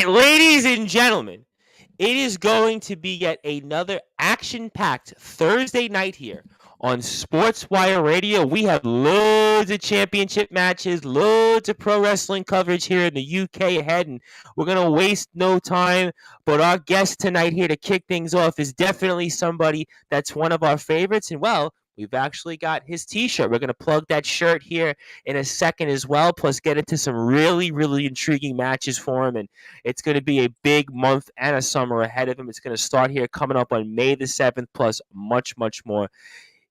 right, ladies and gentlemen, it is going to be yet another action-packed Thursday night here on Sportswire Radio. We have loads of championship matches, loads of pro wrestling coverage here in the UK ahead, and we're going to waste no time. But our guest tonight here to kick things off is definitely somebody that's one of our favorites. And, well, we've actually got his T-shirt. We're going to plug that shirt here in a second as well, plus get into some really, really intriguing matches for him. And it's going to be a big month and a summer ahead of him. It's going to start here coming up on May the 7th, plus much, much more.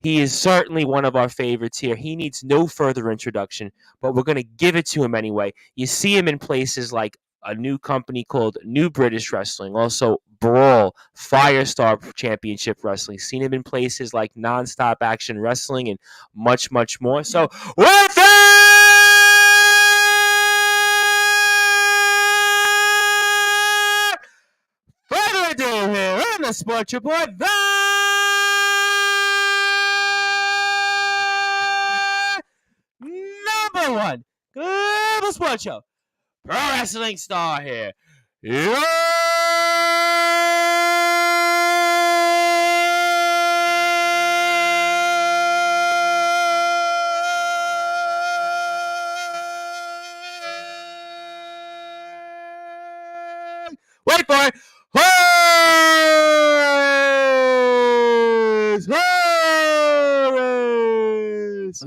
He is certainly one of our favorites here. He needs no further introduction, but we're going to give it to him anyway. You see him in places like a new company called New British Wrestling, also Brawl, Firestar Championship Wrestling. Seen him in places like Nonstop Action Wrestling and much, much more. So, with further ado here on the Sports Report, the number one global sports show, pro wrestling star here. Wait for it. Horace!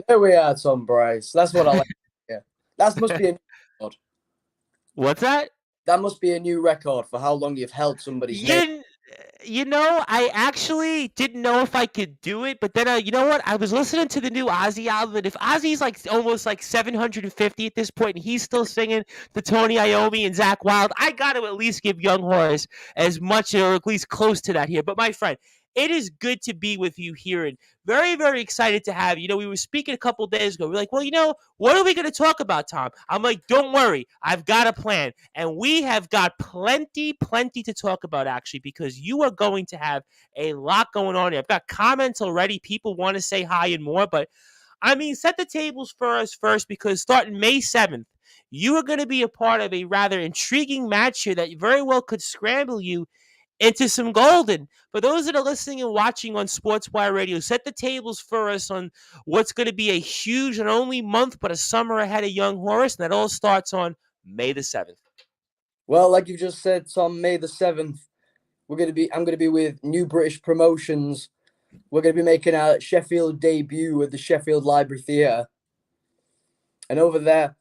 There we are, Tom Bryce. That's what I like. Yeah, that must be a new record. What's that? That must be a new record for how long you've held somebody's name. You know, I actually didn't know if I could do it, but then, you know what? I was listening to the new Ozzy album, and if Ozzy's like almost like 750 at this point, and he's still singing to Tony Iommi and Zach Wilde, I got to at least give young Horace as much, or at least close to that here. But my friend, it is good to be with you here, and very, very excited to have you. You know, we were speaking a couple days ago. We're like, well, you know, what are we going to talk about, Tom? I'm like, don't worry. I've got a plan. And we have got plenty to talk about, actually, because you are going to have a lot going on here. I've got comments already. People want to say hi and more. But, I mean, set the tables for us first, because starting May 7th, you are going to be a part of a rather intriguing match here that very well could scramble you into some gold. And for those that are listening and watching on Sportswire Radio, set the tables for us on what's going to be a huge, not only month, but a summer ahead of young Horace. And that all starts on May the 7th. Well, like you just said, Tom, May the 7th, I'm going to be with New British Promotions. We're going to be making our Sheffield debut at the Sheffield Library Theatre. And over there,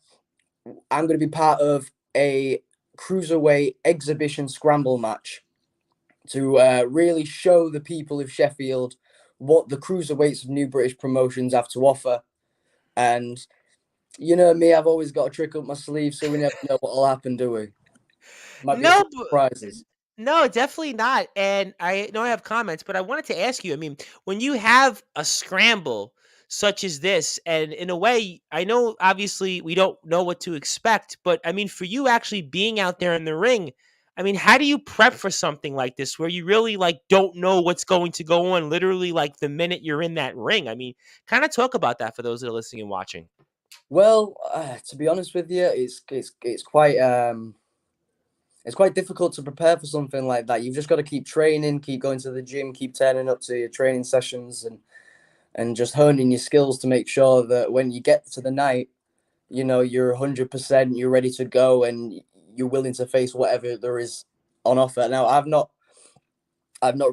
I'm going to be part of a cruiserweight exhibition scramble match to really show the people of Sheffield what the cruiserweights of New British Promotions have to offer. And you know me, I've always got a trick up my sleeve, so we never know what will happen, do we? Might be No, surprises. No, definitely not. And I know I have comments, but I wanted to ask you, I mean, when you have a scramble such as this, and in a way, I know obviously we don't know what to expect, but I mean, for you actually being out there in the ring, I mean, how do you prep for something like this where you really like don't know what's going to go on literally like the minute you're in that ring? I mean, kind of talk about that for those that are listening and watching. Well, to be honest with you, it's quite difficult to prepare for something like that. You've just got to keep training, keep going to the gym, keep turning up to your training sessions, and just honing your skills to make sure that when you get to the night, you know, you're 100%, you're ready to go, and you're willing to face whatever there is on offer. Now, I've not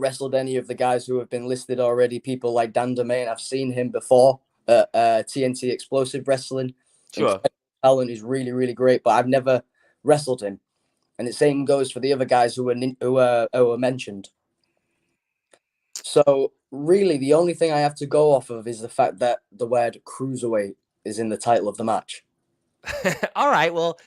wrestled any of the guys who have been listed already. People like Dan Domain, I've seen him before at TNT Explosive Wrestling. Sure. Talent is really, really great, but I've never wrestled him. And the same goes for the other guys who were mentioned. So really, the only thing I have to go off of is the fact that the word cruiserweight is in the title of the match. All right, well,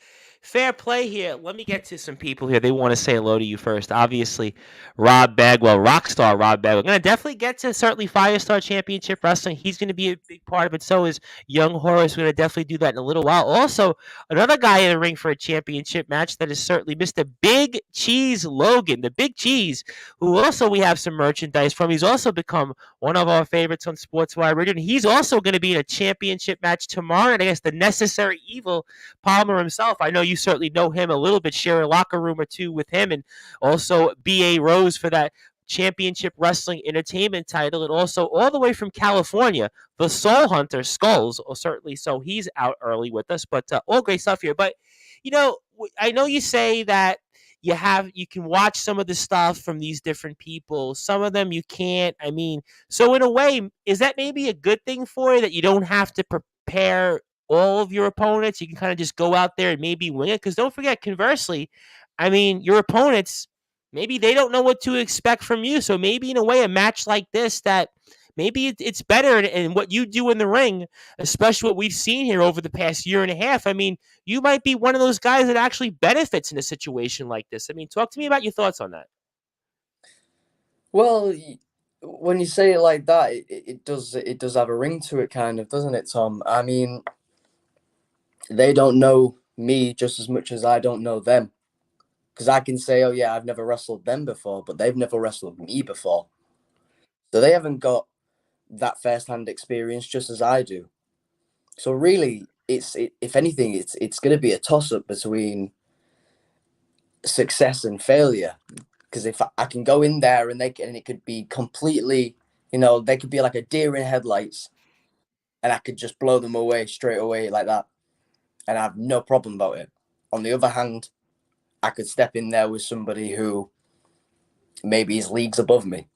fair play here. Let me get to some people here. They want to say hello to you first. Obviously, Rob Bagwell, Rockstar Rob Bagwell. I'm going to definitely get to certainly Firestar Championship Wrestling. He's going to be a big part of it. So is young Horace. We're going to definitely do that in a little while. Also, another guy in the ring for a championship match that is certainly Mr. Big Cheese Logan, the Big Cheese, who also we have some merchandise from. He's also become one of our favorites on Sportswire Radio. And he's also going to be in a championship match tomorrow. And I guess the Necessary Evil, Palmer himself. I know you certainly know him a little bit, share a locker room or two with him, and also B.A. Rose for that championship wrestling entertainment title, and also all the way from California, the Soul Hunter Skulls, certainly. So he's out early with us, but all great stuff here. But I know you say that you can watch some of the stuff from these different people. Some of them you can't. I mean, so in a way, is that maybe a good thing for you that you don't have to prepare all of your opponents? You can kind of just go out there and maybe wing it. Because don't forget, conversely, I mean, your opponents, maybe they don't know what to expect from you. So maybe in a way, a match like this, that maybe it's better in what you do in the ring, especially what we've seen here over the past year and a half. I mean, you might be one of those guys that actually benefits in a situation like this. I mean, talk to me about your thoughts on that. Well, when you say it like that, it does have a ring to it, kind of, doesn't it, Tom? I mean, they don't know me just as much as I don't know them. Because I can say, oh yeah, I've never wrestled them before, but they've never wrestled me before. So they haven't got that first-hand experience just as I do. So really, if anything, it's going to be a toss-up between success and failure. Because if I can go in there and it could be completely, they could be like a deer in headlights, and I could just blow them away straight away like that, and I have no problem about it. On the other hand, I could step in there with somebody who maybe is leagues above me.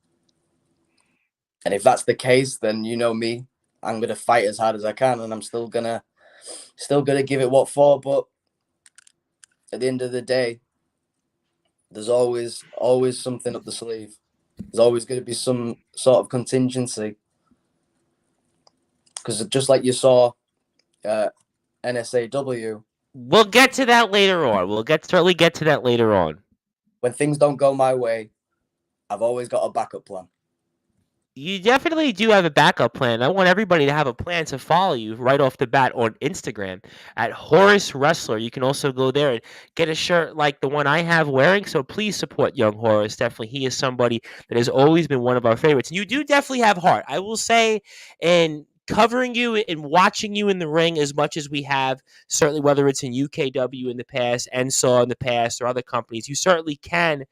And if that's the case, then you know me, I'm gonna fight as hard as I can, and I'm still gonna give it what for. But at the end of the day, there's always something up the sleeve. There's always going to be some sort of contingency, because just like you saw uh, NSAW, We'll get to that later on. Certainly get to that later on. when things don't go my way, I've always got a backup plan. You definitely do have a backup plan. I want everybody to have a plan to follow you right off the bat on Instagram at Horace Wrestler. You can also go there and get a shirt like the one I have wearing. So please support young Horace. Definitely, he is somebody that has always been one of our favorites. You do definitely have heart, I will say, and covering you and watching you in the ring as much as we have, certainly whether it's in UKW in the past, NSAW in the past, or other companies, you certainly can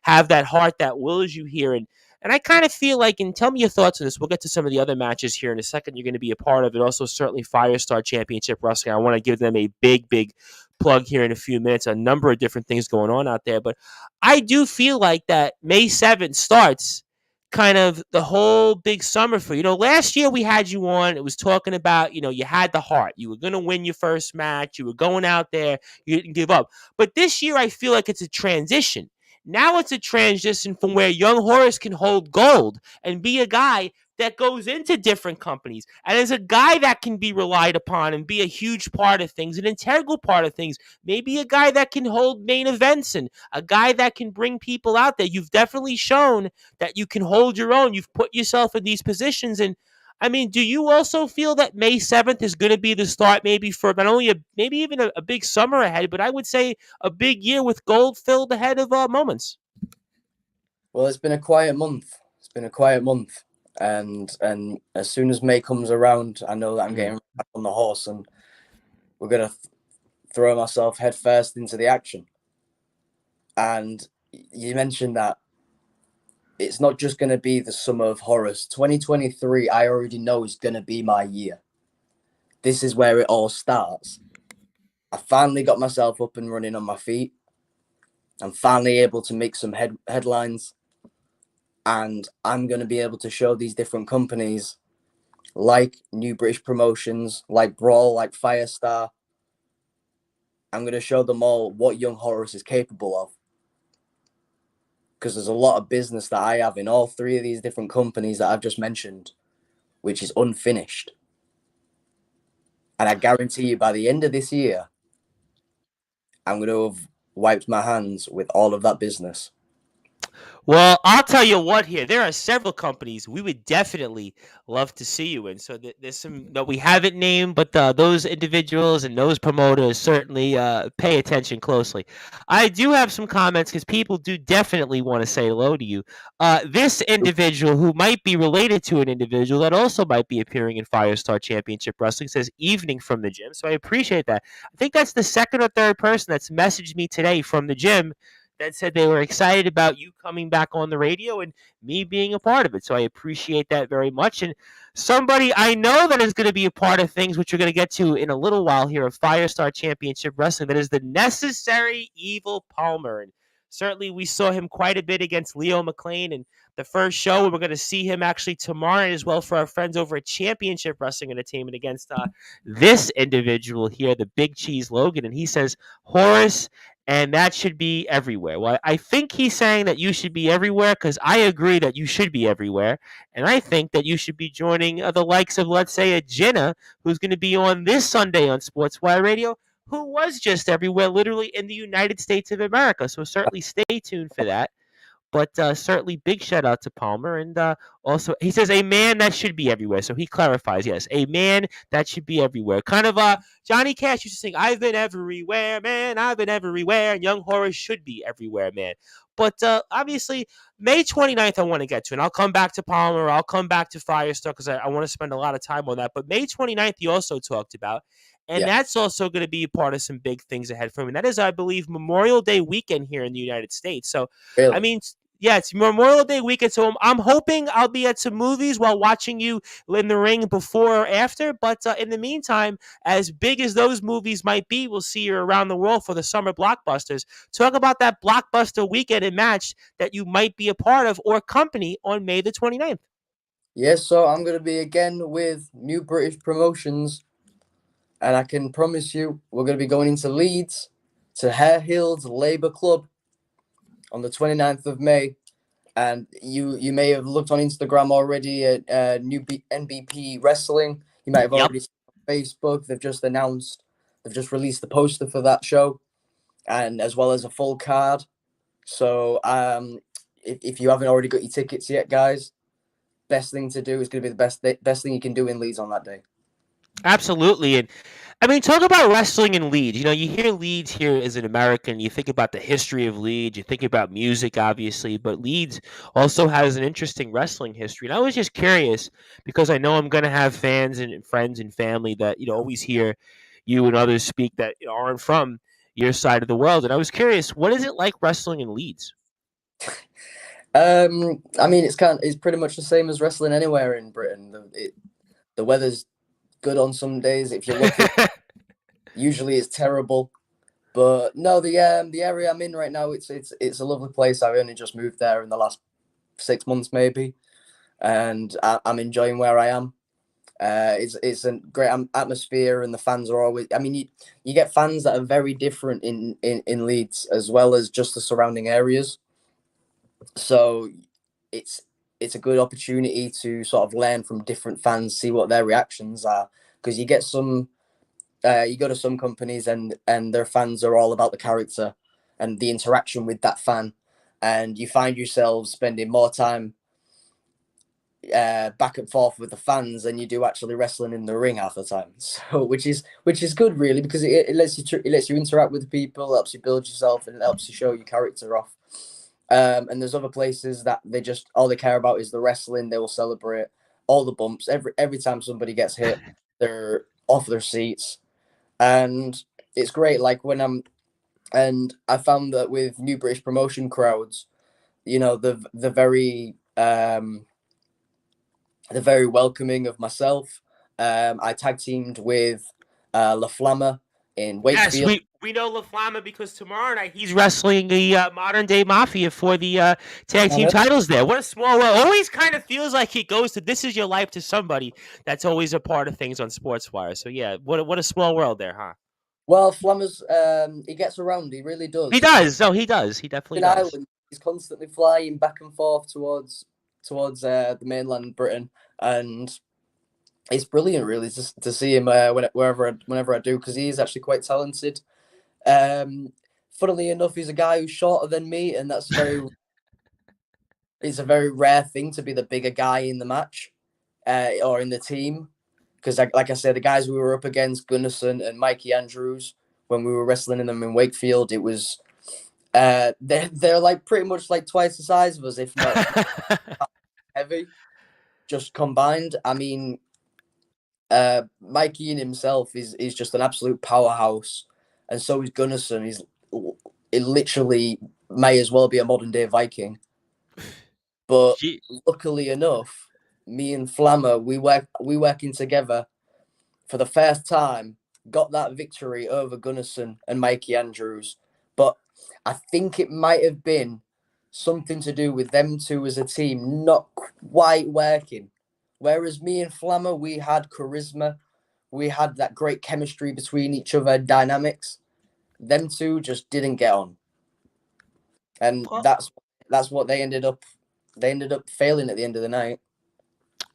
have that heart that wills you here. And I kind of feel like, and tell me your thoughts on this. We'll get to some of the other matches here in a second. You're going to be a part of it. Also, certainly Firestar Championship Wrestling. I want to give them a big plug here in a few minutes. A number of different things going on out there. But I do feel like that May 7th starts kind of the whole big summer for you. Last year we had you on. It was talking about, you had the heart. You were going to win your first match. You were going out there. You didn't give up. But this year I feel like it's a transition. Now it's a transition from where young Horace can hold gold and be a guy that goes into different companies and is a guy that can be relied upon and be a huge part of things, an integral part of things. Maybe a guy that can hold main events and a guy that can bring people out there. You've definitely shown that you can hold your own. You've put yourself in these positions. And I mean, do you also feel that May 7th is going to be the start maybe for not only maybe even a big summer ahead, but I would say a big year with gold filled ahead of moments? Well, it's been a quiet month. It's been a quiet month, and as soon as May comes around, I know that I'm getting back on the horse, and we're gonna throw myself head first into the action. And you mentioned that it's not just going to be the summer of Horace. 2023, I already know is going to be my year. This is where it all starts. I finally got myself up and running on my feet. I'm finally able to make some headlines. And I'm going to be able to show these different companies, like New British Promotions, like Brawl, like Firestar. I'm going to show them all what young Horace is capable of. Because there's a lot of business that I have in all three of these different companies that I've just mentioned, which is unfinished. And I guarantee you, by the end of this year, I'm going to have wiped my hands with all of that business. Well, I'll tell you what here. There are several companies we would definitely love to see you in. So there's some that we haven't named, but those individuals and those promoters certainly pay attention closely. I do have some comments because people do definitely want to say hello to you. This individual, who might be related to an individual that also might be appearing in Firestar Championship Wrestling, says evening from the gym. So I appreciate that. I think that's the second or third person that's messaged me today from the gym that said they were excited about you coming back on the radio and me being a part of it. So I appreciate that very much. And somebody I know that is going to be a part of things, which we're going to get to in a little while here, of Firestar Championship Wrestling, that is the necessary Evil Palmer. And certainly we saw him quite a bit against Leo McLean in the first show. And we're going to see him actually tomorrow as well for our friends over at Championship Wrestling Entertainment against this individual here, the Big Cheese Logan. And he says, Horace, and that should be everywhere. Well, I think he's saying that you should be everywhere because I agree that you should be everywhere. And I think that you should be joining the likes of, let's say, a Jenna, who's going to be on this Sunday on Sportswire Radio, who was just everywhere, literally in the United States of America. So certainly stay tuned for that. But certainly, big shout out to Palmer. And also, he says, a man that should be everywhere. So he clarifies, yes, a man that should be everywhere. Kind of Johnny Cash used to sing, I've been everywhere, man. I've been everywhere. And young Horace should be everywhere, man. But obviously, May 29th, I want to get to. And I'll come back to Palmer. I'll come back to Firestar because I want to spend a lot of time on that. But May 29th, he also talked about. And Yeah, that's also going to be a part of some big things ahead for him. And that is, I believe, Memorial Day weekend here in the United States. So, I really. mean, yeah, it's Memorial Day weekend, so I'm hoping I'll be at some movies while watching you in the ring before or after. But in the meantime, as big as those movies might be, we'll see you around the world for the summer blockbusters. Talk about that blockbuster weekend and match that you might be a part of or company on May the 29th. Yes, so I'm gonna be again with New British Promotions, and I can promise you we're gonna be going into Leeds to Hare Hills Labour Club on the 29th of May. And you may have looked on Instagram already at NBP Wrestling. You might have Yep. already seen on Facebook. They've just released the poster for that show, and as well as a full card. So if you haven't already got your tickets yet, guys, best thing to do is going to be the best thing you can do in Leeds on that day. Absolutely. And I mean, talk about wrestling in Leeds. You know, you hear Leeds here as an American, you think about the history of Leeds, you think about music, obviously, but Leeds also has an interesting wrestling history. And I was just curious because I know I'm going to have fans and friends and family that, always hear you and others speak that aren't from your side of the world. And I was curious, what is it like wrestling in Leeds? I mean, it's pretty much the same as wrestling anywhere in Britain. The weather's good on some days. If you're lucky, usually it's terrible. But no, the area I'm in right now, it's a lovely place. I've only just moved there in the last 6 months, maybe, and I'm enjoying where I am. It's a great atmosphere, and the fans are always. I mean, you get fans that are very different in Leeds as well as just the surrounding areas. So it's it's a good opportunity to sort of learn from different fans, see what their reactions are, because you get some you go to some companies and their fans are all about the character and the interaction with that fan, and you find yourselves spending more time back and forth with the fans than you do actually wrestling in the ring half the time. So which is good really because it lets it lets you interact with people, helps you build yourself, and it helps you show your character off. And there's other places that they just all they care about is the wrestling. They will celebrate all the bumps every time somebody gets hit. They're off their seats, and it's great. Like when I'm and I found that with new British promotion crowds, the very welcoming of myself. I tag teamed with La Flamma in Yes, Wakefield. we know La Flama because tomorrow night he's wrestling the modern day Mafia for the tag team titles there. What a small world! Always kind of feels like he goes to "This Is Your Life" to somebody that's always a part of things on Sportswire. So yeah, what a small world there, huh? Well, Flammer's he gets around. He really He does. does. No, he does. He definitely In does. Ireland, he's constantly flying back and forth towards the mainland Britain, and it's brilliant, really, to see him whenever I do, because he is actually quite talented. Um, Funnily enough, he's a guy who's shorter than me, and that's very it's a very rare thing to be the bigger guy in the match, or in the team. Because, like I said, the guys we were up against, Gunnarsson and Mikey Andrews, when we were wrestling in them in Wakefield, it was they're like pretty much like twice the size of us, if not heavy, just combined. I mean, Mikey in himself is just an absolute powerhouse, and so is Gunnarsson. It literally may as well be a modern day Viking. But luckily enough, me and Flammer, we working together for the first time, got that victory over Gunnarsson and Mikey Andrews. But I think it might have been something to do with them two as a team not quite working. Whereas me and Flammer, we had charisma, we had that great chemistry between each other, dynamics. Them two just didn't get on, and that's what they ended up. They ended up failing at the end of the night.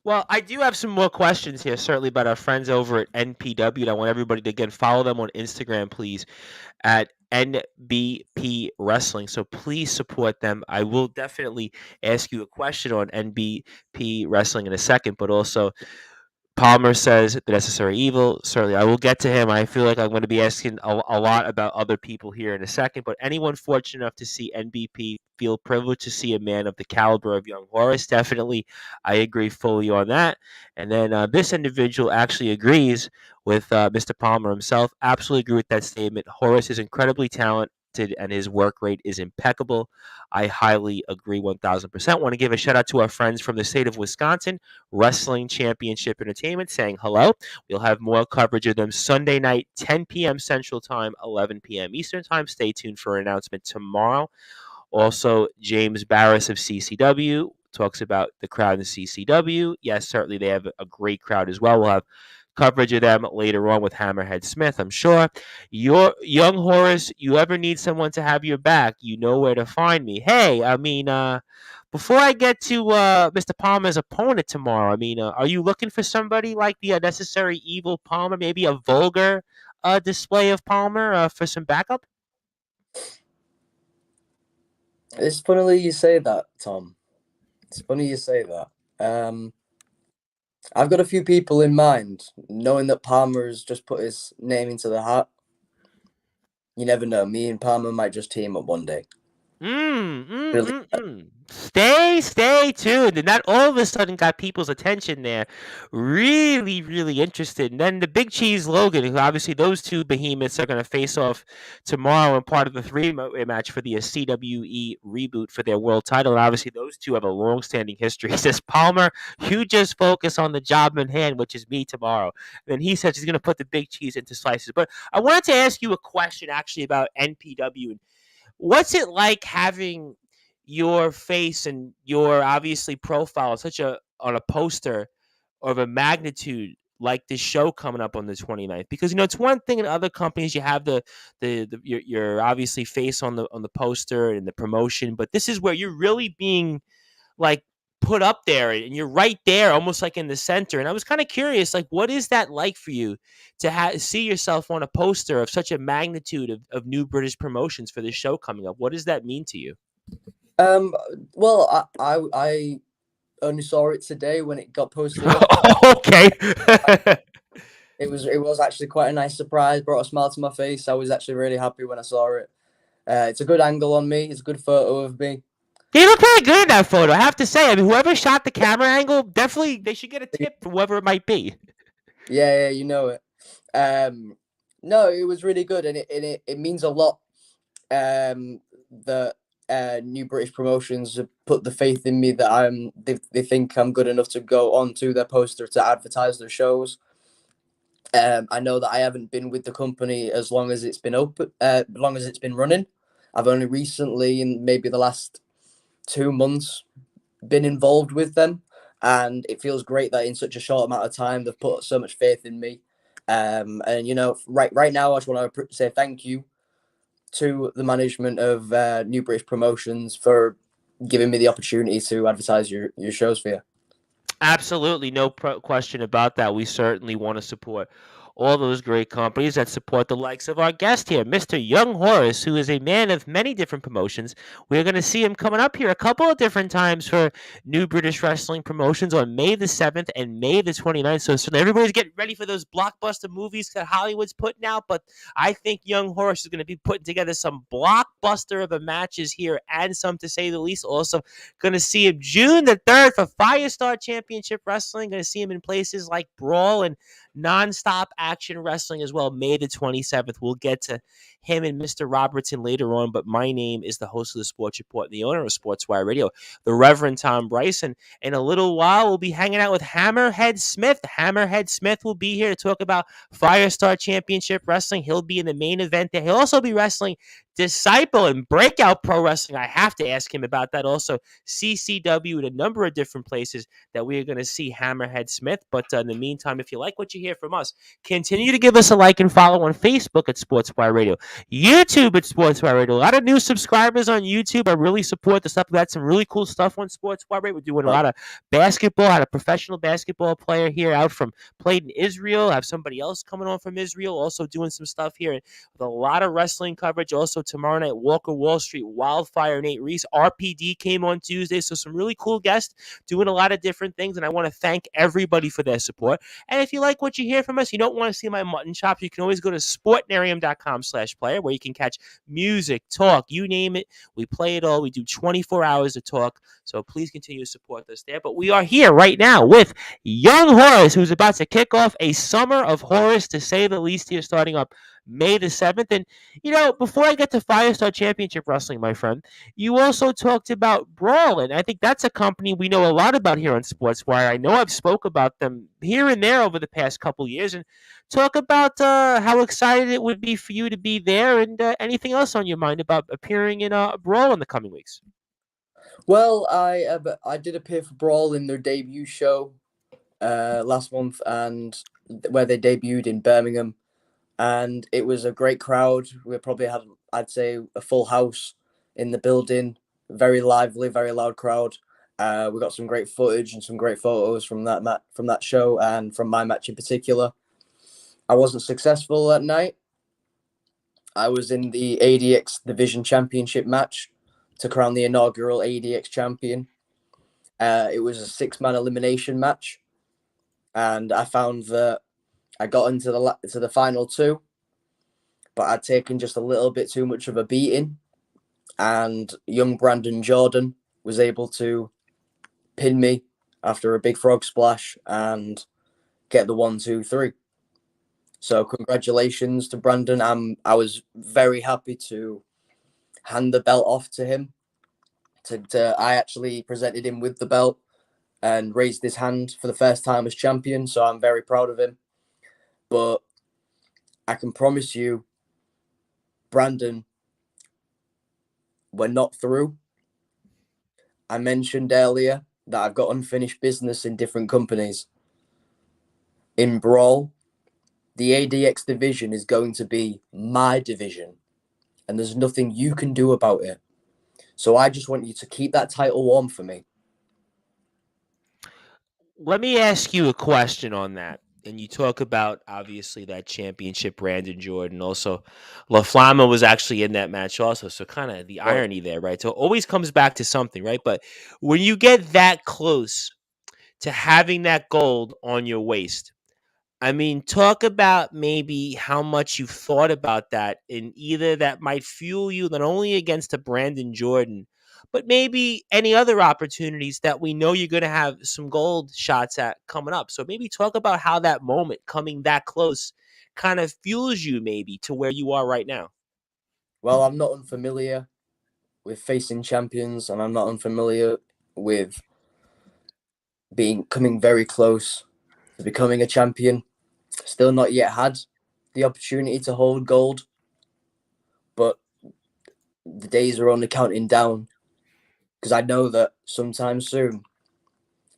Well, I do have some more questions here, certainly about our friends over at NPW. And I want everybody to again follow them on Instagram, please, at NBP Wrestling. So please support them. I will definitely ask you a question on NBP Wrestling in a second, but also Palmer says the necessary evil. Certainly, I will get to him. I feel like I'm going to be asking a lot about other people here in a second. But anyone fortunate enough to see NBP feel privileged to see a man of the caliber of young Horace. Definitely, I agree fully on that. And then this individual actually agrees with Mr. Palmer himself. Absolutely agree with that statement. Horace is incredibly talented and his work rate is impeccable. I highly agree 1000%. Want to give a shout out to our friends from the state of Wisconsin, Wrestling Championship Entertainment, saying hello. We'll have more coverage of them Sunday night, 10 p.m. Central Time, 11 p.m. Eastern Time. Stay tuned for an announcement tomorrow. Also, James Barris of CCW talks about the crowd in CCW. Yes, certainly they have a great crowd as well. We'll have coverage of them later on with Hammerhead Smith, I'm sure. Your young Horace, you ever need someone to have your back, you know where to find me. Hey, I mean, before I get to Mr. Palmer's opponent tomorrow, I mean, are you looking for somebody like the necessary evil Palmer, maybe a vulgar display of Palmer for some backup? It's funny you say that, Tom. It's funny you say that. I've got a few people in mind, knowing that Palmer has just put his name into the hat. You never know. Me and Palmer might just team up one day. Really? Stay tuned. And that all of a sudden got people's attention there. Really, really interested. And then the Big Cheese Logan, who obviously those two behemoths are going to face off tomorrow in part of the three-way match for the CWE reboot for their world title. And obviously those two have a long-standing history. He says, Palmer, you just focus on the job in hand, which is me tomorrow. And then he says he's going to put the Big Cheese into slices. But I wanted to ask you a question actually about NPW. What's it like having your face and your obviously profile such a on a poster of a magnitude like this show coming up on the 29th? Because it's one thing in other companies you have your obviously face on the poster and the promotion, but this is where you're really being like put up there and you're right there almost like in the center. And I was kind of curious, like, what is that like for you to see yourself on a poster of such a magnitude of new British promotions for this show coming up? What does that mean to you? Well, I only saw it today when it got posted up. Okay. It was actually quite a nice surprise, brought a smile to my face. I was actually really happy when I saw it. It's a good angle on me. It's a good photo of me. You look pretty good in that photo, I have to say. I mean, whoever shot the camera angle, definitely they should get a tip for whoever it might be. Yeah, you know it. No, it was really good, and it means a lot. The new British promotions have put the faith in me that they think I'm good enough to go onto their poster to advertise their shows. I know that I haven't been with the company as long as it's been open, long as it's been running. I've only recently, in maybe the last 2 months, been involved with them, and it feels great that in such a short amount of time they've put so much faith in me. And right now, I just want to say thank you to the management of New British Promotions for giving me the opportunity to advertise your shows for you. Absolutely, no question about that. We certainly want to support all those great companies that support the likes of our guest here, Mr. Young Horace, who is a man of many different promotions. We're going to see him coming up here a couple of different times for New British Wrestling Promotions on May the 7th and May the 29th. So everybody's getting ready for those blockbuster movies that Hollywood's putting out. But I think Young Horace is going to be putting together some blockbuster of a matches here and some, to say the least. Also, going to see him June the 3rd for Firestar Championship Wrestling. Going to see him in places like Brawl and Nonstop Action Wrestling as well, May the 27th. We'll get to him and Mr. Robertson later on, but my name is the host of the Sports Report and the owner of Sportswire Radio, the Reverend Tom Bryson. In a little while, we'll be hanging out with Hammerhead Smith. Hammerhead Smith will be here to talk about Firestar Championship Wrestling. He'll be in the main event there. He'll also be wrestling Disciple and Breakout Pro Wrestling. I have to ask him about that. Also, CCW and a number of different places that we are going to see Hammerhead Smith. But in the meantime, if you like what you hear from us, continue to give us a like and follow on Facebook at Sportswire Radio, YouTube at Sportswire Radio. A lot of new subscribers on YouTube. I really support the stuff. We've got some really cool stuff on Sportswire Radio. We're doing a lot of basketball. I had a professional basketball player here played in Israel. I have somebody else coming on from Israel, also doing some stuff here with a lot of wrestling coverage. Also tomorrow night, Walker Wall Street, Wildfire, Nate Reese. RPD came on Tuesday, so some really cool guests doing a lot of different things, and I want to thank everybody for their support. And if you like what you hear from us, you don't want to see my mutton chops, you can always go to sportnarium.com/player, where you can catch music, talk, you name it. We play it all. We do 24 hours of talk, so please continue to support us there. But we are here right now with Young Horace, who's about to kick off a summer of Horace, to say the least, here, starting up May the 7th. And, before I get to Firestar Championship Wrestling, my friend, you also talked about Brawl, and I think that's a company we know a lot about here on Sportswire. I know I've spoke about them here and there over the past couple years, and talk about how excited it would be for you to be there, and anything else on your mind about appearing in Brawl in the coming weeks. Well, I did appear for Brawl in their debut show last month, and where they debuted in Birmingham, and it was a great crowd. We probably had, I'd say, a full house in the building. Very lively, very loud crowd. We got some great footage and some great photos from that show, and from my match in particular. I wasn't successful that night. I was in the ADX Division Championship match to crown the inaugural ADX champion. It was a 6-man elimination match, and I found that I got into the final 2, but I'd taken just a little bit too much of a beating, and young Brandon Jordan was able to pin me after a big frog splash and get the 1, 2, 3. So congratulations to Brandon. I was very happy to hand the belt off to him. I actually presented him with the belt and raised his hand for the first time as champion. So I'm very proud of him. But I can promise you, Brandon, we're not through. I mentioned earlier that I've got unfinished business in different companies. In Brawl, the ADX division is going to be my division, and there's nothing you can do about it. So I just want you to keep that title warm for me. Let me ask you a question on that. And you talk about, obviously, that championship, Brandon Jordan. Also, La Flama was actually in that match also. So kind of the irony there, right? So it always comes back to something, right? But when you get that close to having that gold on your waist, I mean, talk about maybe how much you've thought about that, and either that might fuel you not only against a Brandon Jordan, but maybe any other opportunities that we know you're going to have some gold shots at coming up. So maybe talk about how that moment, coming that close, kind of fuels you maybe to where you are right now. Well, I'm not unfamiliar with facing champions, and I'm not unfamiliar with coming very close to becoming a champion. Still not yet had the opportunity to hold gold, but the days are only counting down, because I know that sometime soon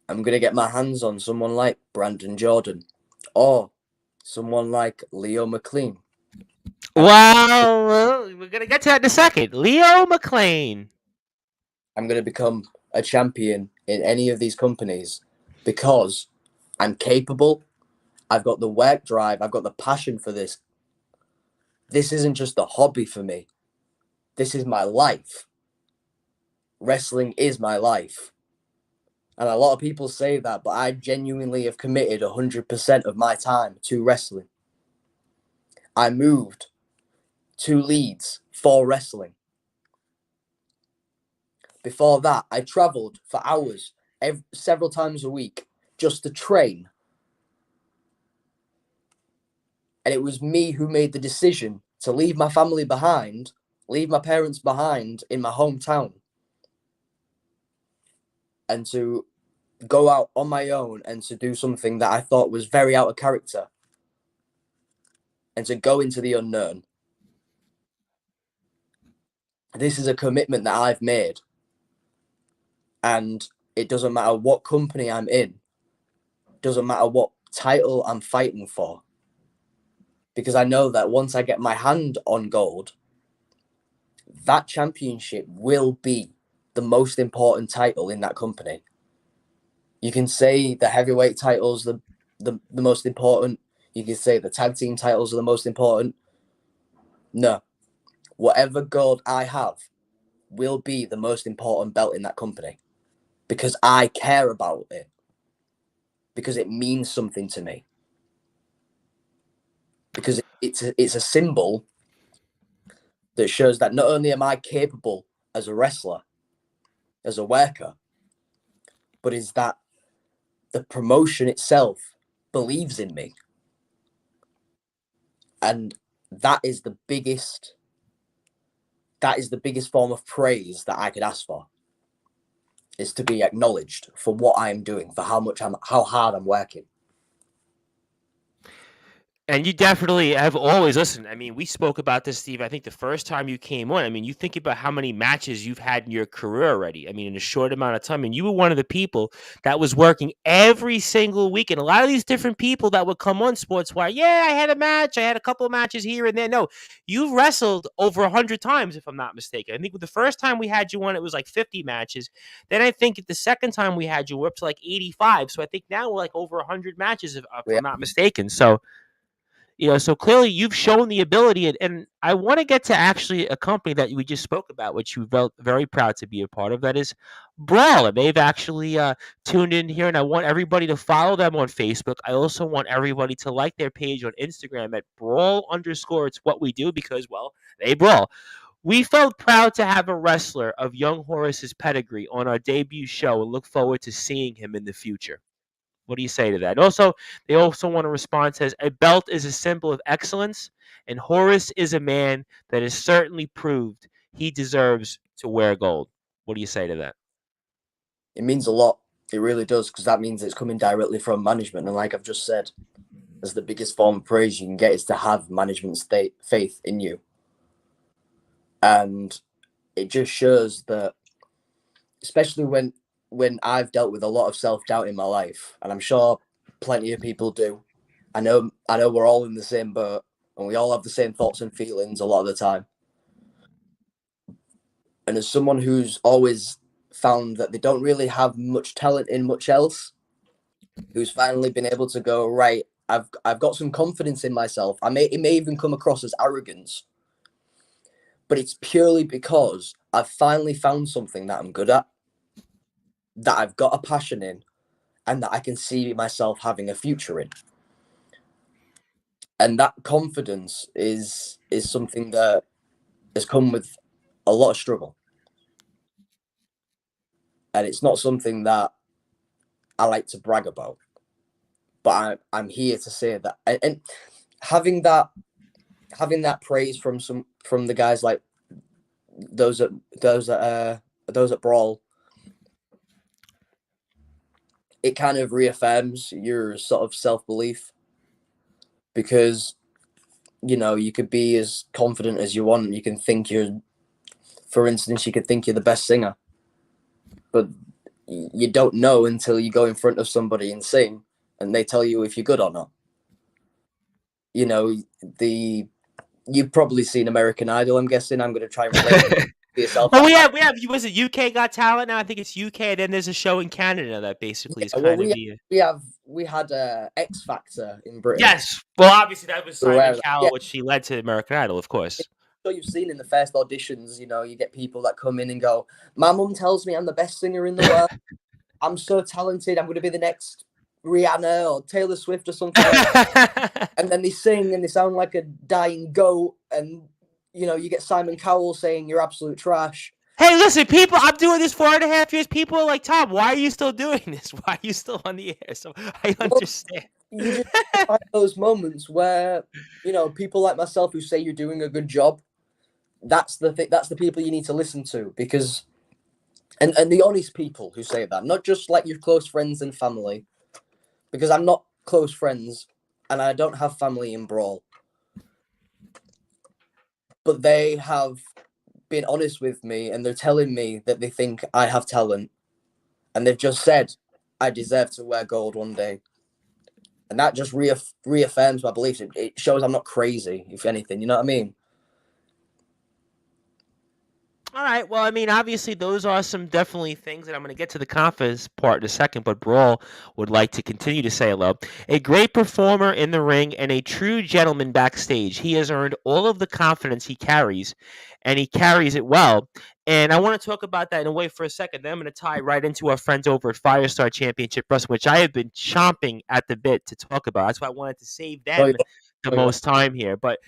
I'm going to get my hands on someone like Brandon Jordan or someone like Leo McLean. Well, we're going to get to that in a second. Leo McLean. I'm going to become a champion in any of these companies because I'm capable, I've got the work drive. I've got the passion for this. This isn't just a hobby for me. This is my life. Wrestling is my life. And a lot of people say that, but I genuinely have committed 100% of my time to wrestling. I moved to Leeds for wrestling. Before that, I travelled for hours several times a week just to train. And it was me who made the decision to leave my family behind, leave my parents behind in my hometown, and to go out on my own and to do something that I thought was very out of character, and to go into the unknown. This is a commitment that I've made. And it doesn't matter what company I'm in, doesn't matter what title I'm fighting for. Because I know that once I get my hand on gold, that championship will be the most important title in that company. You can say the heavyweight titles the most important. You can say the tag team titles are the most important. No. Whatever gold I have will be the most important belt in that company. Because I care about it. Because it means something to me. Because it's a symbol that shows that not only am I capable as a wrestler, as a worker, but is that the promotion itself believes in me. And that is the biggest form of praise that I could ask for, is to be acknowledged for what I'm doing, for how hard I'm working. And you definitely have always listened. I mean, we spoke about this, Steve. I think the first time you came on. I mean, you think about how many matches you've had in your career already. I mean, in a short amount of time. And you were one of the people that was working every single week. And a lot of these different people that would come on Sportswire, yeah, I had a match. I had a couple of matches here and there. No, you've wrestled over 100 times, if I'm not mistaken. I think the first time we had you on, it was like 50 matches. Then I think the second time we had you, we're up to like 85. So I think now we're like over 100 matches, if I'm not mistaken. So so clearly you've shown the ability, and I want to get to actually a company that we just spoke about, which you felt very proud to be a part of. That is Brawl, and they've actually tuned in here, and I want everybody to follow them on Facebook. I also want everybody to like their page on Instagram at Brawl_. It's what we do because, well, they brawl. We felt proud to have a wrestler of young Horace's pedigree on our debut show and look forward to seeing him in the future. What do you say to that? Also, they also want to respond says a belt is a symbol of excellence, and Horace is a man that has certainly proved he deserves to wear gold. What do you say to that? It means a lot. It really does, because that means it's coming directly from management. And like I've just said, as the biggest form of praise you can get is to have management's faith in you. And it just shows that, especially when I've dealt with a lot of self-doubt in my life, and I'm sure plenty of people do. I know we're all in the same boat, and we all have the same thoughts and feelings a lot of the time. And as someone who's always found that they don't really have much talent in much else, who's finally been able to go, right, I've got some confidence in myself. It may even come across as arrogance, but it's purely because I've finally found something that I'm good at, that I've got a passion in, and that I can see myself having a future in. And that confidence is something that has come with a lot of struggle. And it's not something that I like to brag about. But I'm here to say that, and having that praise from the guys like those at Brawl, it kind of reaffirms your sort of self-belief, because you could be as confident as you want. You can think for instance, you could think you're the best singer, but you don't know until you go in front of somebody and sing, and they tell you if you're good or not. You've probably seen American Idol, I'm guessing. I'm going to try and relate. for yourself. Well, we have. Was it UK Got Talent now? I think it's UK. And then there's a show in Canada that basically is Well, kind of the. we had X Factor in Britain. Yes. Well, obviously that was You're aware Simon of that? Cowell, Yeah. which she led to American Idol, of course. So you've seen in the first auditions, you get people that come in and go, "My mum tells me I'm the best singer in the world. I'm so talented. I'm going to be the next Rihanna or Taylor Swift or something." And then they sing and they sound like a dying goat, and you get Simon Cowell saying you're absolute trash. Hey, listen, people, I'm doing this 4.5 years. People are like, Tom, why are you still doing this? Why are you still on the air? So I understand. You just find those moments where, people like myself who say you're doing a good job, that's the people you need to listen to, because, and the honest people who say that, not just like your close friends and family, because I'm not close friends and I don't have family in Brawl, but they have been honest with me and they're telling me that they think I have talent, and they've just said I deserve to wear gold one day, and that just reaffirms my beliefs. It shows I'm not crazy, if anything. You know what I mean? All right. Well, I mean, obviously, those are some definitely things that I'm going to get to the confidence part in a second. But Brawl would like to continue to say hello. A great performer in the ring and a true gentleman backstage. He has earned all of the confidence he carries, and he carries it well. And I want to talk about that in a way for a second. Then I'm going to tie right into our friends over at Firestar Championship Wrestling, which I have been chomping at the bit to talk about. That's why I wanted to save them the most time here. But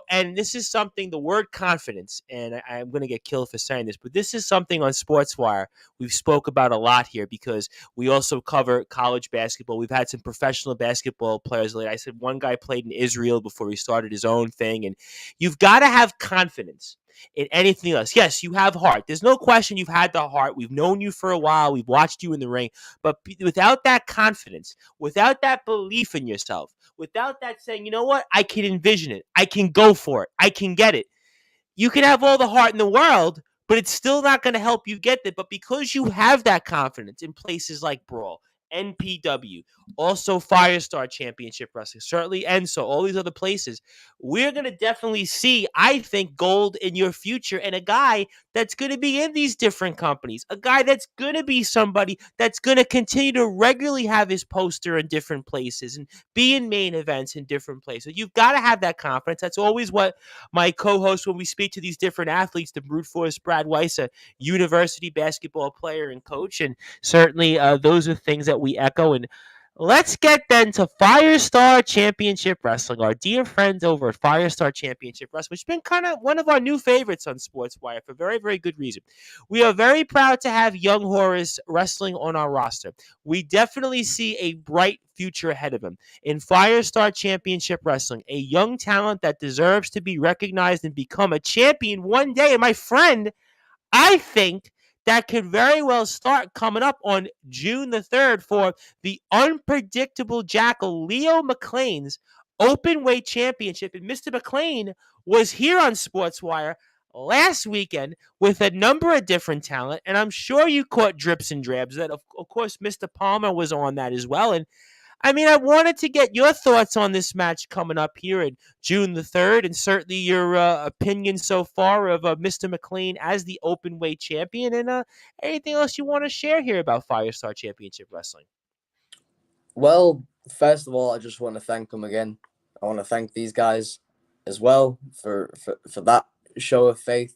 and this is something, the word confidence, and I'm going to get killed for saying this, but this is something on Sportswire we've spoke about a lot here, because we also cover college basketball. We've had some professional basketball players. Like I said, one guy played in Israel before he started his own thing, and you've got to have confidence in anything else. Yes, you have heart. There's no question you've had the heart. We've known you for a while. We've watched you in the ring. But without that confidence, without that belief in yourself, without that saying, you know what, I can envision it, I can go for it, I can get it. You can have all the heart in the world, but it's still not going to help you get there. But because you have that confidence in places like Brawl, NPW, also Firestar Championship Wrestling, certainly Enso, all these other places, we're going to definitely see, I think, gold in your future, and a guy that's going to be in these different companies, a guy that's going to be somebody that's going to continue to regularly have his poster in different places and be in main events in different places. You've got to have that confidence. That's always what my co-host, when we speak to these different athletes, the brute force Brad Weiss, a university basketball player and coach, and certainly those are things that we echo. And let's get then to Firestar Championship Wrestling, our dear friends over at Firestar Championship Wrestling, which has been kind of one of our new favorites on Sportswire for very, very good reason. We are very proud to have young Horace wrestling on our roster. We definitely see a bright future ahead of him in Firestar Championship Wrestling, a young talent that deserves to be recognized and become a champion one day. And my friend, I think that could very well start coming up on June the 3rd for the unpredictable jackal Leo McLean's open weight championship. And Mr. McLean was here on Sportswire last weekend with a number of different talent, and I'm sure you caught drips and drabs. That, of course, Mr. Palmer was on that as well. And I mean, I wanted to get your thoughts on this match coming up here in June the 3rd, and certainly your opinion so far of Mr. McLean as the open weight champion, and anything else you want to share here about Firestar Championship Wrestling. Well, first of all, I just want to thank them again. I want to thank these guys as well for that show of faith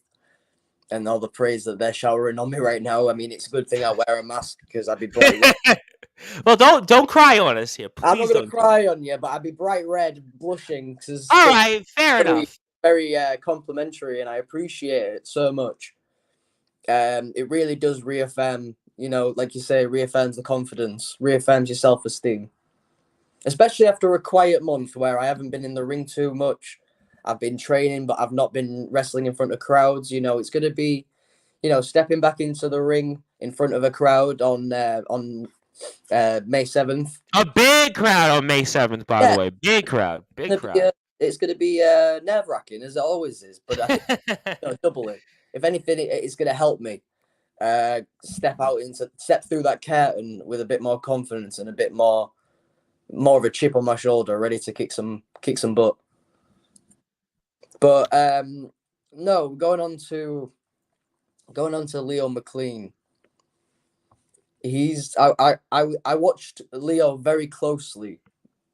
and all the praise that they're showering on me right now. I mean, it's a good thing I wear a mask, because I'd be bright red. Well, don't cry on us here. Please. I'm not going to cry on you, but I'd be bright red, blushing. All right, fair enough. Very complimentary, and I appreciate it so much. It really does reaffirm, like you say, reaffirms the confidence, reaffirms your self-esteem. Especially after a quiet month where I haven't been in the ring too much. I've been training, but I've not been wrestling in front of crowds. It's going to be, stepping back into the ring in front of a crowd on May 7th. A big crowd on May 7th, by the way. Big crowd. It's going to be nerve-wracking, as it always is. But I think double it. If anything, it's going to help me step through that curtain with a bit more confidence and a bit more of a chip on my shoulder, ready to kick some butt. But no, going on to going on to Leo McLean. I watched Leo very closely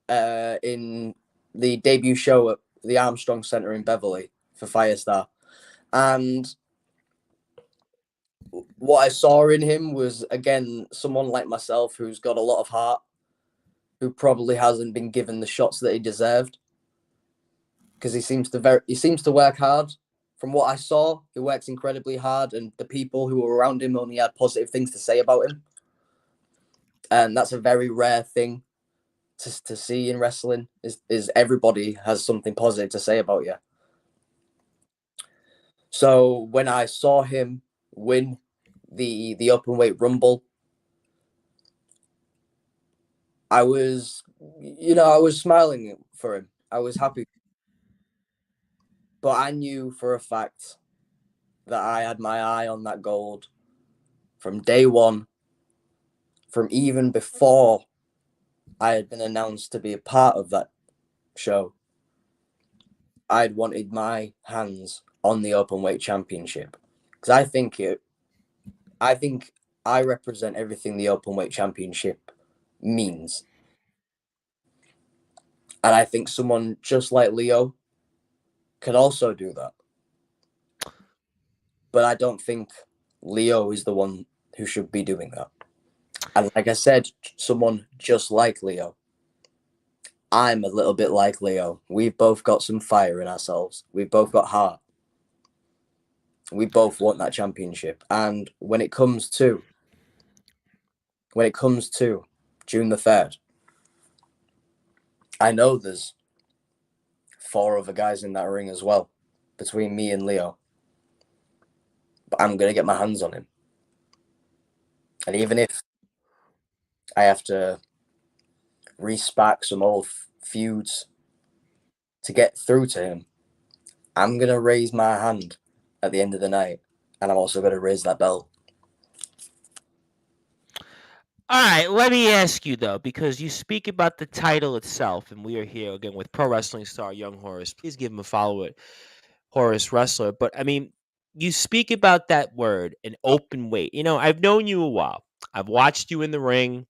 in the debut show at the Armstrong Centre in Beverley for Firestar. And what I saw in him was, again, someone like myself who's got a lot of heart, who probably hasn't been given the shots that he deserved. Because he seems to work hard. From what I saw, he works incredibly hard, and the people who were around him only had positive things to say about him. And that's a very rare thing to see in wrestling, is everybody has something positive to say about you. So when I saw him win the openweight rumble, I was smiling for him. I was happy. But I knew for a fact that I had my eye on that gold from day one, from even before I had been announced to be a part of that show. I'd wanted my hands on the openweight championship, because I think I represent everything the openweight championship means. And I think someone just like Leo can also do that. But I don't think Leo is the one who should be doing that. And like I said, someone just like Leo. I'm a little bit like Leo. We've both got some fire in ourselves. We've both got heart. We both want that championship. And when it comes to June the 3rd, I know there's 4 other guys in that ring as well, between me and Leo. But I'm going to get my hands on him. And even if I have to respark some old feuds to get through to him, I'm going to raise my hand at the end of the night. And I'm also going to raise that belt. All right, let me ask you though, because you speak about the title itself, and we are here again with pro wrestling star Young Horace. Please give him a follow at Horace Wrestler. But I mean, you speak about that word, an open weight. You know, I've known you a while. I've watched you in the ring.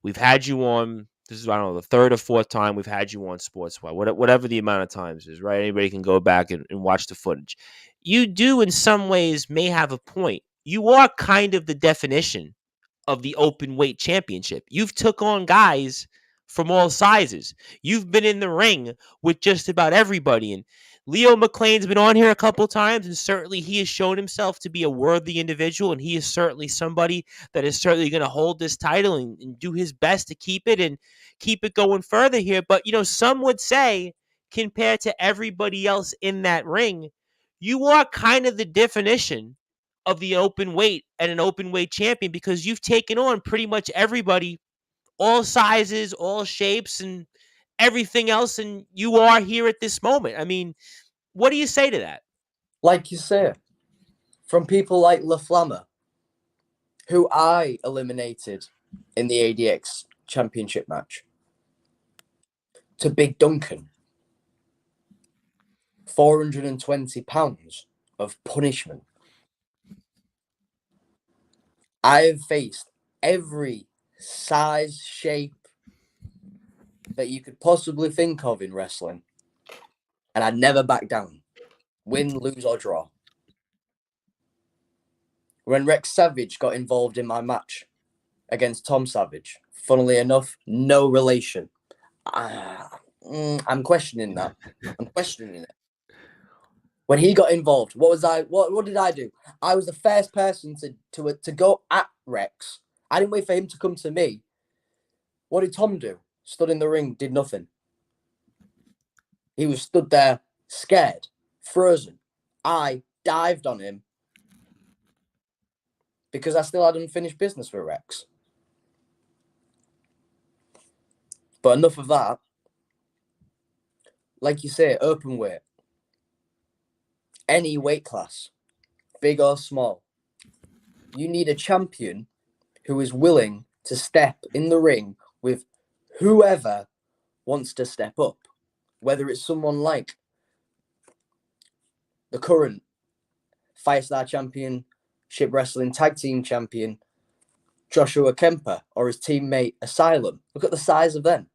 We've had you on. This is, I don't know, the 3rd or 4th time we've had you on Sportswire, whatever the amount of times is, right? Anybody can go back and watch the footage. You do, in some ways, may have a point. You are kind of the definition of the open weight championship. You've took on guys from all sizes. You've been in the ring with just about everybody. And Leo McLean's been on here a couple times, and certainly he has shown himself to be a worthy individual, and he is certainly somebody that is certainly going to hold this title and do his best to keep it and keep it going further here. But, you know, some would say, compared to everybody else in that ring, you are kind of the definition of the open weight and an open weight champion, because you've taken on pretty much everybody, all sizes, all shapes, and everything else. And you are here at this moment. I mean, what do you say to that? Like you say, from people like La Flamma, who I eliminated in the ADX championship match, to Big Duncan, 420 pounds of punishment. I've faced every size, shape that you could possibly think of in wrestling, and I never back down, win, lose, or draw. When Rex Savage got involved in my match against Tom Savage, funnily enough, no relation. I'm questioning that. I'm questioning it. When he got involved, what did I do? I was the first person to go at Rex. I didn't wait for him to come to me. What did Tom do? Stood in the ring, did nothing. He was stood there, scared, frozen. I dived on him because I still had unfinished business with Rex. But enough of that. Like you say, open weight. Any weight class, big or small. You need a champion who is willing to step in the ring with whoever wants to step up. Whether it's someone like the current Firestar champion, Wrestling Tag Team Champion Joshua Kemper or his teammate Asylum? Look at the size of them.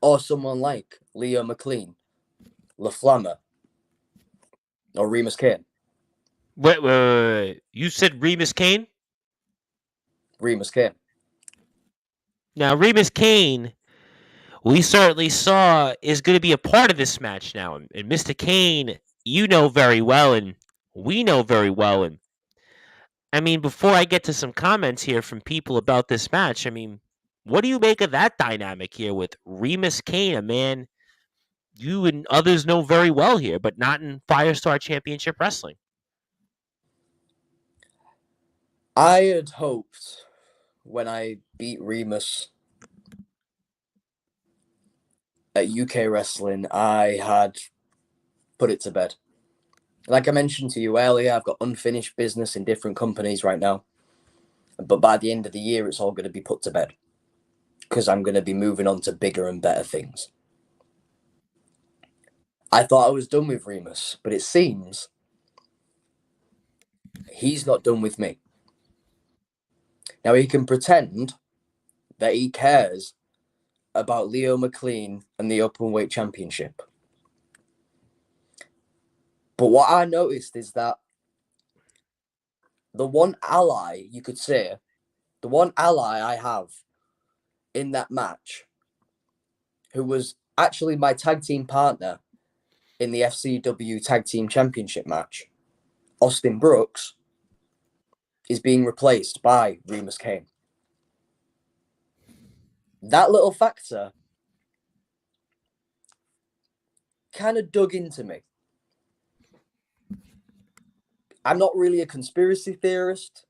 Or someone like Leo McLean, La Flamma, or Remus Kane. Wait. You said Remus Kane? Remus Kane. Now, Remus Kane, we certainly saw, is going to be a part of this match now. And Mr. Kane, you know very well, and we know very well. And I mean, before I get to some comments here from people about this match, I mean, what do you make of that dynamic here with Remus Kane, a man you and others know very well here, but not in Firestar Championship Wrestling? I had hoped when I beat Remus at UK Wrestling, I had put it to bed. Like I mentioned to you earlier, I've got unfinished business in different companies right now. But by the end of the year, it's all going to be put to bed because I'm going to be moving on to bigger and better things. I thought I was done with Remus, but it seems he's not done with me. Now, he can pretend that he cares about Leo McLean and the Openweight Championship. But what I noticed is that the one ally, you could say, the one ally I have in that match, who was actually my tag team partner in the FCW Tag Team Championship match, Austin Brooks, is being replaced by Remus Kane. That little factor kind of dug into me. I'm not really a conspiracy theorist,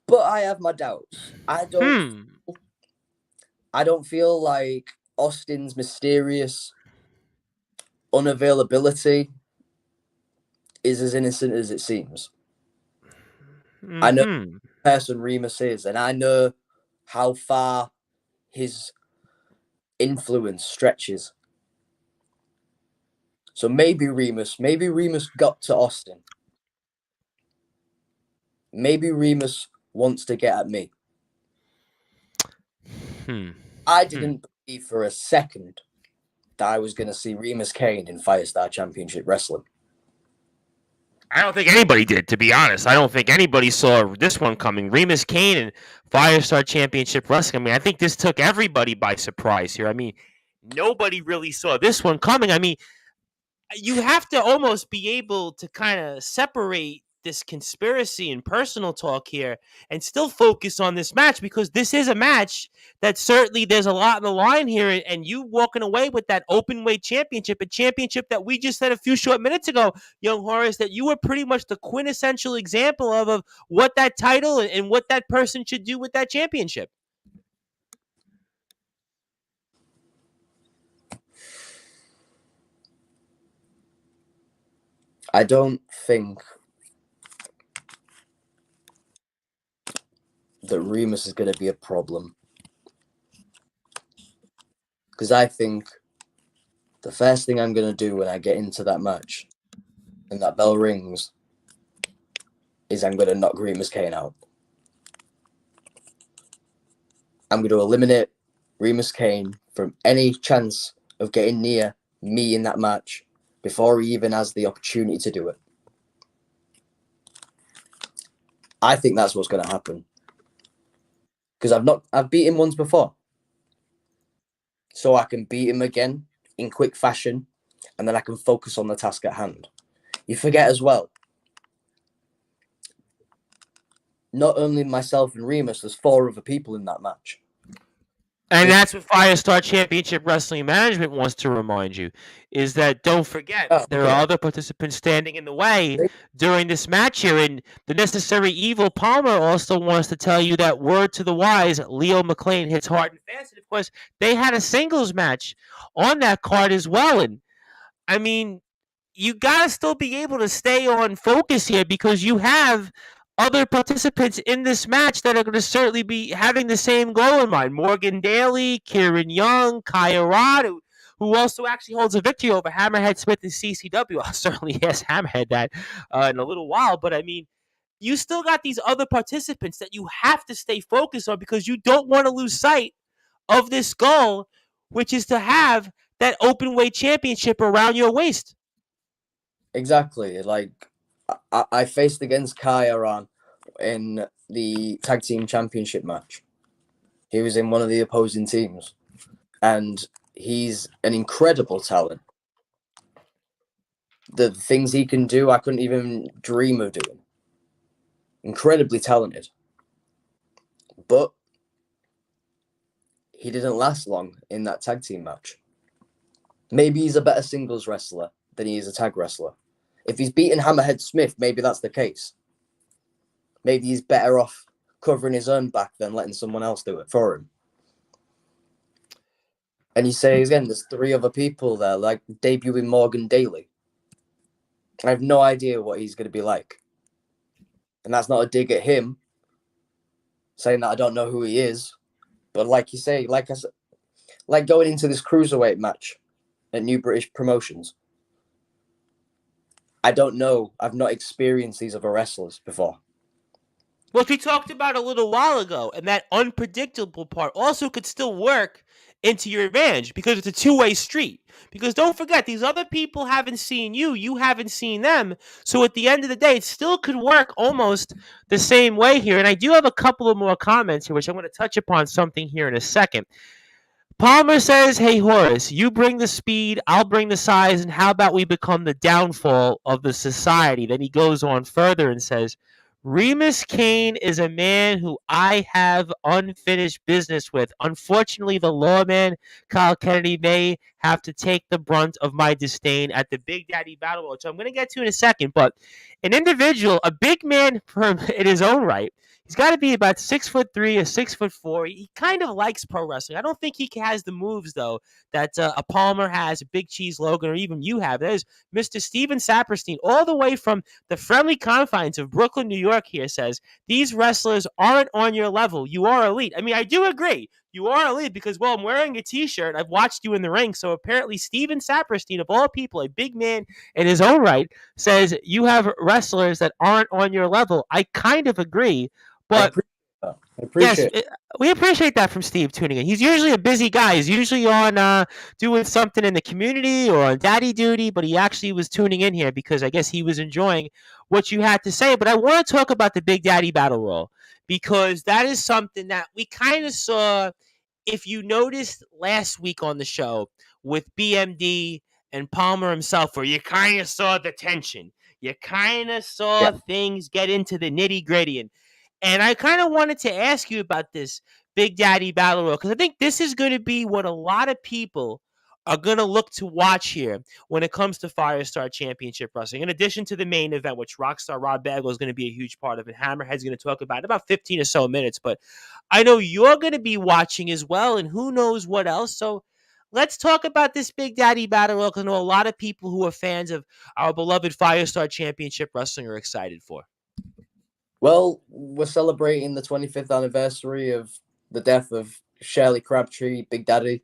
but I have my doubts. I don't feel like Austin's mysterious unavailability is as innocent as it seems. I know the person Remus is, and I know how far his influence stretches. So maybe Remus got to Austin. Maybe Remus wants to get at me. I didn't believe for a second that I was going to see Remus Kane in Firestar Championship Wrestling. I don't think anybody did, to be honest. I don't think anybody saw this one coming. Remus Kane and Firestar Championship Wrestling. I mean, I think this took everybody by surprise here. I mean, nobody really saw this one coming. I mean, you have to almost be able to kind of separate this conspiracy and personal talk here and still focus on this match, because this is a match that certainly there's a lot in the line here, and you walking away with that openweight championship, a championship that we just said a few short minutes ago, young Horace, that you were pretty much the quintessential example of what that title and what that person should do with that championship. I don't think that Remus is going to be a problem, because I think the first thing I'm going to do when I get into that match and that bell rings is I'm going to knock Remus Kane out. I'm going to eliminate Remus Kane from any chance of getting near me in that match before he even has the opportunity to do it. I think that's what's going to happen, because I've beat him once before, so I can beat him again in quick fashion, and then I can focus on the task at hand. You forget as well, not only myself and Remus, there's 4 other people in that match. And that's what Firestar Championship Wrestling Management wants to remind you, is that don't forget, there are other participants standing in the way during this match here. And the Necessary Evil Palmer also wants to tell you that, word to the wise, Leo McLean hits hard and fast. And of course, they had a singles match on that card as well. And I mean, you got to still be able to stay on focus here, because you have other participants in this match that are going to certainly be having the same goal in mind. Morgan Daly, Kieran Young, Kaya Rod, who also actually holds a victory over Hammerhead Smith and CCW. I'll certainly ask Hammerhead that in a little while. But I mean, you still got these other participants that you have to stay focused on because you don't want to lose sight of this goal, which is to have that open weight championship around your waist. Exactly. Like I faced against Kai Aran in the tag team championship match. He was in one of the opposing teams, and he's an incredible talent. The things he can do, I couldn't even dream of doing. Incredibly talented. But he didn't last long in that tag team match. Maybe he's a better singles wrestler than he is a tag wrestler. If he's beaten Hammerhead Smith, maybe that's the case. Maybe he's better off covering his own back than letting someone else do it for him. And you say again, there's 3 other people there, like debuting Morgan Daly. I have no idea what he's going to be like. And that's not a dig at him, saying that I don't know who he is. But like you say, like I said, like going into this cruiserweight match at New British Promotions, I don't know. I've not experienced these other wrestlers before. Which we talked about a little while ago, and that unpredictable part also could still work into your advantage because it's a two-way street. Because don't forget, these other people haven't seen you, you haven't seen them. So at the end of the day, it still could work almost the same way here. And I do have a couple of more comments here, which I'm going to touch upon something here in a second. Palmer says, hey, Horace, you bring the speed, I'll bring the size, and how about we become the downfall of the society? Then he goes on further and says, Remus Kane is a man who I have unfinished business with. Unfortunately, the lawman, Kyle Kennedy, may have to take the brunt of my disdain at the Big Daddy Battle Road. So I'm going to get to in a second, but an individual, a big man in his own right, he's got to be about 6'3" or 6'4". He kind of likes pro wrestling. I don't think he has the moves though that a Palmer has, a Big Cheese Logan, or even you have. There's Mr. Steven Saperstein, all the way from the friendly confines of Brooklyn, New York. Here says these wrestlers aren't on your level. You are elite. I mean, I do agree. You are elite because, well, I'm wearing a T-shirt. I've watched you in the ring. So apparently, Steven Saperstein, of all people, a big man in his own right, says you have wrestlers that aren't on your level. I kind of agree. But I yes, appreciate we appreciate that from Steve tuning in. He's usually a busy guy. He's usually on doing something in the community or on daddy duty, but he actually was tuning in here because I guess he was enjoying what you had to say. But I want to talk about the Big Daddy Battle Royal because that is something that we kind of saw. If you noticed last week on the show with BMD and Palmer himself, where you kind of saw the tension, you kind of saw Yeah. things get into the nitty gritty. And I kind of wanted to ask you about this Big Daddy Battle Royal because I think this is going to be what a lot of people are going to look to watch here when it comes to Firestar Championship Wrestling. In addition to the main event, which Rockstar Rob Bagwell is going to be a huge part of, and Hammerhead's going to talk about in about 15 or so minutes. But I know you're going to be watching as well, and who knows what else. So let's talk about this Big Daddy Battle Royal because I know a lot of people who are fans of our beloved Firestar Championship Wrestling are excited for. Well, we're celebrating the 25th anniversary of the death of Shirley Crabtree, Big Daddy.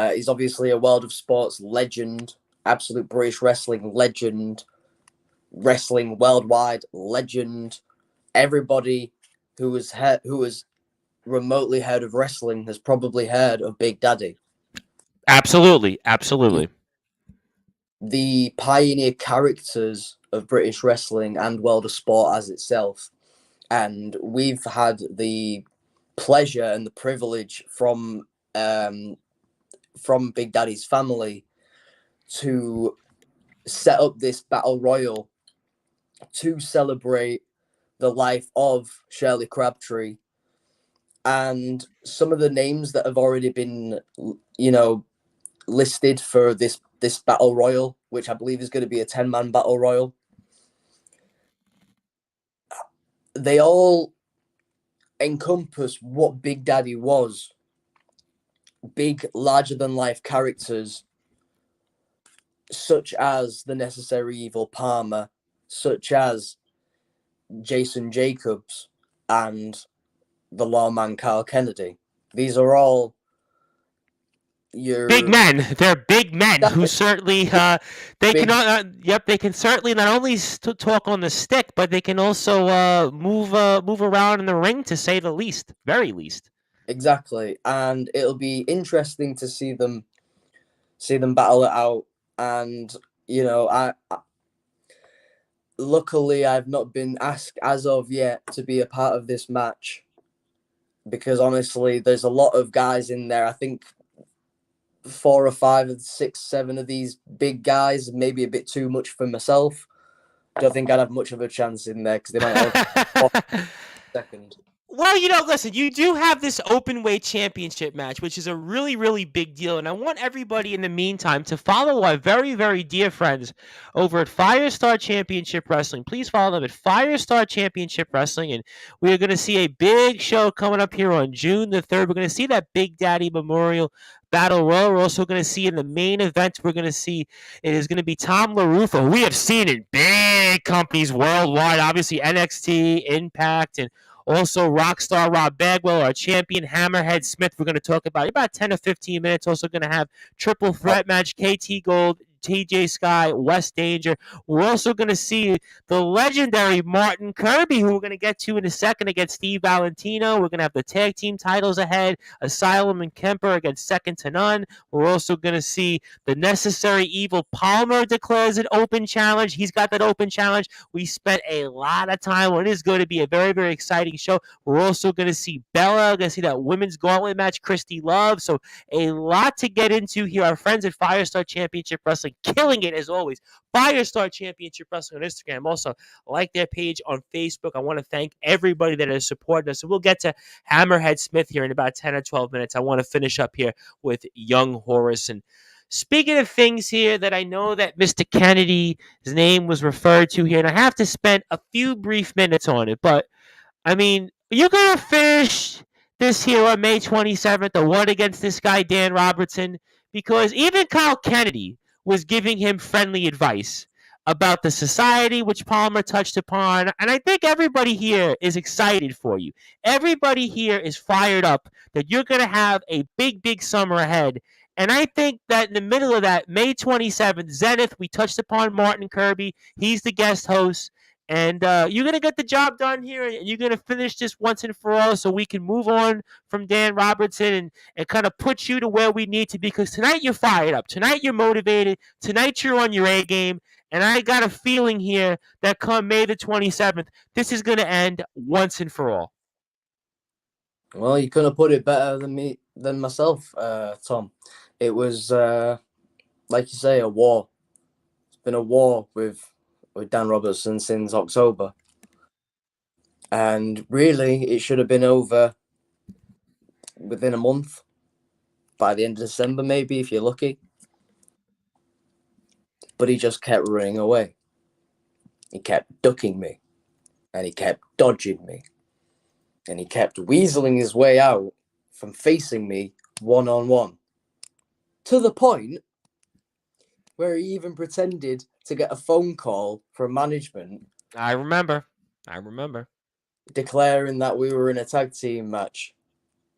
He's obviously a world of sports legend, absolute British wrestling legend, wrestling worldwide legend. Everybody who was remotely heard of wrestling has probably heard of Big Daddy. Absolutely, absolutely. The pioneer characters of British wrestling and world of sport as itself. And we've had the pleasure and the privilege from Big Daddy's family to set up this battle royal to celebrate the life of Shirley Crabtree. And some of the names that have already been, listed for this battle royal, which I believe is going to be a 10-man battle royal, they all encompass what Big Daddy was. Big, larger-than-life characters, such as the Necessary Evil Palmer, such as Jason Jacobs, and the lawman Kyle Kennedy. These are all Big You're men. They're big men who exactly certainly they can. big. Yep, they can certainly not only talk on the stick, but they can also move around in the ring, to say the least, very least. Exactly, and it'll be interesting to see them battle it out. And I luckily I've not been asked as of yet to be a part of this match because honestly, there's a lot of guys in there. I think 4 or 5 of 6, 7 of these big guys, maybe a bit too much for myself. Don't think I'd have much of a chance in there because they might all second. Well, listen, you do have this open weight championship match, which is a really, really big deal. And I want everybody in the meantime to follow our very, very dear friends over at Firestar Championship Wrestling. Please follow them at Firestar Championship Wrestling. And we're going to see a big show coming up here on June the 3rd. We're going to see that Big Daddy Memorial Battle Royal. We're also going to see in the main event, we're going to see it is going to be Tom LaRufa, who we have seen in big companies worldwide, obviously NXT, Impact, and also, Rockstar Rob Bagwell, our champion, Hammerhead Smith, we're going to talk about 10 or 15 minutes. Also going to have triple threat match, KT Gold, TJ Sky, West Danger. We're also going to see the legendary Martin Kirby, who we're going to get to in a second, against Steve Valentino. We're going to have the tag team titles ahead, Asylum and Kemper against Second to None. We're also going to see the Necessary Evil Palmer declares an open challenge. He's got that open challenge. We spent a lot of time on it. Is going to be a very, very exciting show. We're also going to see Bella. We're going to see that women's gauntlet match, Christy Love. So a lot to get into here. Our friends at Firestar Championship Wrestling killing it as always. Firestar Championship Wrestling on Instagram. Also, like their page on Facebook. I want to thank everybody that has supported us. So we'll get to Hammerhead Smith here in about 10 or 12 minutes. I want to finish up here with Young Horus. And speaking of things here that I know that Mr. Kennedy's name was referred to here, and I have to spend a few brief minutes on it, but I mean, you're going to finish this here on May 27th, the one against this guy, Dan Robertson, because even Kyle Kennedy was giving him friendly advice about the society, which Palmer touched upon. And I think everybody here is excited for you. Everybody here is fired up that you're going to have a big, big summer ahead. And I think that in the middle of that, May 27th, Zenith, we touched upon Martin Kirby. He's the guest host. And you're going to get the job done here, and you're going to finish this once and for all so we can move on from Dan Robertson and kind of put you to where we need to be. Because tonight you're fired up. Tonight you're motivated. Tonight you're on your A game. And I got a feeling here that come May the 27th, this is going to end once and for all. Well, you couldn't have put it better than myself, Tom. It was, like you say, a war. It's been a war with Dan Robertson since October. And really, it should have been over within a month, by the end of December, maybe, if you're lucky. But he just kept running away. He kept ducking me. And he kept dodging me. And he kept weaseling his way out from facing me one-on-one. To the point where he even pretended to get a phone call from management. I remember. Declaring that we were in a tag team match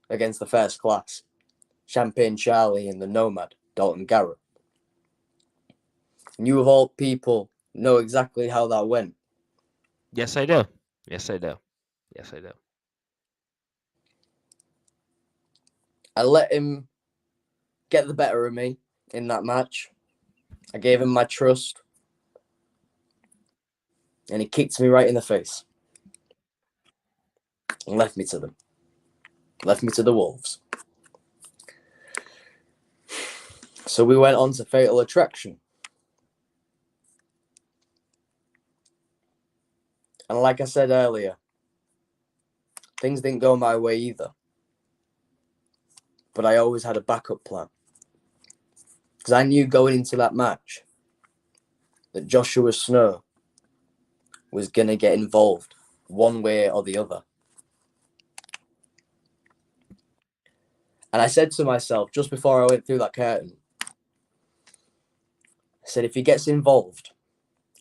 against the first class. Champagne Charlie and the Nomad, Dalton Garrett. And you of all people know exactly how that went. Yes, I do. I let him get the better of me in that match. I gave him my trust. And he kicked me right in the face. And left me to them. Left me to the Wolves. So we went on to Fatal Attraction. And like I said earlier, things didn't go my way either. But I always had a backup plan. Because I knew going into that match that Joshua Snow was going to get involved one way or the other. And I said to myself, just before I went through that curtain, I said, if he gets involved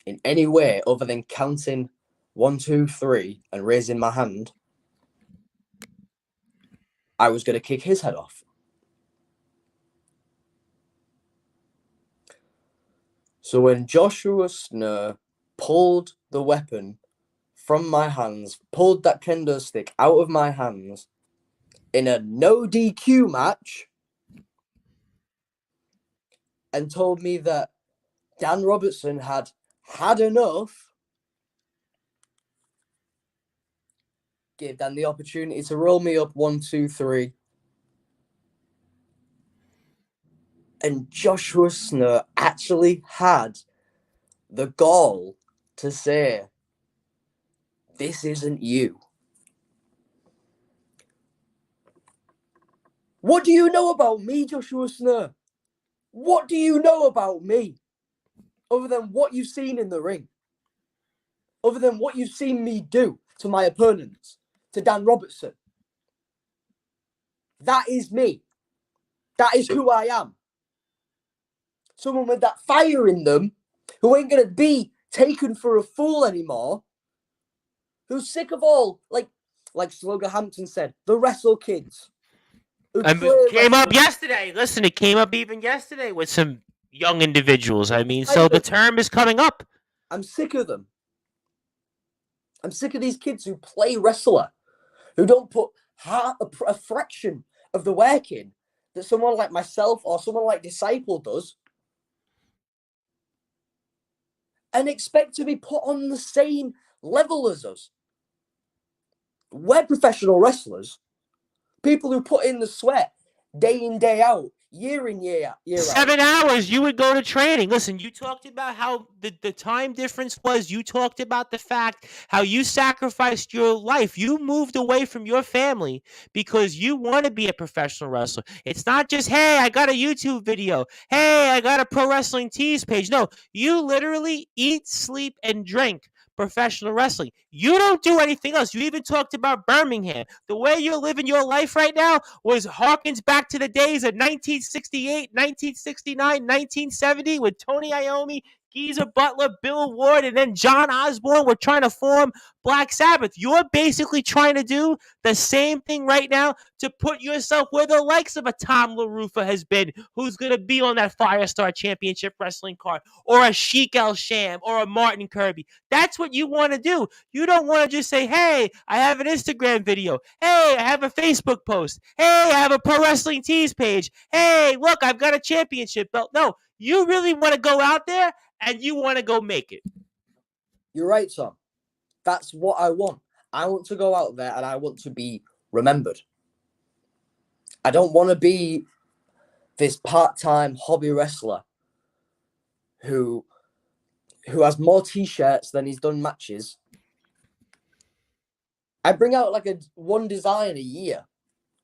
in any way other than counting 1, 2, 3 and raising my hand, I was going to kick his head off. So when Joshua Snur pulled the weapon from my hands, pulled that kendo stick out of my hands in a no DQ match, and told me that Dan Robertson had had enough, gave Dan the opportunity to roll me up 1, 2, 3. And Joshua Snur actually had the gall to say, "This isn't you." What do you know about me, Joshua Snur? What do you know about me? Other than what you've seen in the ring. Other than what you've seen me do to my opponents, to Dan Robertson. That is me. That is who I am. Someone with that fire in them, who ain't going to be taken for a fool anymore, who's sick of all, like Slugger Hampton said, the wrestle kids. It came up yesterday. Listen, it came up even yesterday with some young individuals. I mean, so the term is coming up. I'm sick of them. I'm sick of these kids who play wrestler, who don't put a fraction of the work in that someone like myself or someone like Disciple does, and expect to be put on the same level as us. We're professional wrestlers, people who put in the sweat day in, day out, year in, year out. 7 hours you would go to training. Listen, you talked about how the time difference was. You talked about the fact how you sacrificed your life. You moved away from your family because you want to be a professional wrestler. It's not just, hey, I got a YouTube video. Hey, I got a Pro Wrestling Tees page. No, you literally eat, sleep, and drink professional wrestling. You don't do anything else. You even talked about Birmingham. The way you're living your life right now harkens back to the days of 1968, 1969, 1970 with Tony Iommi, Geezer Butler, Bill Ward, and then John Osborne were trying to form Black Sabbath. You're basically trying to do the same thing right now to put yourself where the likes of a Tom LaRufa has been, who's going to be on that Firestar Championship Wrestling card, or a Sheik El Sham, or a Martin Kirby. That's what you want to do. You don't want to just say, hey, I have an Instagram video. Hey, I have a Facebook post. Hey, I have a Pro Wrestling Tees page. Hey, look, I've got a championship belt. No, you really want to go out there and you want to go make it. You're right, Tom. That's what I want. I want to go out there and I want to be remembered. I don't want to be this part-time hobby wrestler who has more t-shirts than he's done matches. I bring out like one design a year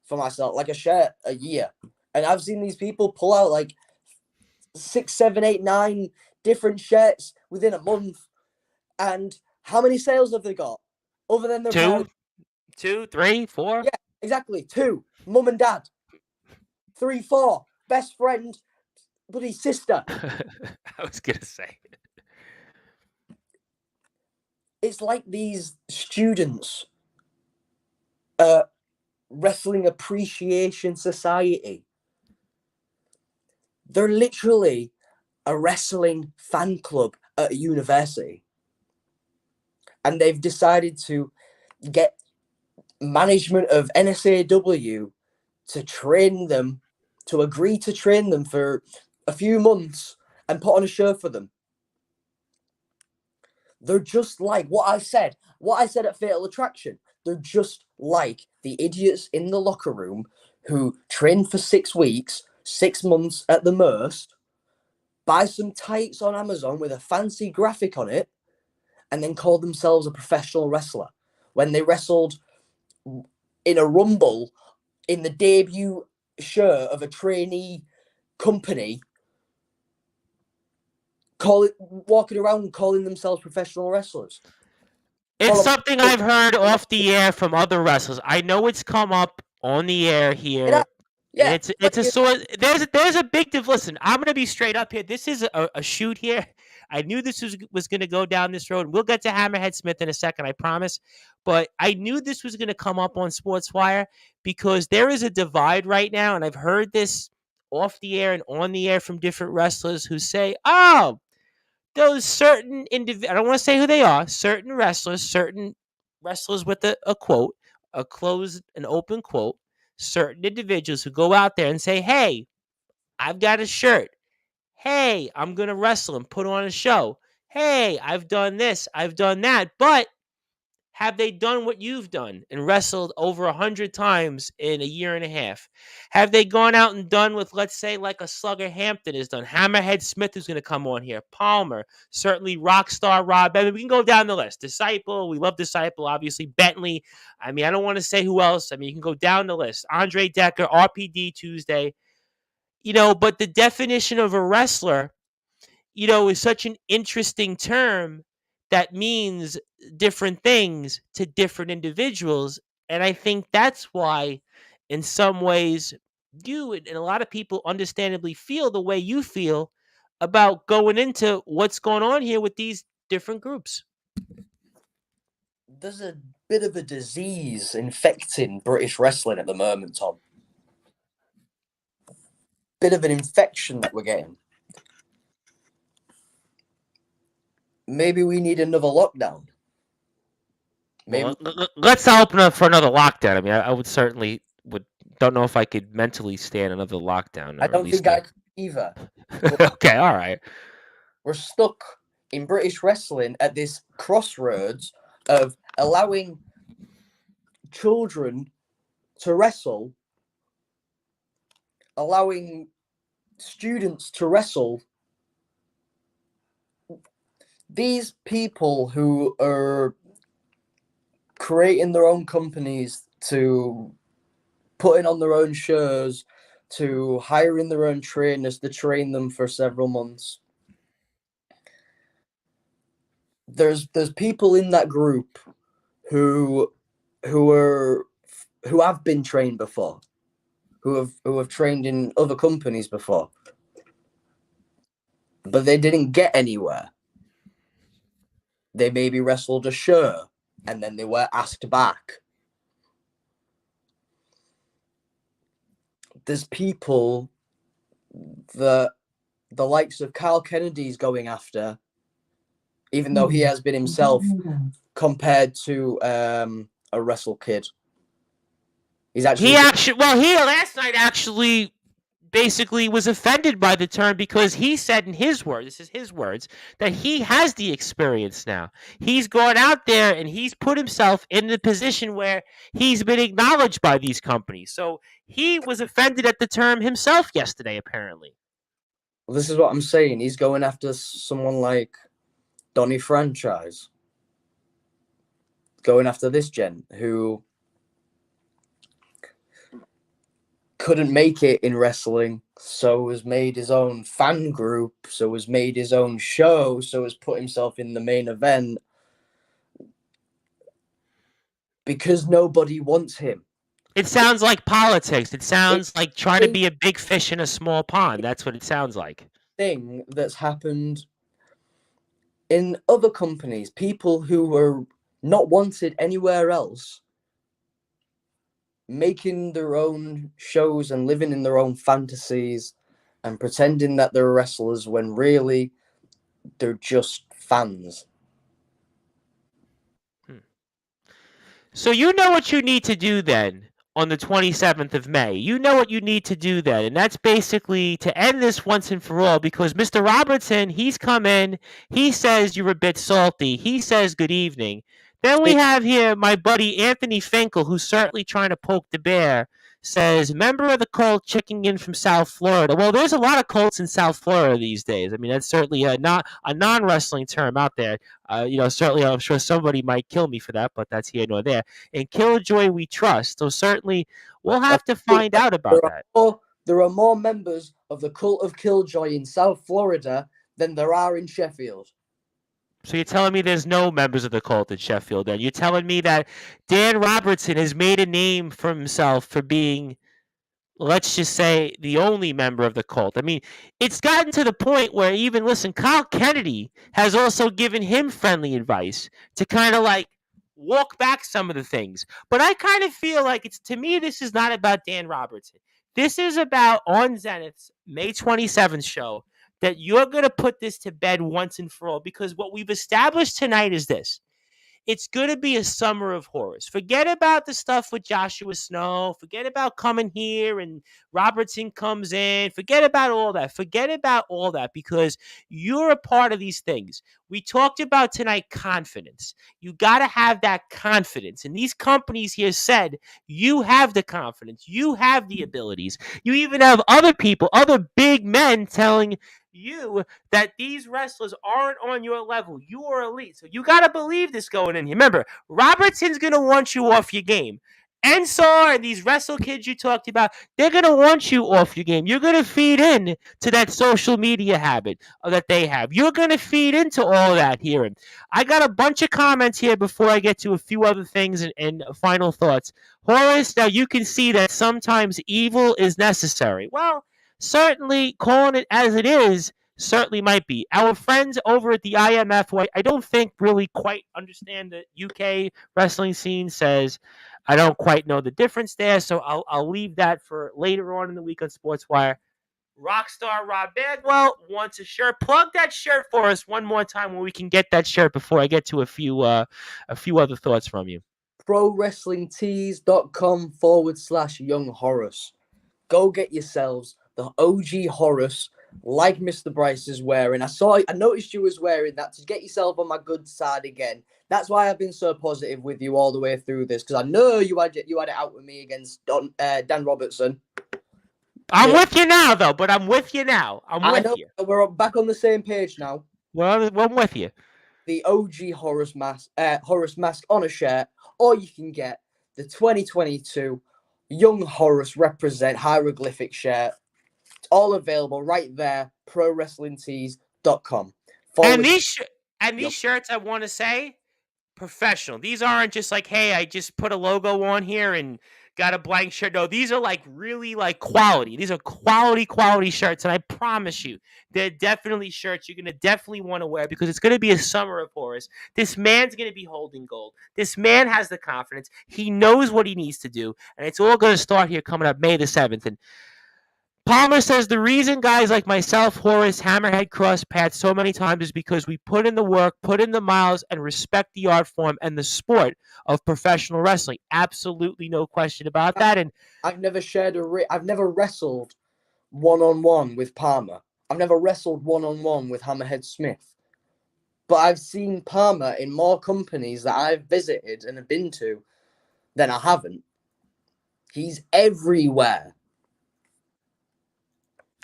for myself, like a shirt a year. And I've seen these people pull out like 6, 7, 8, 9 different shirts within a month. And how many sales have they got? Other than their 2, 3, 4? Yeah, exactly. 2, mum and dad. 3, 4, best friend, bloody sister. I was going to say. It's like these students, Wrestling Appreciation Society. They're literally a wrestling fan club at a university. And they've decided to get management of NSAW to train them, to agree to train them for a few months and put on a show for them. They're just like what I said at Fatal Attraction. They're just like the idiots in the locker room who train for 6 weeks, 6 months at the most, buy some tights on Amazon with a fancy graphic on it, and then call themselves a professional wrestler. When they wrestled in a Rumble in the debut show of a trainee company, walking around calling themselves professional wrestlers. It's something I've heard off the air from other wrestlers. I know it's come up on the air here. Yeah, it's a sort. There's a big diff. Listen, I'm gonna be straight up here. This is a shoot here. I knew this was gonna go down this road. We'll get to Hammerhead Smith in a second, I promise. But I knew this was gonna come up on Sportswire because there is a divide right now, and I've heard this off the air and on the air from different wrestlers who say, "Oh, those certain I don't want to say who they are, certain wrestlers with a quote, an open quote, certain individuals who go out there and say, hey, I've got a shirt. Hey, I'm going to wrestle and put on a show. Hey, I've done this, I've done that. But have they done what you've done and wrestled over 100 times in a year and a half? Have they gone out and done with, let's say, like a Slugger Hampton has done? Hammerhead Smith is going to come on here. Palmer, certainly Rockstar Rob. I mean, we can go down the list. Disciple, we love Disciple, obviously. Bentley. I mean, I don't want to say who else. I mean, you can go down the list. Andre Decker, RPD Tuesday. But the definition of a wrestler, is such an interesting term that means different things to different individuals. And I think that's why, in some ways, you and a lot of people understandably feel the way you feel about going into what's going on here with these different groups. There's a bit of a disease infecting British wrestling at the moment, Tom. Bit of an infection that we're getting. Maybe we need another lockdown. Maybe let's not open up for another lockdown. I mean, I would certainly don't know if I could mentally stand another lockdown. I don't think I could either. Okay, all right. We're stuck in British wrestling at this crossroads of allowing children to wrestle, allowing students to wrestle. These people who are creating their own companies, to putting on their own shows, to hiring their own trainers to train them for several months. There's people in that group who have been trained before, who have trained in other companies before, but they didn't get anywhere. They maybe wrestled a show and then they were asked back. There's people that the likes of Carl Kennedy's going after, even though he has been himself compared to a Wrestle Kid. He last night actually basically was offended by the term because he said in his words, this is his words, that he has the experience now. He's gone out there and he's put himself in the position where he's been acknowledged by these companies. So he was offended at the term himself yesterday, apparently. Well, this is what I'm saying. He's going after someone like Donny Franchise. Going after this gent who couldn't make it in wrestling, so has made his own fan group, so has made his own show, so has put himself in the main event because nobody wants him. It sounds like politics. It sounds like trying to be a big fish in a small pond. That's what it sounds like. Thing that's happened in other companies, people who were not wanted anywhere else, making their own shows and living in their own fantasies and pretending that they're wrestlers when really they're just fans. So you know what you need to do then on the 27th of May. You know what you need to do then, and that's basically to end this once and for all, because Mr. Robertson, he's come in, he says you're a bit salty, he says good evening. Then we have here my buddy Anthony Finkel, who's certainly trying to poke the bear, says, member of the cult checking in from South Florida. Well, there's a lot of cults in South Florida these days. I mean, that's certainly not a non-wrestling term out there. Certainly I'm sure somebody might kill me for that, but that's here nor there. And Killjoy we trust. So certainly we'll have to find out about that. There are more members of the cult of Killjoy in South Florida than there are in Sheffield. So you're telling me there's no members of the cult in Sheffield then? You're telling me that Dan Robertson has made a name for himself for being, let's just say, the only member of the cult. I mean, it's gotten to the point where even, listen, Kyle Kennedy has also given him friendly advice to kind of like walk back some of the things. But I kind of feel like to me, this is not about Dan Robertson. This is about on Zenith's May 27th show. that you're going to put this to bed once and for all, because what we've established tonight is this. It's going to be a summer of horrors. Forget about the stuff with Joshua Snow. Forget about coming here and Robertson comes in. Forget about all that. Forget about all that, because you're a part of these things. We talked about tonight confidence. You got to have that confidence. And these companies here said you have the confidence. You have the abilities. You even have other people, other big men telling you that these wrestlers aren't on your level. You are elite. So you got to believe this going in here. Remember, Robertson's going to want you off your game. Ensar and these wrestle kids you talked about, they're going to want you off your game. You're going to feed in to that social media habit that they have. You're going to feed into all that here. And I got a bunch of comments here before I get to a few other things and final thoughts. Horace, now you can see that sometimes evil is necessary. Well, certainly calling it as it is certainly might be. Our friends over at the IMF, I don't think really quite understand the UK wrestling scene, says I don't quite know the difference there, so I'll leave that for later on in the week on Sportswire. Rockstar Rob Bagwell wants a shirt. Plug that shirt for us one more time when we can get that shirt before I get to a few other thoughts from you. ProWrestlingTees.com/Young Horace. Go get yourselves the OG Horace, like Mr. Bryce is wearing. I noticed you was wearing that to get yourself on my good side again. That's why I've been so positive with you all the way through this, because I know you had it out with me against Dan Robertson. I'm with you now, though. But I'm with you now. I'm with you. We're back on the same page now. Well, I'm with you. The OG Horace mask on a shirt, or you can get the 2022 Young Horace Represent hieroglyphic shirt. It's all available right there, ProWrestlingTees.com. And these shirts, I want to say, professional. These aren't just like, hey, I just put a logo on here and got a blank shirt. No, these are like really like quality. These are quality shirts, and I promise you, they're definitely shirts you're gonna definitely want to wear, because it's gonna be a summer of horrors. This man's gonna be holding gold. This man has the confidence. He knows what he needs to do, and it's all gonna start here coming up May the 7th. And Palmer says the reason guys like myself, Horace, Hammerhead cross paths so many times is because we put in the work, put in the miles, and respect the art form and the sport of professional wrestling. Absolutely no question about that. And I've never I've never wrestled one-on-one with Palmer. I've never wrestled one-on-one with Hammerhead Smith. But I've seen Palmer in more companies that I've visited and have been to than I haven't. He's everywhere.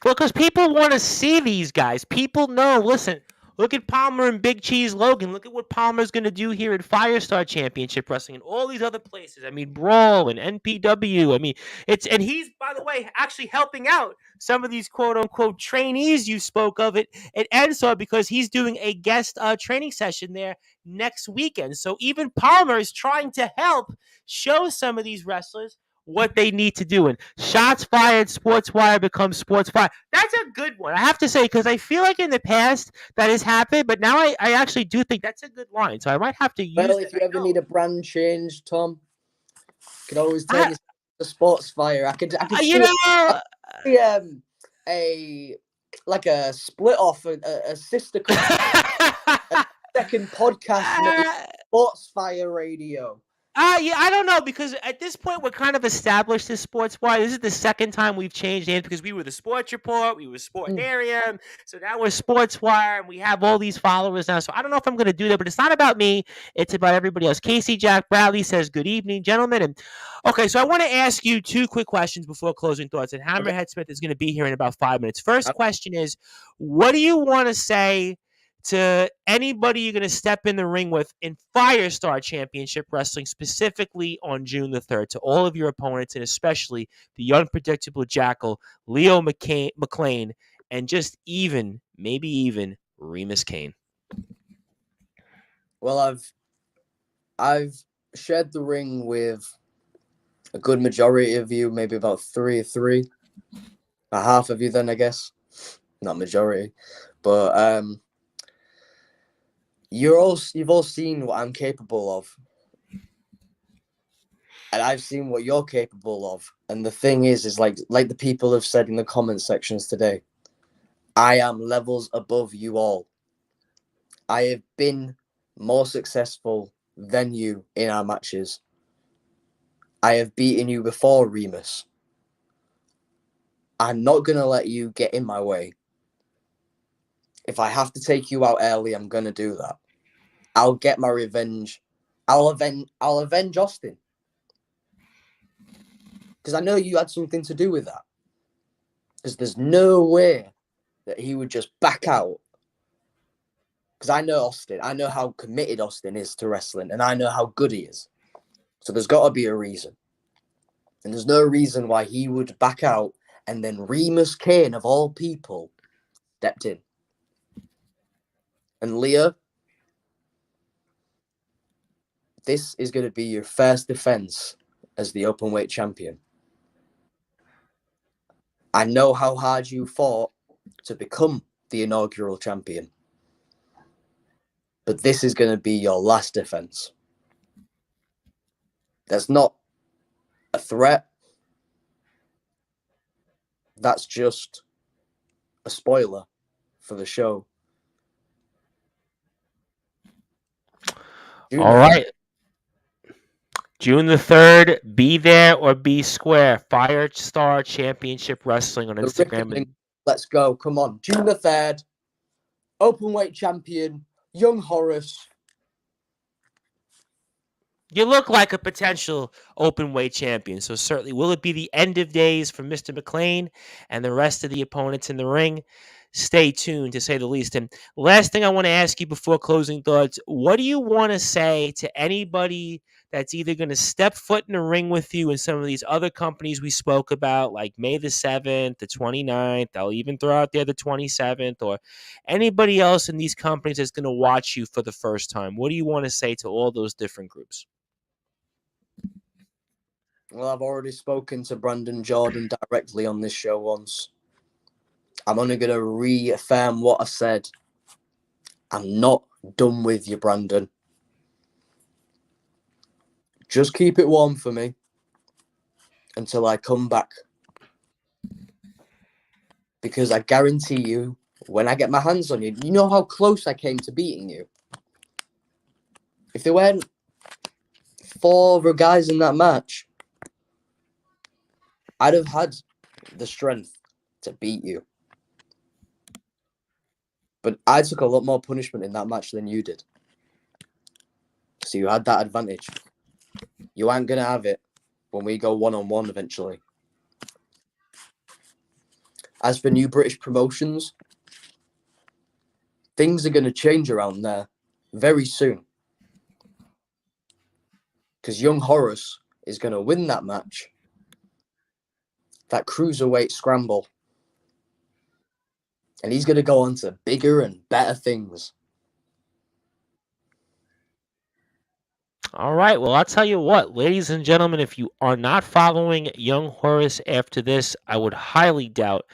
Well, because people want to see these guys. People know, listen, look at Palmer and Big Cheese Logan. Look at what Palmer's going to do here at Firestar Championship Wrestling and all these other places. I mean, Brawl and NPW. I mean, and he's, by the way, actually helping out some of these quote unquote trainees you spoke of at NSAW, because he's doing a guest training session there next weekend. So even Palmer is trying to help show some of these wrestlers what they need to do. And shots fired, Sportswire becomes Sportsfire. That's a good one, I have to say, because I feel like in the past that has happened, but now I actually do think that's a good line. So I might have to use it. Well, if you ever need a brand change, Tom, you can always turn this to Sportsfire. I could see a split off, a sister company, a second podcast, Sportsfire Radio. Yeah, I don't know, because at this point we're kind of established as Sportswire. This is the second time we've changed names, because we were the Sports Report, we were Sportarium, so now we're Sportswire, and we have all these followers now. So I don't know if I'm going to do that, but it's not about me; it's about everybody else. Casey Jack Bradley says, "Good evening, gentlemen." And okay, so I want to ask you two quick questions before closing thoughts. And Hammerhead Smith is going to be here in about 5 minutes. First question is, what do you want to say to anybody you're going to step in the ring with in Firestar Championship Wrestling, specifically on June the 3rd, to all of your opponents, and especially the unpredictable Jackal, Leo McLean, and just maybe even Remus Kane? Well, I've shared the ring with a good majority of you, maybe about three, a half of you then, I guess. Not majority. But you've all seen what I'm capable of, and I've seen what you're capable of. And the thing is like the people have said in the comment sections today, I am levels above you all. I have been more successful than you in our matches. I have beaten you before, Remus. I'm not going to let you get in my way. If I have to take you out early, I'm going to do that. I'll get my revenge. I'll avenge Austin. Because I know you had something to do with that. Because there's no way that he would just back out. Because I know Austin. I know how committed Austin is to wrestling. And I know how good he is. So there's got to be a reason. And there's no reason why he would back out. And then Remus Kane, of all people, stepped in. And Leah, this is going to be your first defense as the openweight champion. I know how hard you fought to become the inaugural champion. But this is going to be your last defense. That's not a threat. That's just a spoiler for the show. All right. June the 3rd, be there or be square. Firestar Championship Wrestling on Instagram. Let's go. Come on. June the 3rd, openweight champion, young Horace. You look like a potential open weight champion. So certainly, will it be the end of days for Mr. McLean and the rest of the opponents in the ring? Stay tuned, to say the least. And last thing I want to ask you before closing thoughts, what do you want to say to anybody that's either going to step foot in the ring with you in some of these other companies we spoke about, like May the 7th, the 29th, I'll even throw out there the 27th, or anybody else in these companies that's going to watch you for the first time? What do you want to say to all those different groups? Well, I've already spoken to Brandon Jordan directly on this show once. I'm only going to reaffirm what I said. I'm not done with you, Brandon. Just keep it warm for me until I come back. Because I guarantee you, when I get my hands on you, you know how close I came to beating you. If there weren't 4 other guys in that match, I'd have had the strength to beat you. But I took a lot more punishment in that match than you did. So you had that advantage. You ain't going to have it when we go one-on-one eventually. As for New British Promotions, things are going to change around there very soon. Because young Horace is going to win that match. That cruiserweight scramble. And he's going to go on to bigger and better things. All right. Well, I'll tell you what, ladies and gentlemen, if you are not following young Horace after this, I would highly doubt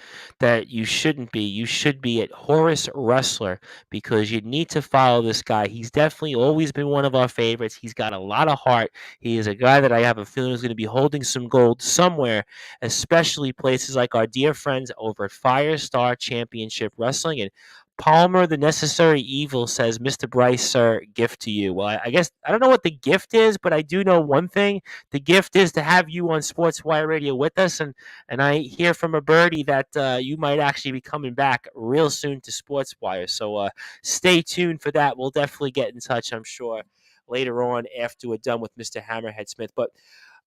that you shouldn't be. You should be at Horace Wrestler, because you need to follow this guy. He's definitely always been one of our favorites. He's got a lot of heart. He is a guy that I have a feeling is going to be holding some gold somewhere, especially places like our dear friends over at Firestar Championship Wrestling. And Palmer, the necessary evil, says, Mr. Bryce, sir, gift to you. Well, I guess I don't know what the gift is, but I do know one thing. The gift is to have you on Sportswire Radio with us. And I hear from a birdie that you might actually be coming back real soon to Sportswire. So stay tuned for that. We'll definitely get in touch, I'm sure, later on after we're done with Mr. Hammerhead Smith. But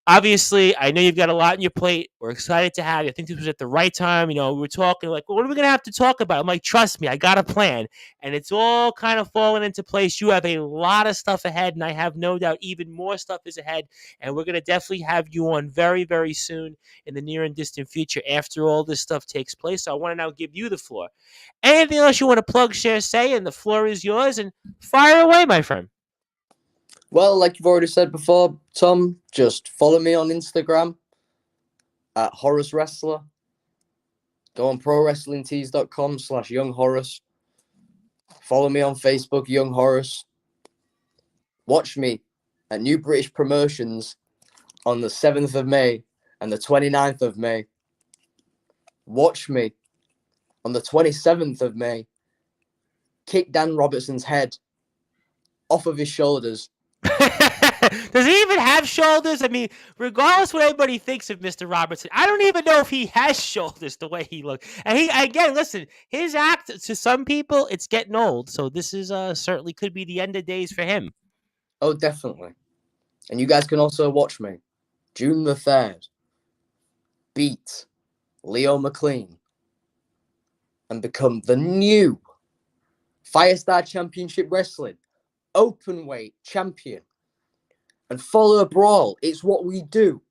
obviously, I know you've got a lot on your plate. We're excited to have you. I think this was at the right time. We were talking like, well, what are we going to have to talk about? I'm like, trust me, I got a plan. And it's all kind of falling into place. You have a lot of stuff ahead, and I have no doubt even more stuff is ahead. And we're going to definitely have you on very, very soon in the near and distant future after all this stuff takes place. So I want to now give you the floor. Anything else you want to plug, share, say, and the floor is yours. And fire away, my friend. Well, like you've already said before, Tom, just follow me on Instagram at Horace Wrestler. Go on prowrestlingtees.com/YoungHorace. Follow me on Facebook, Young Horace. Watch me at New British Promotions on the 7th of May and the 29th of May. Watch me on the 27th of May, kick Dan Robertson's head off of his shoulders. Does he even have shoulders? I mean, regardless what anybody thinks of Mr. Robertson, I don't even know if he has shoulders the way he looks. And he, again, listen, his act to some people, it's getting old. So this is certainly could be the end of days for him. Oh, definitely. And you guys can also watch me June the 3rd. Beat Leo McLean and become the new Firestar Championship Wrestling Openweight Champion. And follow a brawl. It's what we do.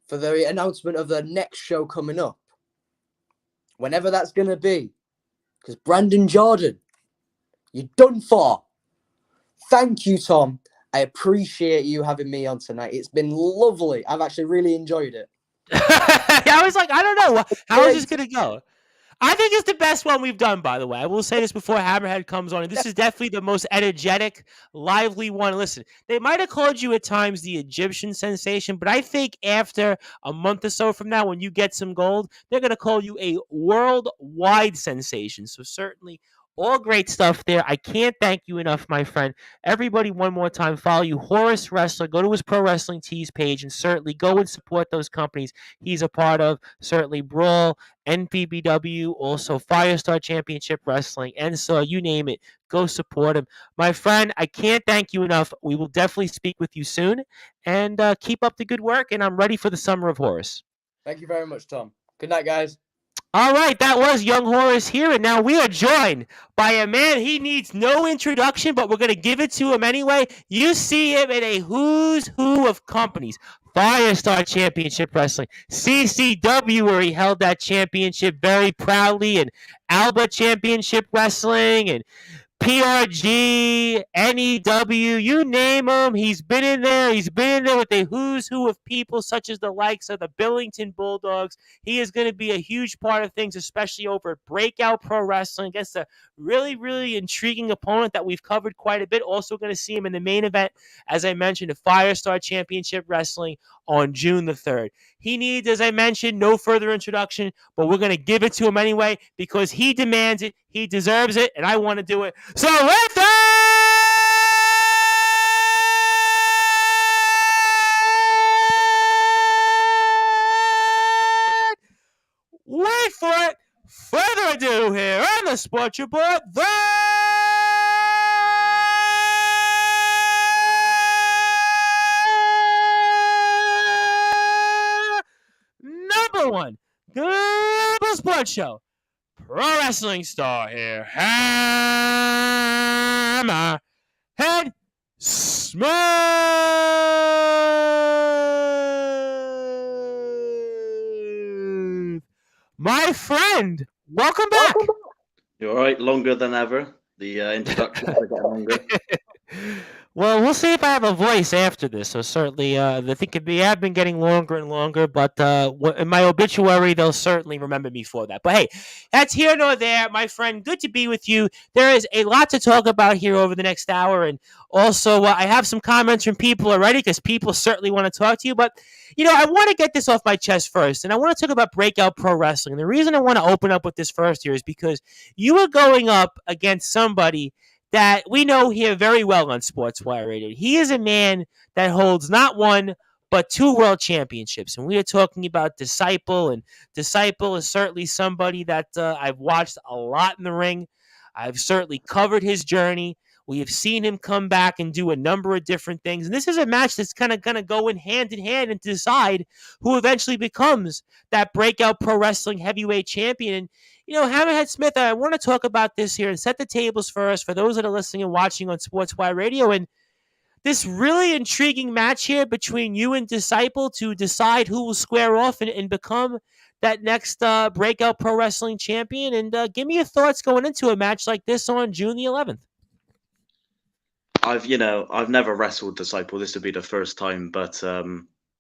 For the announcement of the next show coming up. Whenever that's going to be. Because Brandon Jordan, you're done for. Thank you, Tom. I appreciate you having me on tonight. It's been lovely. I've actually really enjoyed it. I was like, I don't know. How is this going to go? I think it's the best one we've done, by the way. I will say this before Hammerhead comes on. This is definitely the most energetic, lively one. Listen, they might have called you at times the Egyptian sensation, but I think after a month or so from now, when you get some gold, they're going to call you a worldwide sensation. So certainly all great stuff there. I can't thank you enough, my friend. Everybody, one more time, follow you, Horace Wrestler. Go to his Pro Wrestling Tees page and certainly go and support those companies he's a part of. Certainly Brawl, NPBW, also Firestar Championship Wrestling, and so you name it, go support him. My friend, I can't thank you enough. We will definitely speak with you soon, and keep up the good work, and I'm ready for the Summer of Horace. Thank you very much, Tom. Good night, guys. All right, that was Young Horace here, and now we are joined by a man he needs no introduction, but we're going to give it to him anyway. You see him in a who's who of companies. Firestar Championship Wrestling, CCW, where he held that championship very proudly, and Alba Championship Wrestling, and PRG, NEW, you name him, he's been in there. He's been in there with the who's who of people such as the likes of the Billington Bulldogs. He is going to be a huge part of things, especially over at Breakout Pro Wrestling against a really, really intriguing opponent that we've covered quite a bit. Also going to see him in the main event, as I mentioned, the Firestar Championship Wrestling on June the 3rd. He needs, as I mentioned, no further introduction, but we're going to give it to him anyway because he demands it, he deserves it, and I want to do it. So with that, wait for it. Further ado here on the Sports Report, the number one global sports show, pro wrestling star here, Hammer Head Smith. My friend, welcome back. You're all right, longer than ever. The introductions are getting longer. Well, we'll see if I have a voice after this. So certainly, I think they have been getting longer and longer. But in my obituary, they'll certainly remember me for that. But hey, that's here nor there, my friend. Good to be with you. There is a lot to talk about here over the next hour, and also I have some comments from people already because people certainly want to talk to you. But I want to get this off my chest first, and I want to talk about Breakout Pro Wrestling. And the reason I want to open up with this first here is because you were going up against somebody that we know here very well on Sportswire Radio. He is a man that holds not one, but 2 world championships. And we are talking about Disciple. And Disciple is certainly somebody that I've watched a lot in the ring. I've certainly covered his journey. We have seen him come back and do a number of different things. And this is a match that's kind of going to go in hand and decide who eventually becomes that Breakout Pro Wrestling heavyweight champion. And Hammerhead Smith, I want to talk about this here and set the tables for us, for those that are listening and watching on Sportswire Radio. And this really intriguing match here between you and Disciple to decide who will square off and become that next Breakout Pro Wrestling champion. And give me your thoughts going into a match like this on June the 11th. I've never wrestled Disciple. This would be the first time, but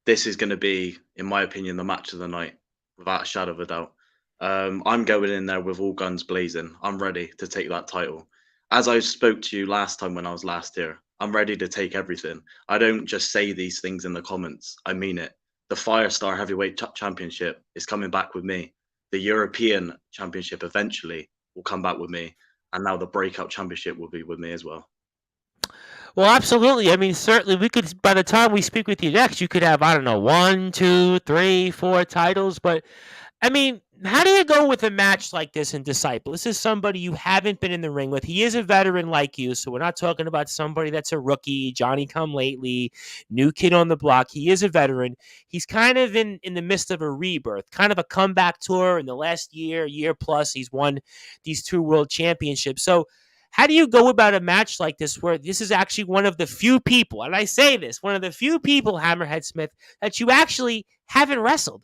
this is going to be, in my opinion, the match of the night, without a shadow of a doubt. I'm going in there with all guns blazing. I'm ready to take that title. As I spoke to you last time when I was last here, I'm ready to take everything. I don't just say these things in the comments. I mean it. The Firestar Heavyweight Championship is coming back with me. the European Championship eventually will come back with me, and now the Breakout Championship will be with me as well. Well, absolutely. I mean, certainly we could, by the time we speak with you next, you could have, I don't know, 1, 2, 3, 4 titles. But I mean, how do you go with a match like this in Disciple? This is somebody you haven't been in the ring with. He is a veteran like you, so we're not talking about somebody that's a rookie, Johnny come lately, new kid on the block. He is a veteran. He's kind of in the midst of a rebirth, kind of a comeback tour in the last year plus. He's won these 2 world championships. So how do you go about a match like this where this is actually one of the few people, and I say this, one of the few people, Hammerhead Smith, that you actually haven't wrestled?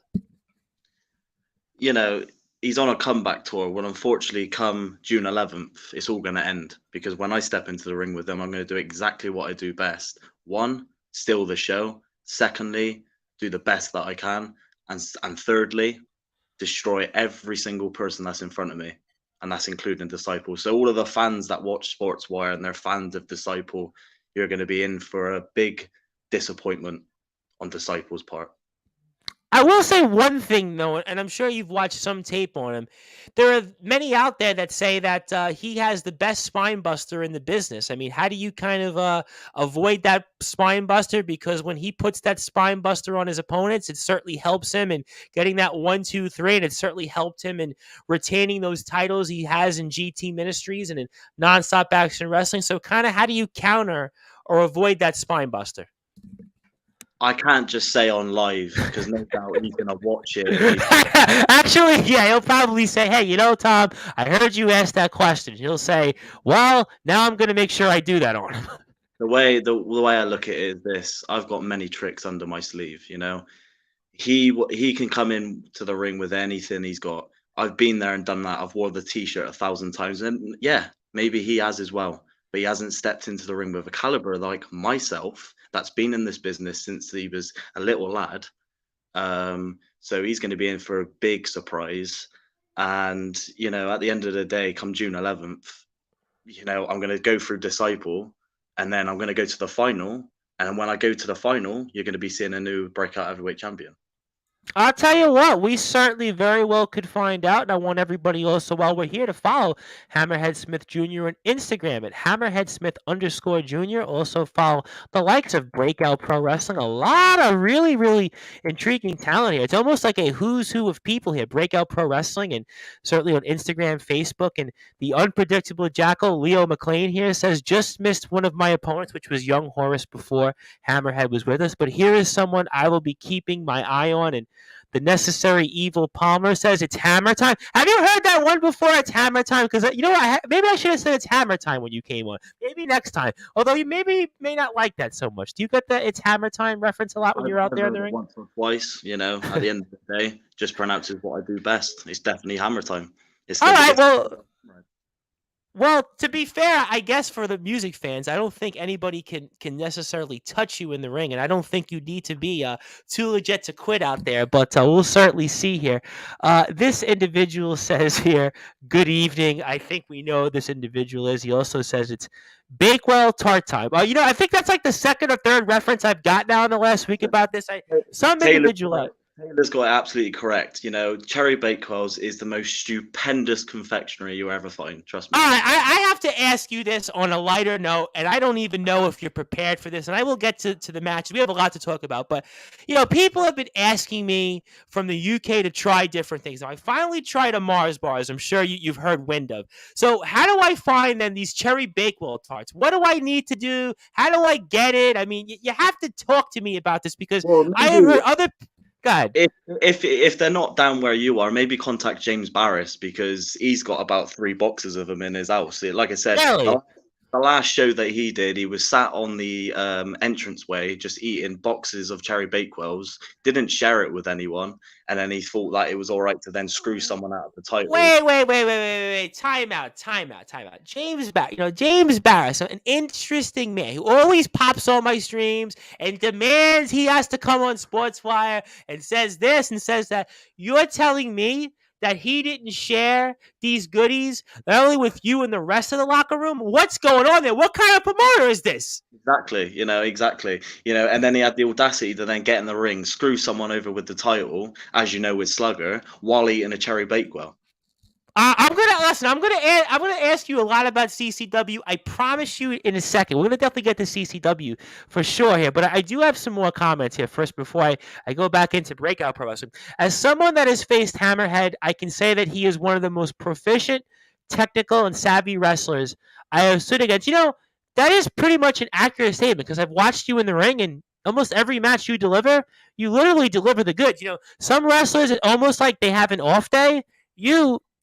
You know, he's on a comeback tour. Well, unfortunately, come June 11th, it's all going to end because when I step into the ring with them, I'm going to do exactly what I do best. One, steal the show. Secondly, do the best that I can. And thirdly, destroy every single person that's in front of me. And that's including Disciple. So all of the fans that watch Sportswire and they're fans of Disciple, you're going to be in for a big disappointment on Disciple's part. I will say one thing, though, and I'm sure you've watched some tape on him. There are many out there that say that he has the best spine buster in the business. I mean, how do you kind of avoid that spine buster? Because when he puts that spine buster on his opponents, it certainly helps him in getting that 1, 2, 3, and it certainly helped him in retaining those titles he has in GT Ministries and in Nonstop Action Wrestling. So kind of how do you counter or avoid that spine buster? I can't just say on live because no doubt he's going to watch it. Actually, yeah, he'll probably say, hey, you know, Tom, I heard you ask that question. He'll say, well, now I'm going to make sure I do that on him. The way I look at it is this: I've got many tricks under my sleeve. You know, he can come in to the ring with anything he's got. I've been there and done that. I've worn the t-shirt 1,000 times, and yeah, maybe he has as well. But he hasn't stepped into the ring with a caliber like myself that's been in this business since he was a little lad. So he's going to be in for a big surprise. And, you know, at the end of the day, come June 11th, you know, I'm going to go through Disciple and then I'm going to go to the final. And when I go to the final, you're going to be seeing a new breakout heavyweight champion. I'll tell you what, we certainly very well could find out. And I want everybody also, while we're here, to follow Hammerhead Smith Jr. on Instagram at HammerheadSmith_Jr. Also follow the likes of Breakout Pro Wrestling. A lot of really, really intriguing talent here. It's almost like a who's who of people here. Breakout Pro Wrestling, and certainly on Instagram, Facebook, and the unpredictable Jackal, Leo McLean here says, just missed one of my opponents, which was Young Horace before Hammerhead was with us. But here is someone I will be keeping my eye on, and the necessary evil Palmer says it's hammer time. Have you heard that one before? It's hammer time, because you know what? Maybe I should have said it's hammer time when you came on. Maybe next time. Although you may not like that so much. Do you get the it's hammer time reference a lot when you're out there in the ring? Once or twice, you know. At the end of the day, just pronounces what I do best. It's definitely hammer time. All right. Well, to be fair, I guess for the music fans, I don't think anybody can necessarily touch you in the ring, and I don't think you need to be too legit to quit out there, but we'll certainly see here. This individual says here, good evening. I think we know who this individual is. He also says it's Bakewell tart time. You know, I think that's like the second or third reference I've got now in the last week about this. Taylor's got it absolutely correct. You know, Cherry Bakewells is the most stupendous confectionery you ever find. Trust me. All right, I have to ask you this on a lighter note, and I don't even know if you're prepared for this, and I will get to the match. We have a lot to talk about, but, you know, people have been asking me from the UK to try different things. Now, I finally tried a Mars bar, as I'm sure you've heard wind of. So how do I find, then, these Cherry Bakewell tarts? What do I need to do? How do I get it? I mean, you have to talk to me about this, because I have heard other... God. If they're not down where you are, maybe contact James Barris, because he's got about 3 boxes of them in his house. Like I said, really? The last show that he did, he was sat on the entranceway just eating boxes of Cherry Bakewells, didn't share it with anyone, and then he thought that it was all right to then screw someone out of the title. Wait. Time out. James Barris, an interesting man who always pops on my streams and demands he has to come on Sportswire and says this and says that. You're telling me that he didn't share these goodies not only with you and the rest of the locker room? What's going on there? What kind of promoter is this? Exactly, exactly. And then he had the audacity to then get in the ring, screw someone over with the title, as you know, with Slugger, while eating a cherry bakewell. I'm gonna ask you a lot about CCW. I promise you in a second. We're gonna definitely get to CCW for sure here, but I do have some more comments here first before I go back into Breakout Pro Wrestling. As someone that has faced Hammerhead, I can say that he is one of the most proficient, technical, and savvy wrestlers I have stood against. That is pretty much an accurate statement because I've watched you in the ring and almost every match you deliver, you literally deliver the goods. Some wrestlers, it's almost like they have an off day.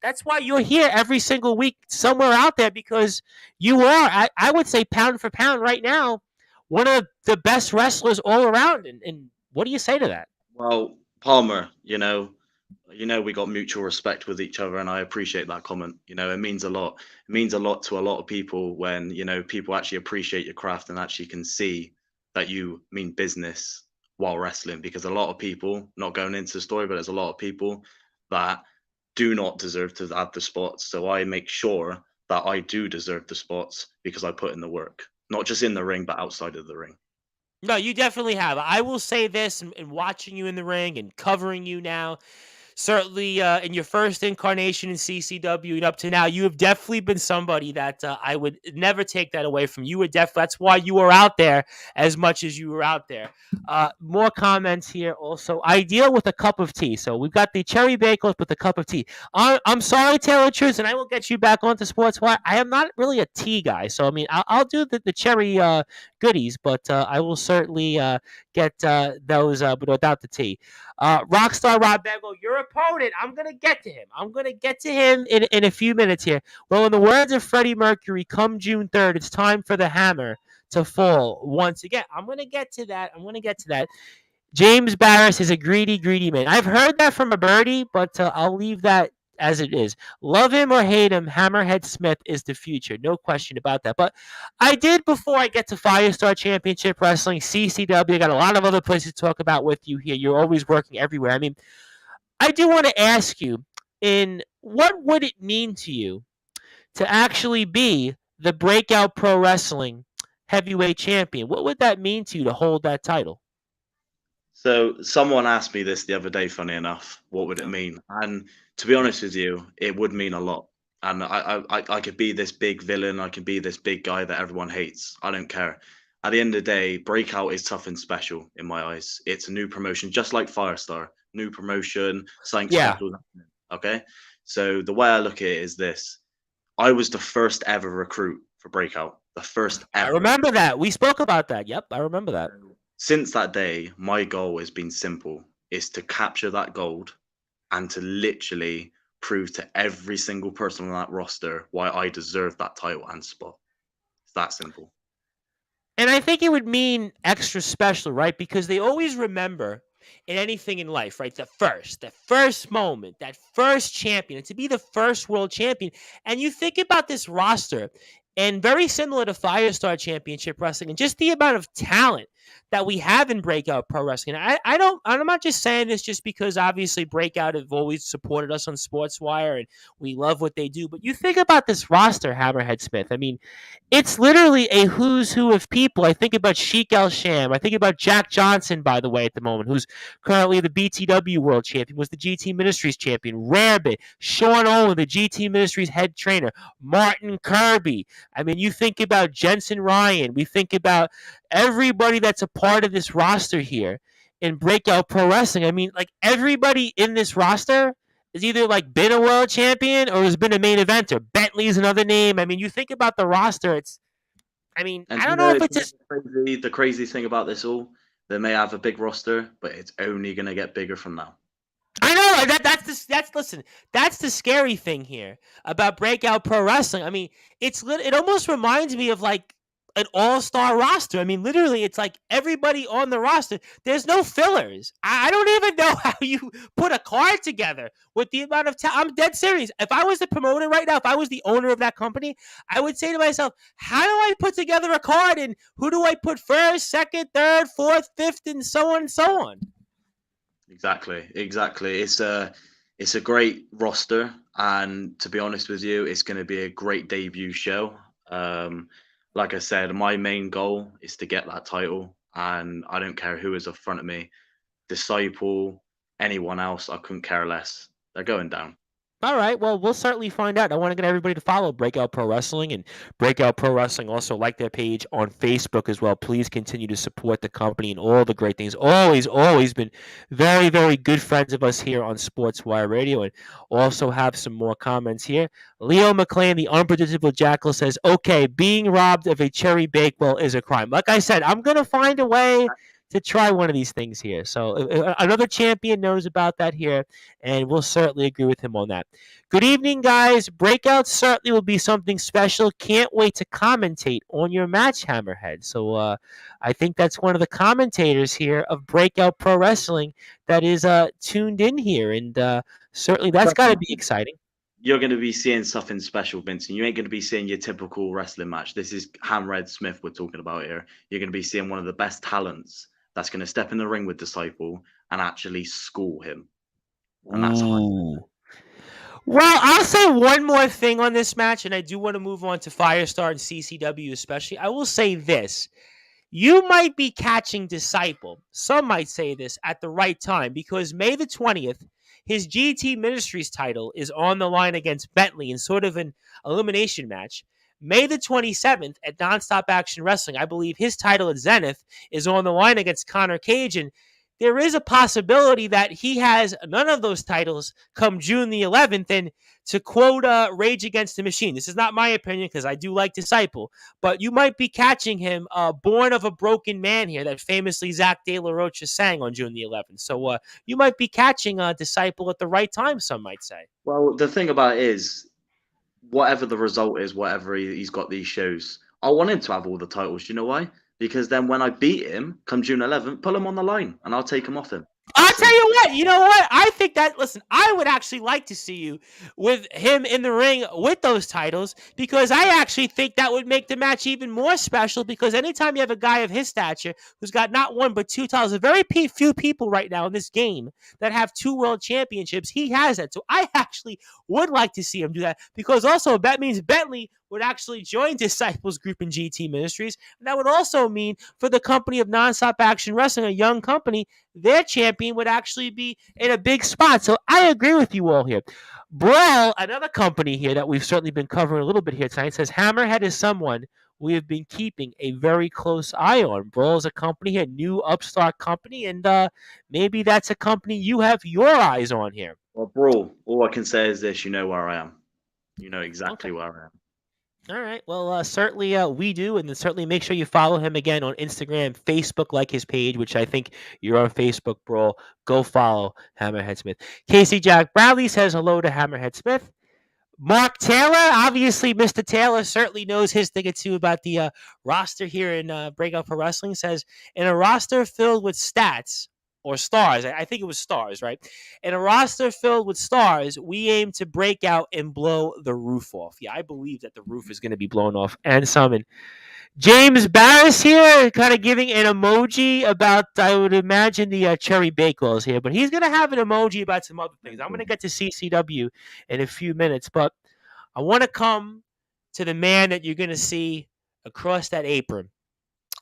That's why you're here every single week somewhere out there because you are, I would say, pound for pound right now, one of the best wrestlers all around. And what do you say to that? Well, Palmer, we got mutual respect with each other, and I appreciate that comment. It means a lot. It means a lot to a lot of people when, people actually appreciate your craft and actually can see that you mean business while wrestling. Because a lot of people, not going into the story, but there's a lot of people that do not deserve to have the spots. So I make sure that I do deserve the spots because I put in the work, not just in the ring, but outside of the ring. No, you definitely have. I will say this in watching you in the ring and covering you now. Certainly, in your first incarnation in CCW and up to now, you have definitely been somebody that I would never take that away from. You were that's why you were out there as much as you were out there. More comments here also. Ideal with a cup of tea. So we've got the cherry bagels with a cup of tea. I'm sorry, Taylor Trues, and I will get you back onto Sportswire. I am not really a tea guy. So, I mean, I'll do the cherry goodies, but I will certainly get those, but without the tea. Rockstar Rob Bagwell, your opponent. I'm going to get to him. In a few minutes here. Well, in the words of Freddie Mercury, come June 3rd, it's time for the hammer to fall once again. I'm going to get to that. James Barris is a greedy, greedy man. I've heard that from a birdie, but I'll leave that as it is. Love him or hate him, Hammerhead Smith is the future. No question about that. But I did, before I get to Firestar Championship Wrestling, CCW, I got a lot of other places to talk about with you here. You're always working everywhere. I mean, I do want to ask you, what would it mean to you to actually be the Breakout Pro Wrestling heavyweight champion? What would that mean to you to hold that title? So someone asked me this the other day, funny enough, what would it mean? And to be honest with you, it would mean a lot. And I could be this big villain. I could be this big guy that everyone hates. I don't care. At the end of the day, Breakout is tough and special in my eyes. It's a new promotion, just like Firestar. New promotion, something special. Okay? So the way I look at it is this. I was the first ever recruit for Breakout. The first ever. I remember that. We spoke about that. Yep, I remember that. Since that day, my goal has been simple. Is to capture that gold and to literally prove to every single person on that roster why I deserve that title and spot. It's that simple. And I think it would mean extra special, right? Because they always remember in anything in life, right? The first moment, that first champion, and to be the first world champion. And you think about this roster, and very similar to Firestar Championship Wrestling, and just the amount of talent that we have in Breakout Pro Wrestling. I'm not just saying this just because obviously Breakout have always supported us on Sportswire and we love what they do. But you think about this roster, Hammerhead Smith. I mean, it's literally a who's who of people. I think about Sheik El Sham. I think about Jack Johnson, by the way, at the moment, who's currently the BTW World Champion, was the GT Ministries Champion. Rarebit, Sean Owen, the GT Ministries head trainer. Martin Kirby. I mean, you think about Jensen Ryan. We think about everybody that's a part of this roster here in Breakout Pro Wrestling. I mean, like, everybody in this roster is either like been a world champion or has been a main eventer. Bentley's another name. I mean, you think about the roster. I don't know if it's just the crazy thing about this all. They may have a big roster, but it's only going to get bigger from now. I know that's the scary thing here about Breakout Pro Wrestling. I mean, it almost reminds me of like an all-star roster. I mean, literally, it's like everybody on the roster. There's no fillers. I don't even know how you put a card together with the amount of talent. I'm dead serious. If I was the promoter right now, if I was the owner of that company, I would say to myself, how do I put together a card and who do I put first, second, third, It's a great roster, and to be honest with you, it's going to be a great debut show. Um, like I said, my main goal is to get that title, and I don't care who is in front of me, Disciple, anyone else, I couldn't care less. They're going down. All right. Well, we'll certainly find out. I want to get everybody to follow Breakout Pro Wrestling, and Breakout Pro Wrestling also like their page on Facebook as well. Please continue to support the company and all the great things. Always been very, very good friends of us here on Sportswire Radio, and also have some more comments here. Leo McLean, the unpredictable jackal, says, "Okay, being robbed of a cherry bakewell is a crime." Like I said, I'm gonna find a way to try one of these things here. So another champion knows about that here, and we'll certainly agree with him on that. Good evening, guys. Breakout certainly will be something special. Can't wait to commentate on your match, Hammerhead. So I think that's one of the commentators here of Breakout Pro Wrestling that is tuned in here, and certainly that's got to be exciting. You're going to be seeing something special, Vincent. You ain't going to be seeing your typical wrestling match. This is Hammerhead Smith we're talking about here. You're going to be seeing one of the best talents that's going to step in the ring with Disciple and actually school him. And that's Ooh. Well, I'll say one more thing on this match, and I do want to move on to Firestar and CCW especially. I will say this. You might be catching Disciple, some might say this, at the right time, because May the 20th, his GT Ministries title is on the line against Bentley in sort of an elimination match. May the 27th at Nonstop Action Wrestling, I believe his title at Zenith is on the line against Connor Cage, and there is a possibility that he has none of those titles come June the 11th. And to quote Rage Against the Machine, this is not my opinion because I do like Disciple, but you might be catching him born of a broken man here that famously Zach De La Rocha sang on June the 11th. So you might be catching Disciple at the right time, some might say. Well, the thing about it is, whatever the result is, whatever he's got these shows, I want him to have all the titles. Do you know why? Because then when I beat him come June 11th, pull him on the line and I'll take him off him. I'll tell you what, I think that, listen, I would actually like to see you with him in the ring with those titles, because I actually think that would make the match even more special, because anytime you have a guy of his stature who's got not one but two titles, very few people right now in this game that have 2 world championships, he has that. So I actually would like to see him do that, because also that means Bentley would actually join Disciples Group in GT Ministries. And that would also mean for the company of Nonstop Action Wrestling, a young company, their champion would actually be in a big spot. So I agree with you all here. Brawl, another company here that we've certainly been covering a little bit here tonight, says Hammerhead is someone we have been keeping a very close eye on. Brawl is a company here, new upstart company, and maybe that's a company you have your eyes on here. Well, Brawl, all I can say is this: you know where I am. You know exactly where I am. All right. Well, certainly we do, and then certainly make sure you follow him again on Instagram, Facebook, like his page, which I think you're on Facebook, bro. Go follow Hammerhead Smith. Casey Jack Bradley says hello to Hammerhead Smith. Mark Taylor, obviously, Mr. Taylor certainly knows his thing or two about the roster here in Breakout Pro Wrestling. Says in a roster filled with stats or stars, I think it was stars, right? In a roster filled with stars, we aim to break out and blow the roof off. Yeah, I believe that the roof is going to be blown off and some. And James Barris here, kind of giving an emoji about, I would imagine, the cherry bakewells here, but he's going to have an emoji about some other things. I'm going to get to CCW in a few minutes, but I want to come to the man that you're going to see across that apron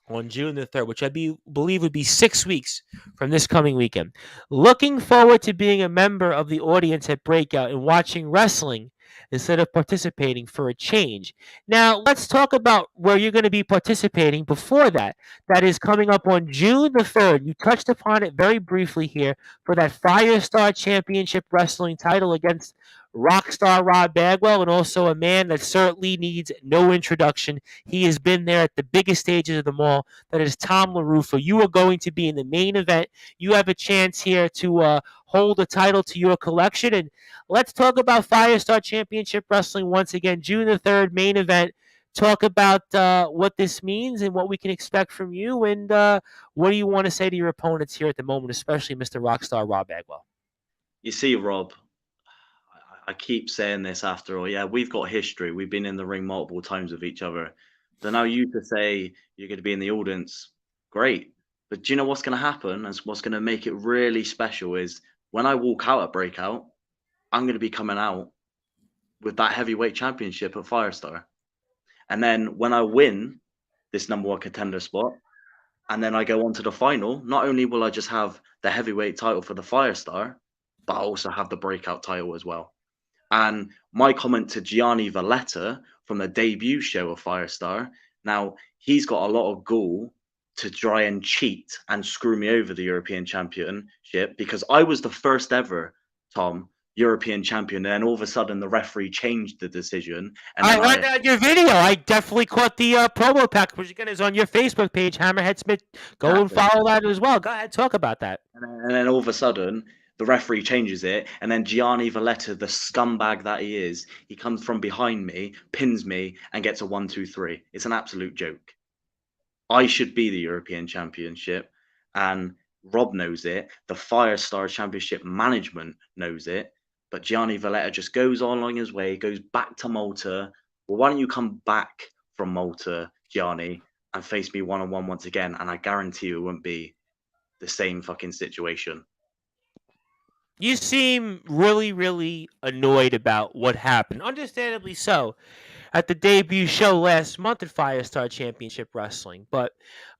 on June the 3rd, which I believe would be 6 weeks from this coming weekend. Looking forward to being a member of the audience at Breakout and watching wrestling instead of participating for a change. Now, let's talk about where you're going to be participating before that. That is coming up on June the 3rd. You touched upon it very briefly here for that Firestar Championship Wrestling title against Rockstar Rob Bagwell, and also a man that certainly needs no introduction. He has been there at the biggest stages of them all. That is Tom LaRufa. You are going to be in the main event. You have a chance here to hold a title to your collection. And let's talk about Firestar Championship Wrestling once again. June the 3rd, main event. Talk about what this means and what we can expect from you. And what do you want to say to your opponents here at the moment, especially Mr. Rockstar Rob Bagwell? You see, Rob, I keep saying this after all. Yeah, we've got history. We've been in the ring multiple times with each other. So now you to say you're going to be in the audience, great. But do you know what's going to happen? And what's going to make it really special is when I walk out at Breakout, I'm going to be coming out with that heavyweight championship at Firestar. And then when I win this number one contender spot, and then I go on to the final, not only will I just have the heavyweight title for the Firestar, but I also have the breakout title as well. And my comment to Gianni Valletta from the debut show of Firestar, now he's got a lot of gall to try and cheat and screw me over the European Championship, because I was the first ever, Tom, European champion. And then all of a sudden the referee changed the decision. And I then heard that on your video. I definitely caught the promo pack, which again is on your Facebook page, Hammerhead Smith. Go and follow that as well. Go ahead, talk about that. And then all of a sudden, the referee changes it, and then Gianni Valletta, the scumbag that he is, he comes from behind me, pins me, and gets a 1-2-3. It's an absolute joke. I should be the European Championship, and Rob knows it. The Firestar Championship management knows it, but Gianni Valletta just goes on along his way, goes back to Malta. Well, why don't you come back from Malta, Gianni, and face me one-on-one once again? And I guarantee you it won't be the same fucking situation. You seem really, really annoyed about what happened. Understandably so, at the debut show last month at Firestar Championship Wrestling. But,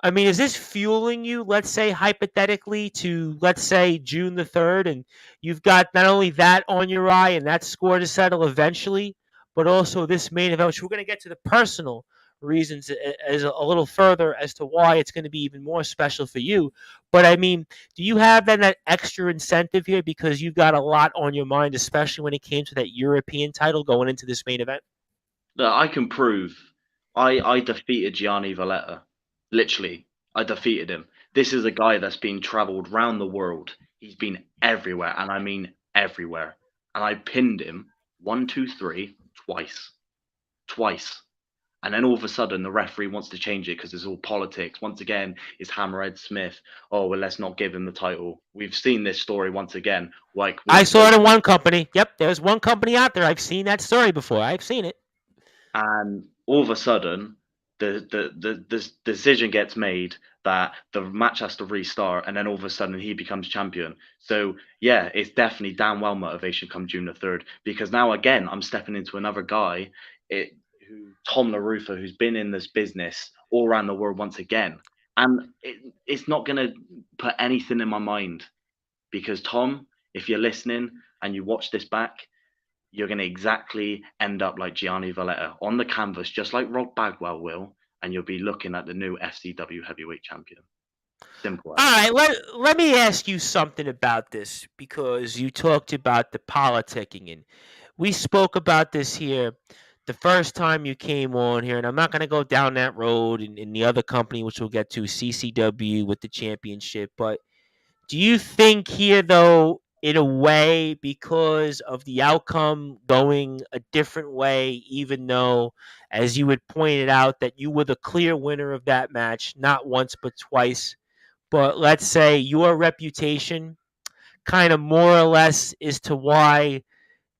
I mean, is this fueling you, let's say, hypothetically, to, let's say, June the 3rd, and you've got not only that on your eye and that score to settle eventually, but also this main event, which we're going to get to the personal reasons as a little further as to why it's going to be even more special for you. But, I mean, do you have then that extra incentive here because you've got a lot on your mind, especially when it came to that European title going into this main event? Look, I can prove I defeated Gianni Valletta. Literally, I defeated him. This is a guy that's been traveled round the world. He's been everywhere, and I mean everywhere. And I pinned him 1-2-3 twice. Twice. And then all of a sudden, the referee wants to change it because it's all politics. Once again, it's Hammerhead Smith. Oh, well, let's not give him the title. We've seen this story once again. Like I saw it in one company. Yep, there's one company out there. I've seen that story before. I've seen it. And all of a sudden, the decision gets made that the match has to restart, and then all of a sudden he becomes champion. So yeah, it's definitely damn well motivation come June the 3rd, because now again I'm stepping into another guy, Tom LaRufa, who's been in this business all around the world once again, and it's not gonna put anything in my mind, because Tom, if you're listening and you watch this back, you're going to exactly end up like Gianni Valletta on the canvas, just like Rob Bagwell will, and you'll be looking at the new FCW heavyweight champion. Simple. All right, let me ask you something about this, because you talked about the politicking, and we spoke about this here the first time you came on here, and I'm not going to go down that road in the other company, which we'll get to, CCW with the championship, but do you think here, though, in a way, because of the outcome going a different way, even though, as you had pointed out, that you were the clear winner of that match, not once but twice, but let's say your reputation kind of more or less as to why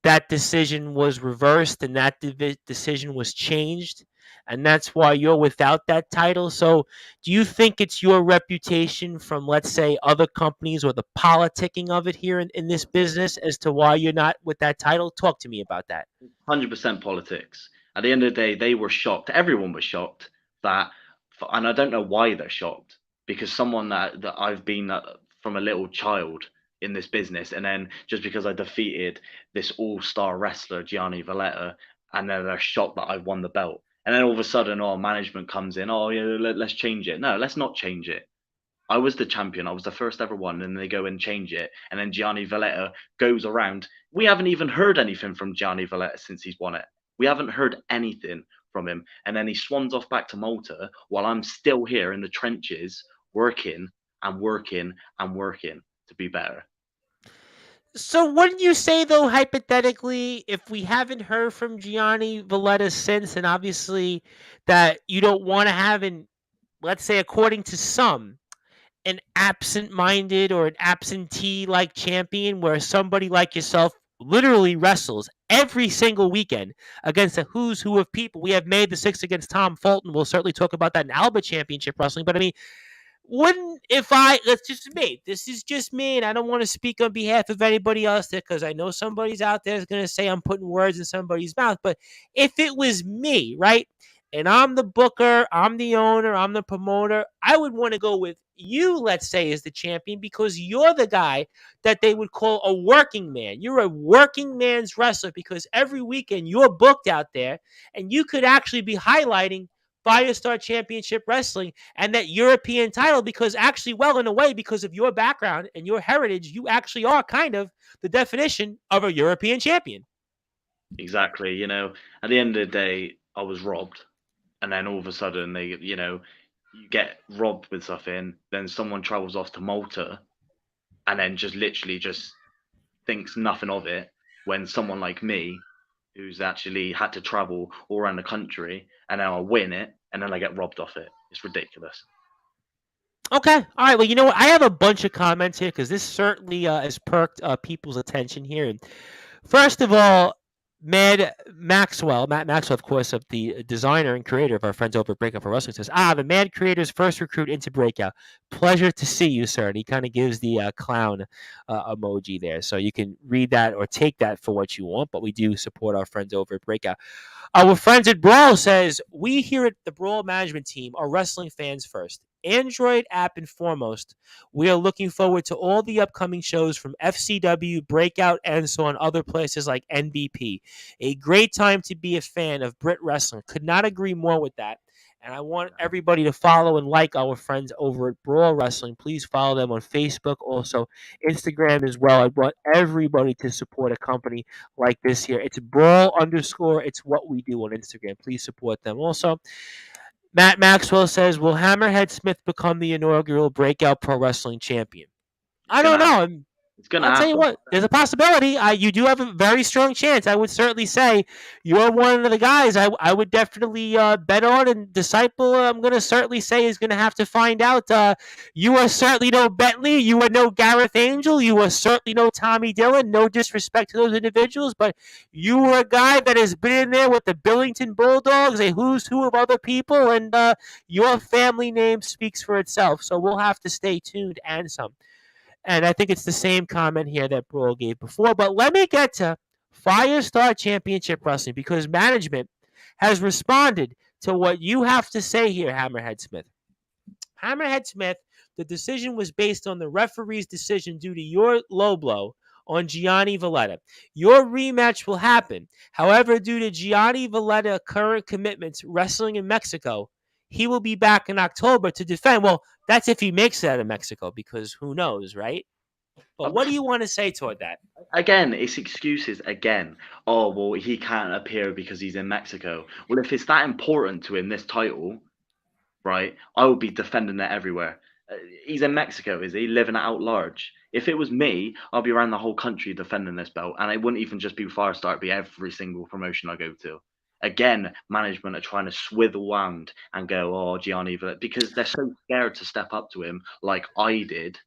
that decision was reversed and that decision was changed, and that's why you're without that title. So do you think it's your reputation from, let's say, other companies or the politicking of it here in this business as to why you're not with that title? Talk to me about that. 100% politics. At the end of the day, they were shocked. Everyone was shocked that, and I don't know why they're shocked, because someone that I've been from a little child in this business, and then just because I defeated this all-star wrestler Gianni Valletta, and then they're shocked that I won the belt, and then all of a sudden, management comes in, yeah, let's change it. No, let's not change it. I was the champion. I was the first ever one, and they go and change it, and then Gianni Valletta goes around. We haven't even heard anything from Gianni Valletta since he's won it. We haven't heard anything from him, and then he swans off back to Malta while I'm still here in the trenches working and working and working to be better. So wouldn't you say, though, hypothetically, if we haven't heard from Gianni Valletta since, and obviously that you don't want to have let's say, according to some, an absent-minded or an absentee-like champion where somebody like yourself literally wrestles every single weekend against a who's who of people. We have made the 6 against Tom Fulton. We'll certainly talk about that in Alba Championship Wrestling. But, I mean, wouldn't let's just me, this is just me, and I don't want to speak on behalf of anybody else there because I know somebody's out there is going to say I'm putting words in somebody's mouth. But if it was me, right, and I'm the booker, I'm the owner, I'm the promoter, I would want to go with you, let's say, as the champion because you're the guy that they would call a working man. You're a working man's wrestler because every weekend you're booked out there and you could actually be highlighting Firestar Championship Wrestling and that European title because actually, well, in a way, because of your background and your heritage, you actually are kind of the definition of a European champion. Exactly. At the end of the day, I was robbed, and then all of a sudden you get robbed with something. Then someone travels off to Malta, and then just literally just thinks nothing of it. When someone like me, who's actually had to travel all around the country, and now I win it, and then I get robbed off it. It's ridiculous. Okay. All right. Well, you know what? I have a bunch of comments here because this certainly has perked people's attention here. And first of all, Matt Maxwell, of course, of the designer and creator of our friends over at Breakout for Wrestling, says, the Mad Creator's first recruit into Breakout. Pleasure to see you, sir. And he kind of gives the clown emoji there. So you can read that or take that for what you want, but we do support our friends over at Breakout. Our friends at Brawl says, we here at the Brawl management team are wrestling fans first. Android app and foremost. We are looking forward to all the upcoming shows from FCW, Breakout, and so on other places like NBP. A great time to be a fan of Brit Wrestling. Could not agree more with that. And I want everybody to follow and like our friends over at Brawl Wrestling. Please follow them on Facebook, also Instagram as well. I want everybody to support a company like this here. It's Brawl _ it's what we do on Instagram. Please support them. Also, Matt Maxwell says, will Hammerhead Smith become the inaugural Breakout Pro Wrestling champion? I don't know. It's gonna I'll tell you happen. what, there's a possibility. You do have a very strong chance. I would certainly say you're one of the guys I would definitely bet on and disciple. I'm going to certainly say is going to have to find out. You are certainly no Bentley. You are no Gareth Angel. You are certainly no Tommy Dillon. No disrespect to those individuals, but you are a guy that has been in there with the Billington Bulldogs, a who's who of other people, and your family name speaks for itself. So we'll have to stay tuned and some. And I think it's the same comment here that Brawl gave before. But let me get to Firestar Championship Wrestling because management has responded to what you have to say here, Hammerhead Smith. Hammerhead Smith, the decision was based on the referee's decision due to your low blow on Gianni Valletta. Your rematch will happen. However, due to Gianni Valletta current commitments wrestling in Mexico, he will be back in October to defend. Well, that's if he makes it out of Mexico, because who knows, right? But what do you want to say toward that? Again, it's excuses again. Oh, well, he can't appear because he's in Mexico. Well, if it's that important to him, this title, right, I would be defending it everywhere. He's in Mexico, is he? Living it out large. If it was me, I'd be around the whole country defending this belt. And it wouldn't even just be Firestar, it'd be every single promotion I go to. Again, management are trying to swither around and go, oh, Gianni, because they're so scared to step up to him like I did,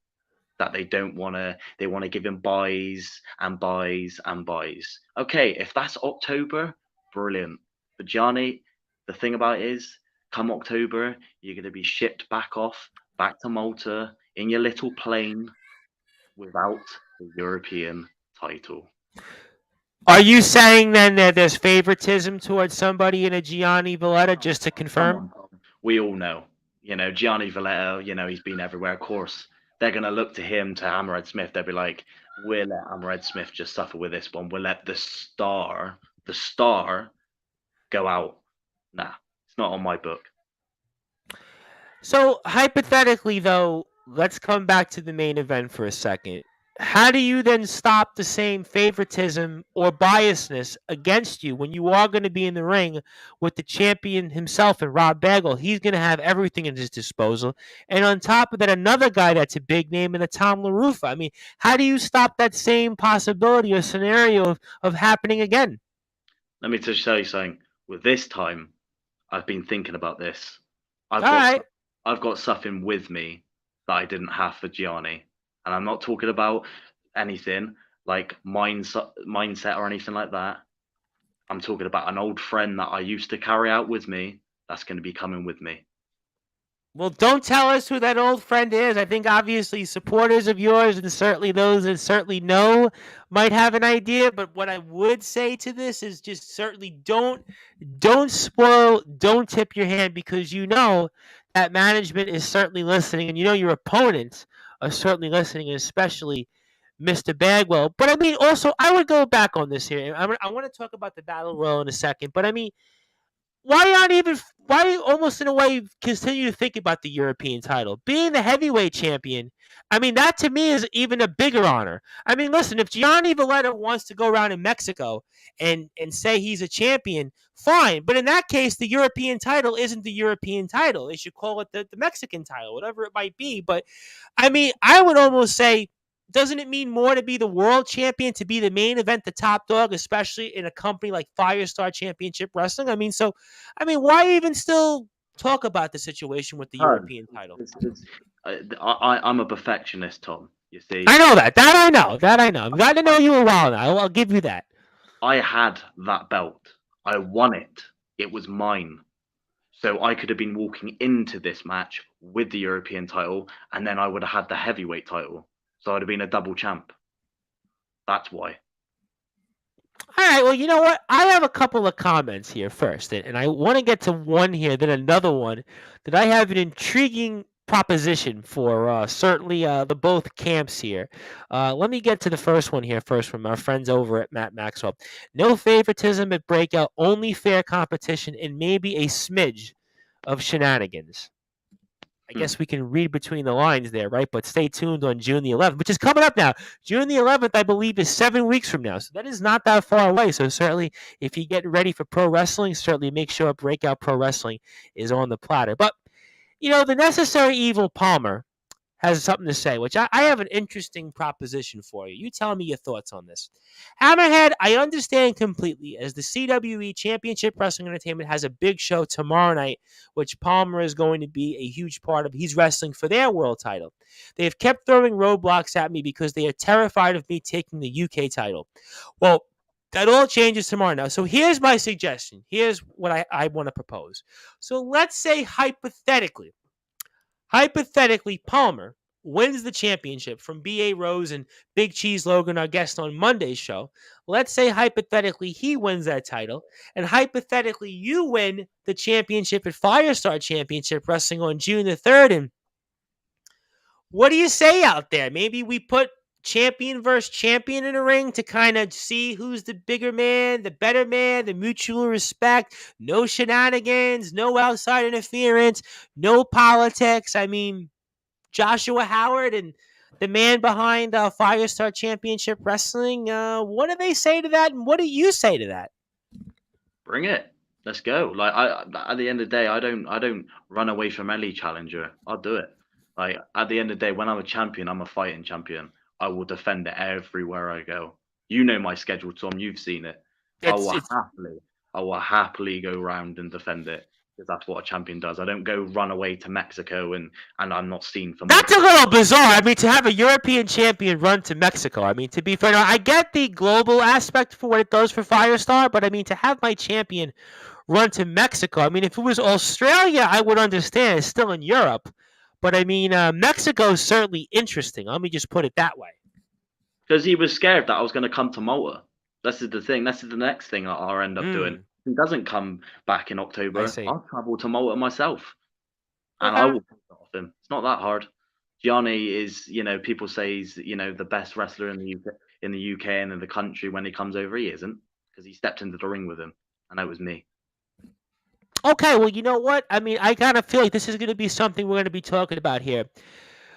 that they want to give him buys and buys and buys. Okay, if that's October, brilliant. But Gianni, the thing about it is, come October, you're going to be shipped back to Malta in your little plane without the European title. Are you saying then that there's favoritism towards somebody in a Gianni Valletta, just to confirm? We all know, Gianni Valletta, he's been everywhere. Of course, they're going to look to him, to Hammerhead Smith. They'll be like, we'll let Hammerhead Smith just suffer with this one. We'll let the star go out. Nah, it's not on my book. So, hypothetically, though, let's come back to the main event for a second. How do you then stop the same favoritism or biasness against you when you are going to be in the ring with the champion himself and Rob Bagwell? He's going to have everything at his disposal. And on top of that, another guy that's a big name in a Tom LaRufa. I mean, how do you stop that same possibility or scenario of happening again? Let me just tell you something. With this time, I've been thinking about this. I've got something with me that I didn't have for Gianni. And I'm not talking about anything like mindset or anything like that. I'm talking about an old friend that I used to carry out with me that's going to be coming with me. Well, don't tell us who that old friend is. I think obviously supporters of yours and certainly those that certainly know might have an idea. But what I would say to this is just certainly don't spoil, don't tip your hand because you know that management is certainly listening, and you know your opponents are certainly listening, and especially Mr. Bagwell. But I mean, also I would go back on this here. I want to talk about the battle royal in a second, but I mean why almost in a way continue to think about the European title? Being the heavyweight champion, I mean, that to me is even a bigger honor. I mean, listen, if Gianni Valletta wants to go around in Mexico and say he's a champion, fine. But in that case, the European title isn't the European title. They should call it the Mexican title, whatever it might be. But I mean, I would almost say, doesn't it mean more to be the world champion, to be the main event, the top dog, especially in a company like Firestar Championship Wrestling? I mean, why even still talk about the situation with the European title? I'm a perfectionist, Tom. You see, I know that. That I know. That I know. I've got to know you a while now. I'll give you that. I had that belt. I won it. It was mine. So I could have been walking into this match with the European title, and then I would have had the heavyweight title. So I'd have been a double champ. That's why. All right. Well, you know what? I have a couple of comments here first, and I want to get to one here, then another one that I have an intriguing proposition for certainly the both camps here. Let me get to the first one here first from our friends over at Matt Maxwell. No favoritism at Breakout, only fair competition, and maybe a smidge of shenanigans. I guess we can read between the lines there, right? But stay tuned on June the 11th, which is coming up now. June the 11th, I believe, is 7 weeks from now. So that is not that far away. So certainly, if you get ready for pro wrestling, certainly make sure Breakout Pro Wrestling is on the platter. But, you know, the necessary evil Palmer has something to say, which I have an interesting proposition for you. You tell me your thoughts on this. Hammerhead, I understand completely, as the CWE Championship Wrestling Entertainment has a big show tomorrow night, which Palmer is going to be a huge part of. He's wrestling for their world title. They have kept throwing roadblocks at me because they are terrified of me taking the UK title. Well, that all changes tomorrow now. So here's my suggestion. Here's what I want to propose. So let's say hypothetically, Palmer wins the championship from B.A. Rose and Big Cheese Logan, our guest on Monday's show. Let's say hypothetically he wins that title, and hypothetically you win the championship at Firestar Championship Wrestling on June the 3rd. And what do you say out there? Maybe we put champion versus champion in a ring to kind of see who's the bigger man, the better man, the mutual respect, no shenanigans, no outside interference, no politics. I mean, Joshua Howard and the man behind Firestar Championship Wrestling, what do they say to that, and what do you say to that? Bring it. Let's go. Like at the end of the day, I don't run away from any challenger. I'll do it. Like at the end of the day, when I'm a champion, I'm a fighting champion. I will defend it everywhere I go. You know my schedule, Tom. You've seen it. I will happily go around and defend it because that's what a champion does. I don't go run away to Mexico and I'm not seen for. That's a little bizarre. I mean, to have a European champion run to Mexico. I mean, to be fair, I get the global aspect for what it does for Firestar, but I mean, to have my champion run to Mexico. I mean, if it was Australia, I would understand. It's still in Europe. But I mean, Mexico is certainly interesting. Let me just put it that way. Because he was scared that I was going to come to Malta. This is the thing. This is the next thing I'll end up doing. If he doesn't come back in October, I'll travel to Malta myself. And I will pick it off him. It's not that hard. Gianni is, people say he's, the best wrestler in the UK and in the country. When he comes over, he isn't. Because he stepped into the ring with him. And that was me. Okay, well, you know what? I mean, I kind of feel like this is going to be something we're going to be talking about here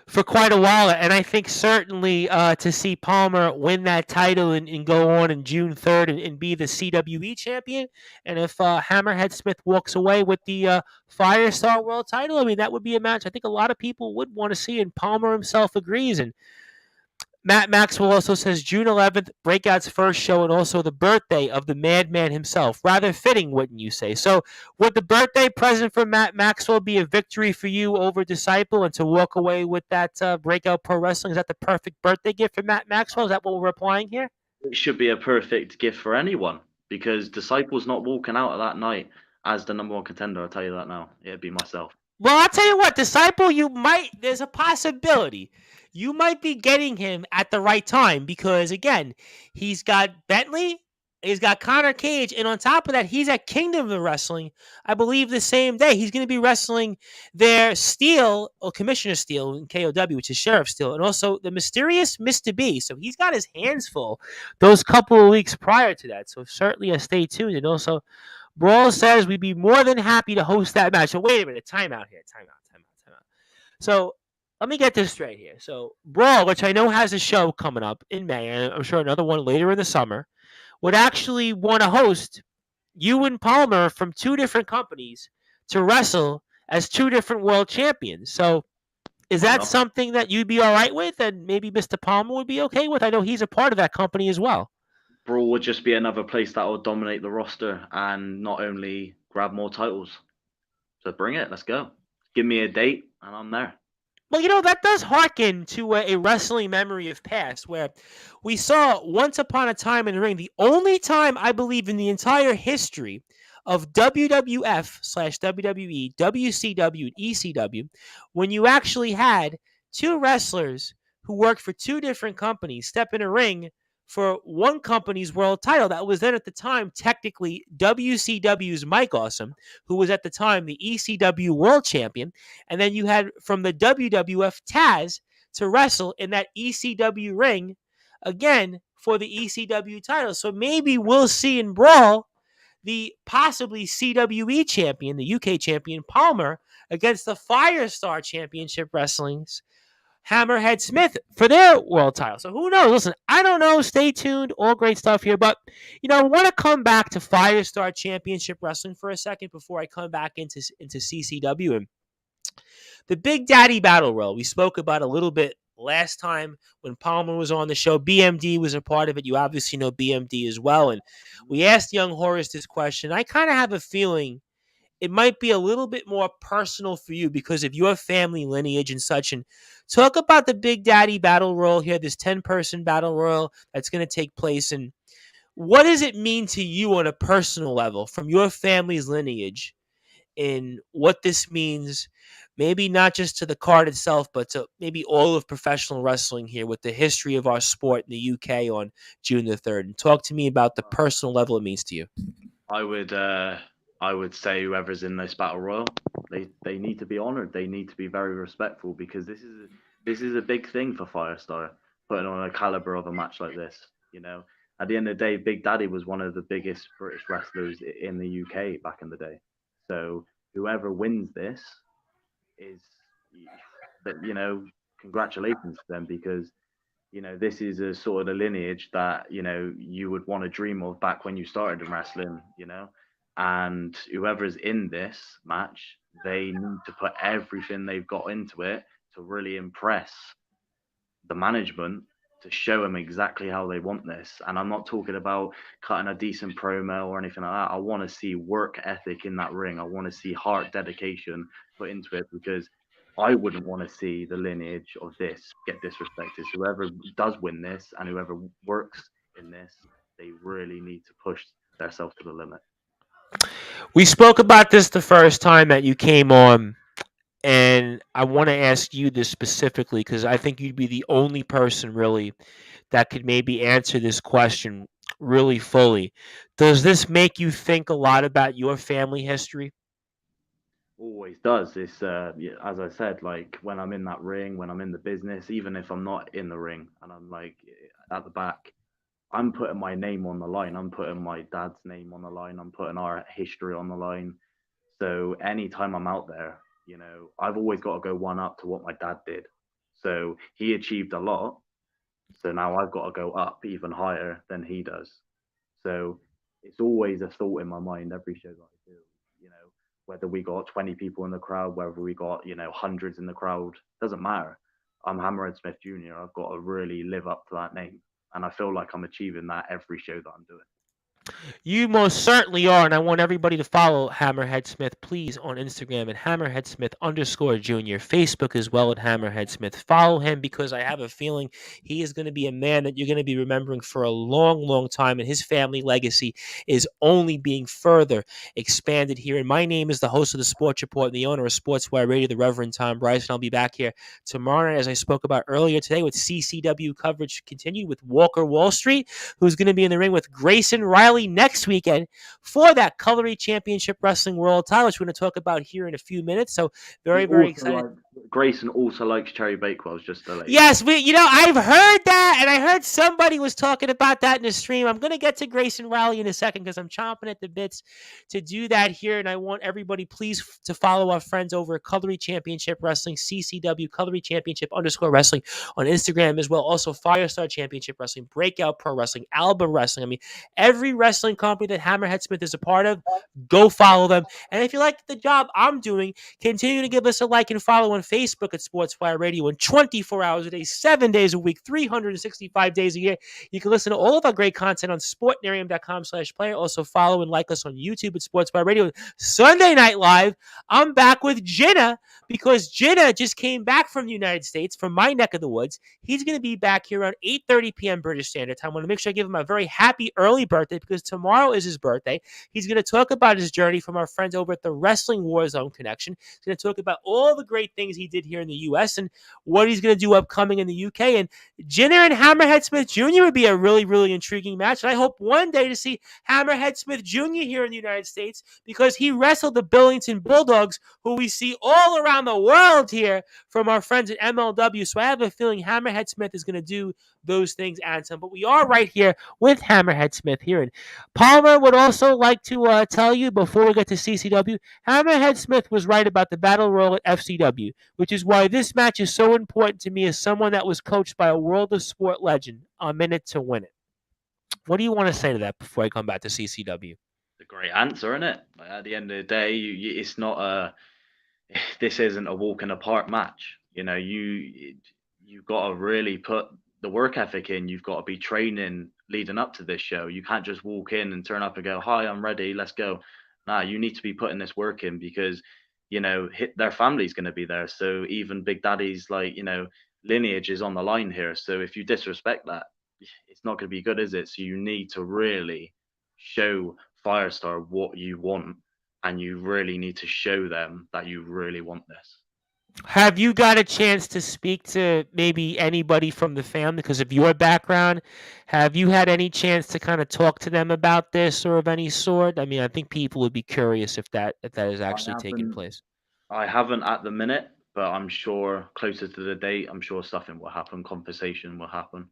for quite a while. And I think certainly to see Palmer win that title and go on in June 3rd and be the CWE champion. And if Hammerhead Smith walks away with the Firestar World title, I mean, that would be a match I think a lot of people would want to see. And Palmer himself agrees. And Matt Maxwell also says June 11th, Breakout's first show, and also the birthday of the madman himself. Rather fitting, wouldn't you say? So would the birthday present for Matt Maxwell be a victory for you over Disciple and to walk away with that Breakout Pro Wrestling? Is that the perfect birthday gift for Matt Maxwell? Is that what we're applying here? It should be a perfect gift for anyone because Disciple's not walking out of that night as the number one contender. I'll tell you that now. It'd be myself. Well, I'll tell you what, Disciple, there's a possibility. You might be getting him at the right time because, again, he's got Bentley, he's got Connor Cage, and on top of that, he's at Kingdom of Wrestling, I believe, the same day. He's going to be wrestling their Steel, or Commissioner Steel in KOW, which is Sheriff Steel, and also the mysterious Mr. B. So he's got his hands full those couple of weeks prior to that. So certainly stay tuned. And also, Brawl says we'd be more than happy to host that match. So wait a minute, timeout here, timeout. So let me get this straight here. So Brawl, which I know has a show coming up in May, and I'm sure another one later in the summer, would actually want to host you and Palmer from two different companies to wrestle as two different world champions. So is Why that not? something that you'd be all right with, and maybe Mr. Palmer would be okay with? I know he's a part of that company as well. Brawl would just be another place that will dominate the roster and not only grab more titles. So bring it. Let's go. Give me a date and I'm there. Well, that does harken to a wrestling memory of past where we saw once upon a time in the ring, the only time I believe in the entire history of WWF/WWE, WCW, and ECW, when you actually had two wrestlers who worked for two different companies step in a ring for one company's world title. That was then at the time technically WCW's Mike Awesome, who was at the time the ECW world champion. And then you had from the WWF Taz to wrestle in that ECW ring again for the ECW title. So maybe we'll see in Brawl the possibly CWE champion, the UK champion Palmer, against the Firestar Championship Wrestling's Hammerhead Smith for their world title. So who knows? Listen, I don't know. Stay tuned. All great stuff here. But, I want to come back to Firestar Championship Wrestling for a second before I come back into CCW. And the Big Daddy Battle Royal, we spoke about a little bit last time when Palmer was on the show. BMD was a part of it. You obviously know BMD as well. And we asked young Horace this question. I kind of have a feeling it might be a little bit more personal for you because of your family lineage and such. And talk about the Big Daddy Battle Royal here, this 10-person battle royal that's going to take place. And what does it mean to you on a personal level from your family's lineage in what this means, maybe not just to the card itself, but to maybe all of professional wrestling here with the history of our sport in the UK on June the 3rd. And talk to me about the personal level it means to you. I would I would say whoever's in this battle royal, they need to be honored. They need to be very respectful because this is a big thing for Firestar, putting on a caliber of a match like this. At the end of the day, Big Daddy was one of the biggest British wrestlers in the UK back in the day. So whoever wins this is, congratulations to them because this is a sort of the lineage that you would want to dream of back when you started in wrestling. And whoever's in this match, they need to put everything they've got into it to really impress the management to show them exactly how they want this. And I'm not talking about cutting a decent promo or anything like that. I want to see work ethic in that ring. I want to see heart dedication put into it because I wouldn't want to see the lineage of this get disrespected. So whoever does win this and whoever works in this, they really need to push themselves to the limit. We spoke about this the first time that you came on, and I want to ask you this specifically because I think you'd be the only person really that could maybe answer this question really fully. Does this make you think a lot about your family history? Always does. It's as I said, like when I'm in that ring, when I'm in the business, even if I'm not in the ring and I'm like at the back, I'm putting my name on the line. I'm putting my dad's name on the line. I'm putting our history on the line. So anytime I'm out there, I've always got to go one up to what my dad did. So he achieved a lot. So now I've got to go up even higher than he does. So it's always a thought in my mind every show that I do, you know, whether we got 20 people in the crowd, whether we got, hundreds in the crowd, doesn't matter. I'm Hammerhead Smith Jr. I've got to really live up to that name. And I feel like I'm achieving that every show that I'm doing. You most certainly are, and I want everybody to follow Hammerhead Smith, please, on Instagram at Hammerhead Smith underscore Junior, Facebook as well at Hammerhead Smith. Follow him because I have a feeling he is going to be a man that you're going to be remembering for a long, long time, and his family legacy is only being further expanded here. And my name is the host of the Sports Report and the owner of Sportswire Radio, the Reverend Tom Bryce, and I'll be back here tomorrow night, as I spoke about earlier today, with CCW coverage continued with Walker Wall Street, who's going to be in the ring with Grayson Riley next weekend for that Cutlery Championship Wrestling World title, which we're going to talk about here in a few minutes. So He very, very also excited. likes Grayson also likes cherry bakewells, just to let you know. Yes, I've heard that, and I heard somebody was talking about that in the stream. I'm gonna get to Grayson Riley in a second because I'm chomping at the bits to do that here, and I want everybody please to follow our friends over at Cutlery Championship Wrestling, CCW Cutlery Championship underscore Wrestling on Instagram as well. Also Firestar Championship Wrestling, Breakout Pro Wrestling, Alba Wrestling. I mean, every wrestling company that Hammerhead Smith is a part of, go follow them. And if you like the job I'm doing, continue to give us a like and follow on Facebook at Sportsfire Radio, and 24 hours a day, 7 days a week, 365 days a year. You can listen to all of our great content on sportnarium.com/player. Also follow and like us on YouTube at Sportsfire Radio. Sunday Night Live, I'm back with Jenna because Jenna just came back from the United States, from my neck of the woods. He's going to be back here around 8:30 p.m. British Standard Time. I want to make sure I give him a very happy early birthday because tomorrow is his birthday. He's going to talk about his journey from our friends over at the Wrestling War Zone Connection. He's going to talk about all the great things he did here in the U.S. and what he's going to do upcoming in the U.K. And Jenner and Hammerhead Smith Jr. would be a really, really intriguing match. And I hope one day to see Hammerhead Smith Jr. here in the United States because he wrestled the Billington Bulldogs, who we see all around the world here from our friends at MLW. So I have a feeling Hammerhead Smith is going to do those things and some. But we are right here with Hammerhead Smith here. And Palmer would also like to tell you before we get to CCW, Hammerhead Smith was right about the battle royal at FCW, which is why this match is so important to me as someone that was coached by a World of Sport legend, a minute to win it. What do you want to say to that before I come back to CCW? The great answer, isn't it? Like, at the end of the day, it's not a. This isn't a walk in the park match. You know, you've got to really put the work ethic in. You've got to be training leading up to this show. You can't just walk in and turn up and go, "Hi, I'm ready. Let's go." Nah, you need to be putting this work in because their family's going to be there. So even Big Daddy's lineage is on the line here. So if you disrespect that, it's not going to be good, is it? So you need to really show Firestar what you want, and you really need to show them that you really want this. Have you got a chance to speak to maybe anybody from the family because of your background? Have you had any chance to kind of talk to them about this or of any sort? I mean, I think people would be curious if that is I actually taking haven't, place. I haven't at the minute, but I'm sure closer to the date, I'm sure something will happen. Conversation will happen.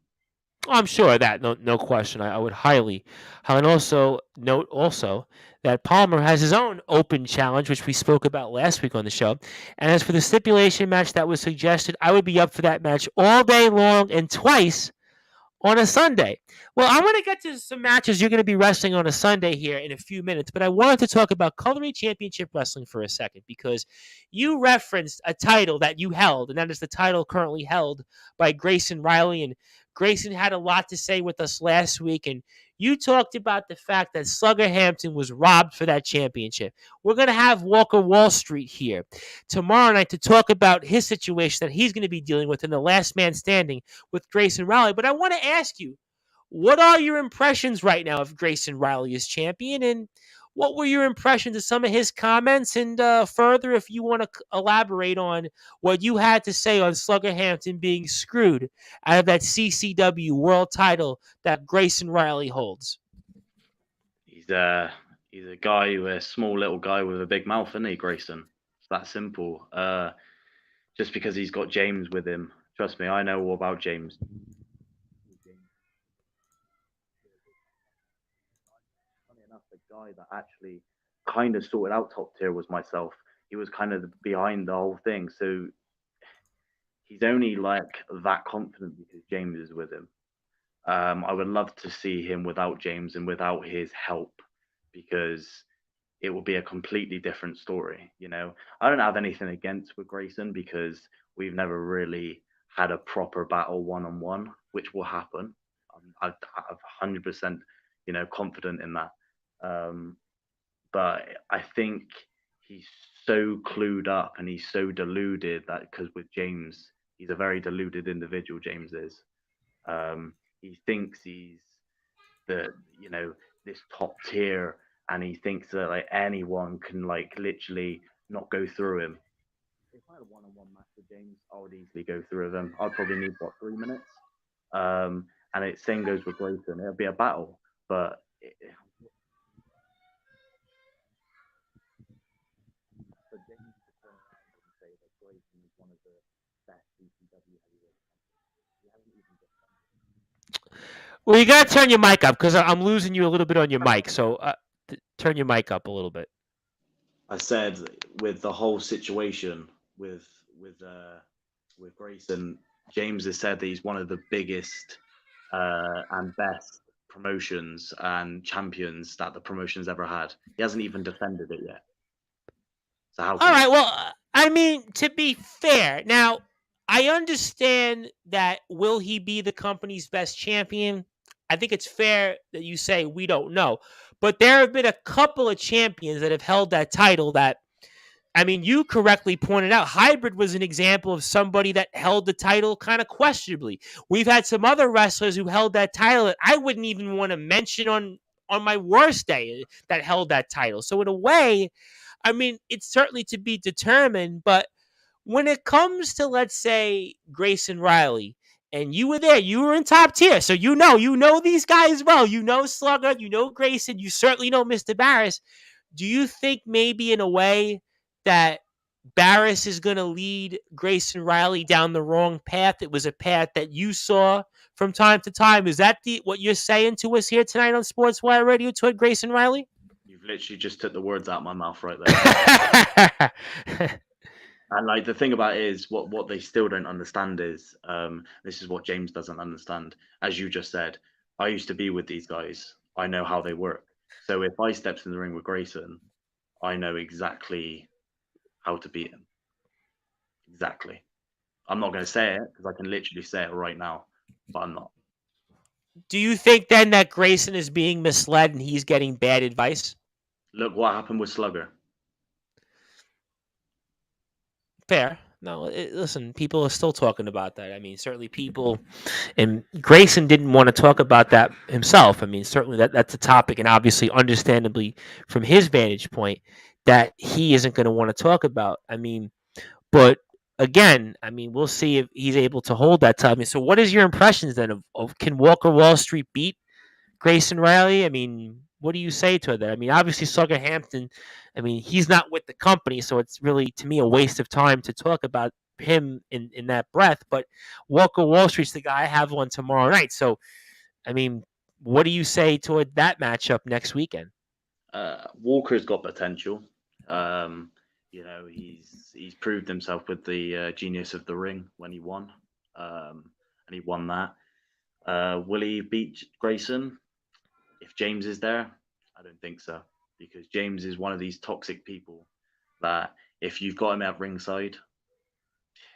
I'm sure of that, no question. I would highly, and also note also that Palmer has his own open challenge, which we spoke about last week on the show. And as for the stipulation match that was suggested, I would be up for that match all day long and twice on a Sunday. Well, I'm going to get to some matches you're going to be wrestling on a Sunday here in a few minutes, but I wanted to talk about Cutlery Championship Wrestling for a second because you referenced a title that you held, and that is the title currently held by Grayson Riley. And Grayson had a lot to say with us last week, and you talked about the fact that Slugger Hampton was robbed for that championship. We're going to have Walker Wall Street here tomorrow night to talk about his situation that he's going to be dealing with in the last man standing with Grayson Riley. But I want to ask you, what are your impressions right now of Grayson Riley as champion? And what were your impressions of some of his comments? And further, if you want to elaborate on what you had to say on Slugger Hampton being screwed out of that CCW world title that Grayson Riley holds. He's a guy, a small little guy with a big mouth, isn't he, Grayson? It's that simple. Just because he's got James with him. Trust me, I know all about James. Funny enough, the guy that actually kind of sorted out top tier was myself. He was kind of behind the whole thing. So he's only like that confident because James is with him. I would love to see him without James and without his help because it will be a completely different story. I don't have anything against with Grayson because we've never really had a proper battle one on one, which will happen. I've 100% confident in that. But I think he's so clued up and he's so deluded that because with James, he's a very deluded individual. James is. He thinks he's the this top tier, and he thinks that like anyone can like literally not go through him. If I had a one-on-one match with James, I would easily go through with him. I'd probably need 3 minutes. And it same goes with Grayson. It'll be a battle, but for James to turn around and say that Grayson is one of the best BCW heavyweights, he hasn't even just done it. Well, you got to turn your mic up because I'm losing you a little bit on your mic. So turn your mic up a little bit. I said with the whole situation with Grayson, James has said that he's one of the biggest and best promotions and champions that the promotion's ever had. He hasn't even defended it yet. So how? All right. Well, I mean, to be fair, now I understand that will he be the company's best champion? I think it's fair that you say we don't know, but there have been a couple of champions that have held that title that. I mean, you correctly pointed out Hybrid was an example of somebody that held the title kind of questionably. We've had some other wrestlers who held that title that I wouldn't even want to mention on my worst day that held that title. So in a way, I mean, it's certainly to be determined, but when it comes to, let's say, Grayson Riley, and you were there, you were in top tier, so you know these guys well. You know Slugger, you know Grayson, you certainly know Mr. Barris. Do you think maybe in a way that Barris is going to lead Grayson Riley down the wrong path? It was a path that you saw from time to time. Is that what you're saying to us here tonight on Sportswire Radio toward Grayson Riley? You've literally just took the words out of my mouth right there. And like the thing about it is what they still don't understand is this is what James doesn't understand. As you just said, I used to be with these guys. I know how they work. So if I steps in the ring with Grayson, I know exactly how to beat him. Exactly. I'm not going to say it because I can literally say it right now, but I'm not. Do you think then that Grayson is being misled and he's getting bad advice? Look what happened with Slugger. Fair. No, listen, people are still talking about that. I mean, certainly people, and Grayson didn't want to talk about that himself. I mean, certainly that's a topic, and obviously, understandably, from his vantage point, that he isn't going to want to talk about. I mean, but again, I mean, we'll see if he's able to hold that time. So, what is your impressions then of can Walker Wall Street beat Grayson Riley? I mean, what do you say to that? I mean, obviously, Slugger Hampton, I mean, he's not with the company, so it's really, to me, a waste of time to talk about him in that breath. But Walker Wall Street's the guy I have one tomorrow night. So, I mean, what do you say toward that matchup next weekend? Walker's got potential. He's proved himself with the Genius of the Ring when he won, and he won that. Will he beat Grayson? If James is there, I don't think so, because James is one of these toxic people that if you've got him at ringside,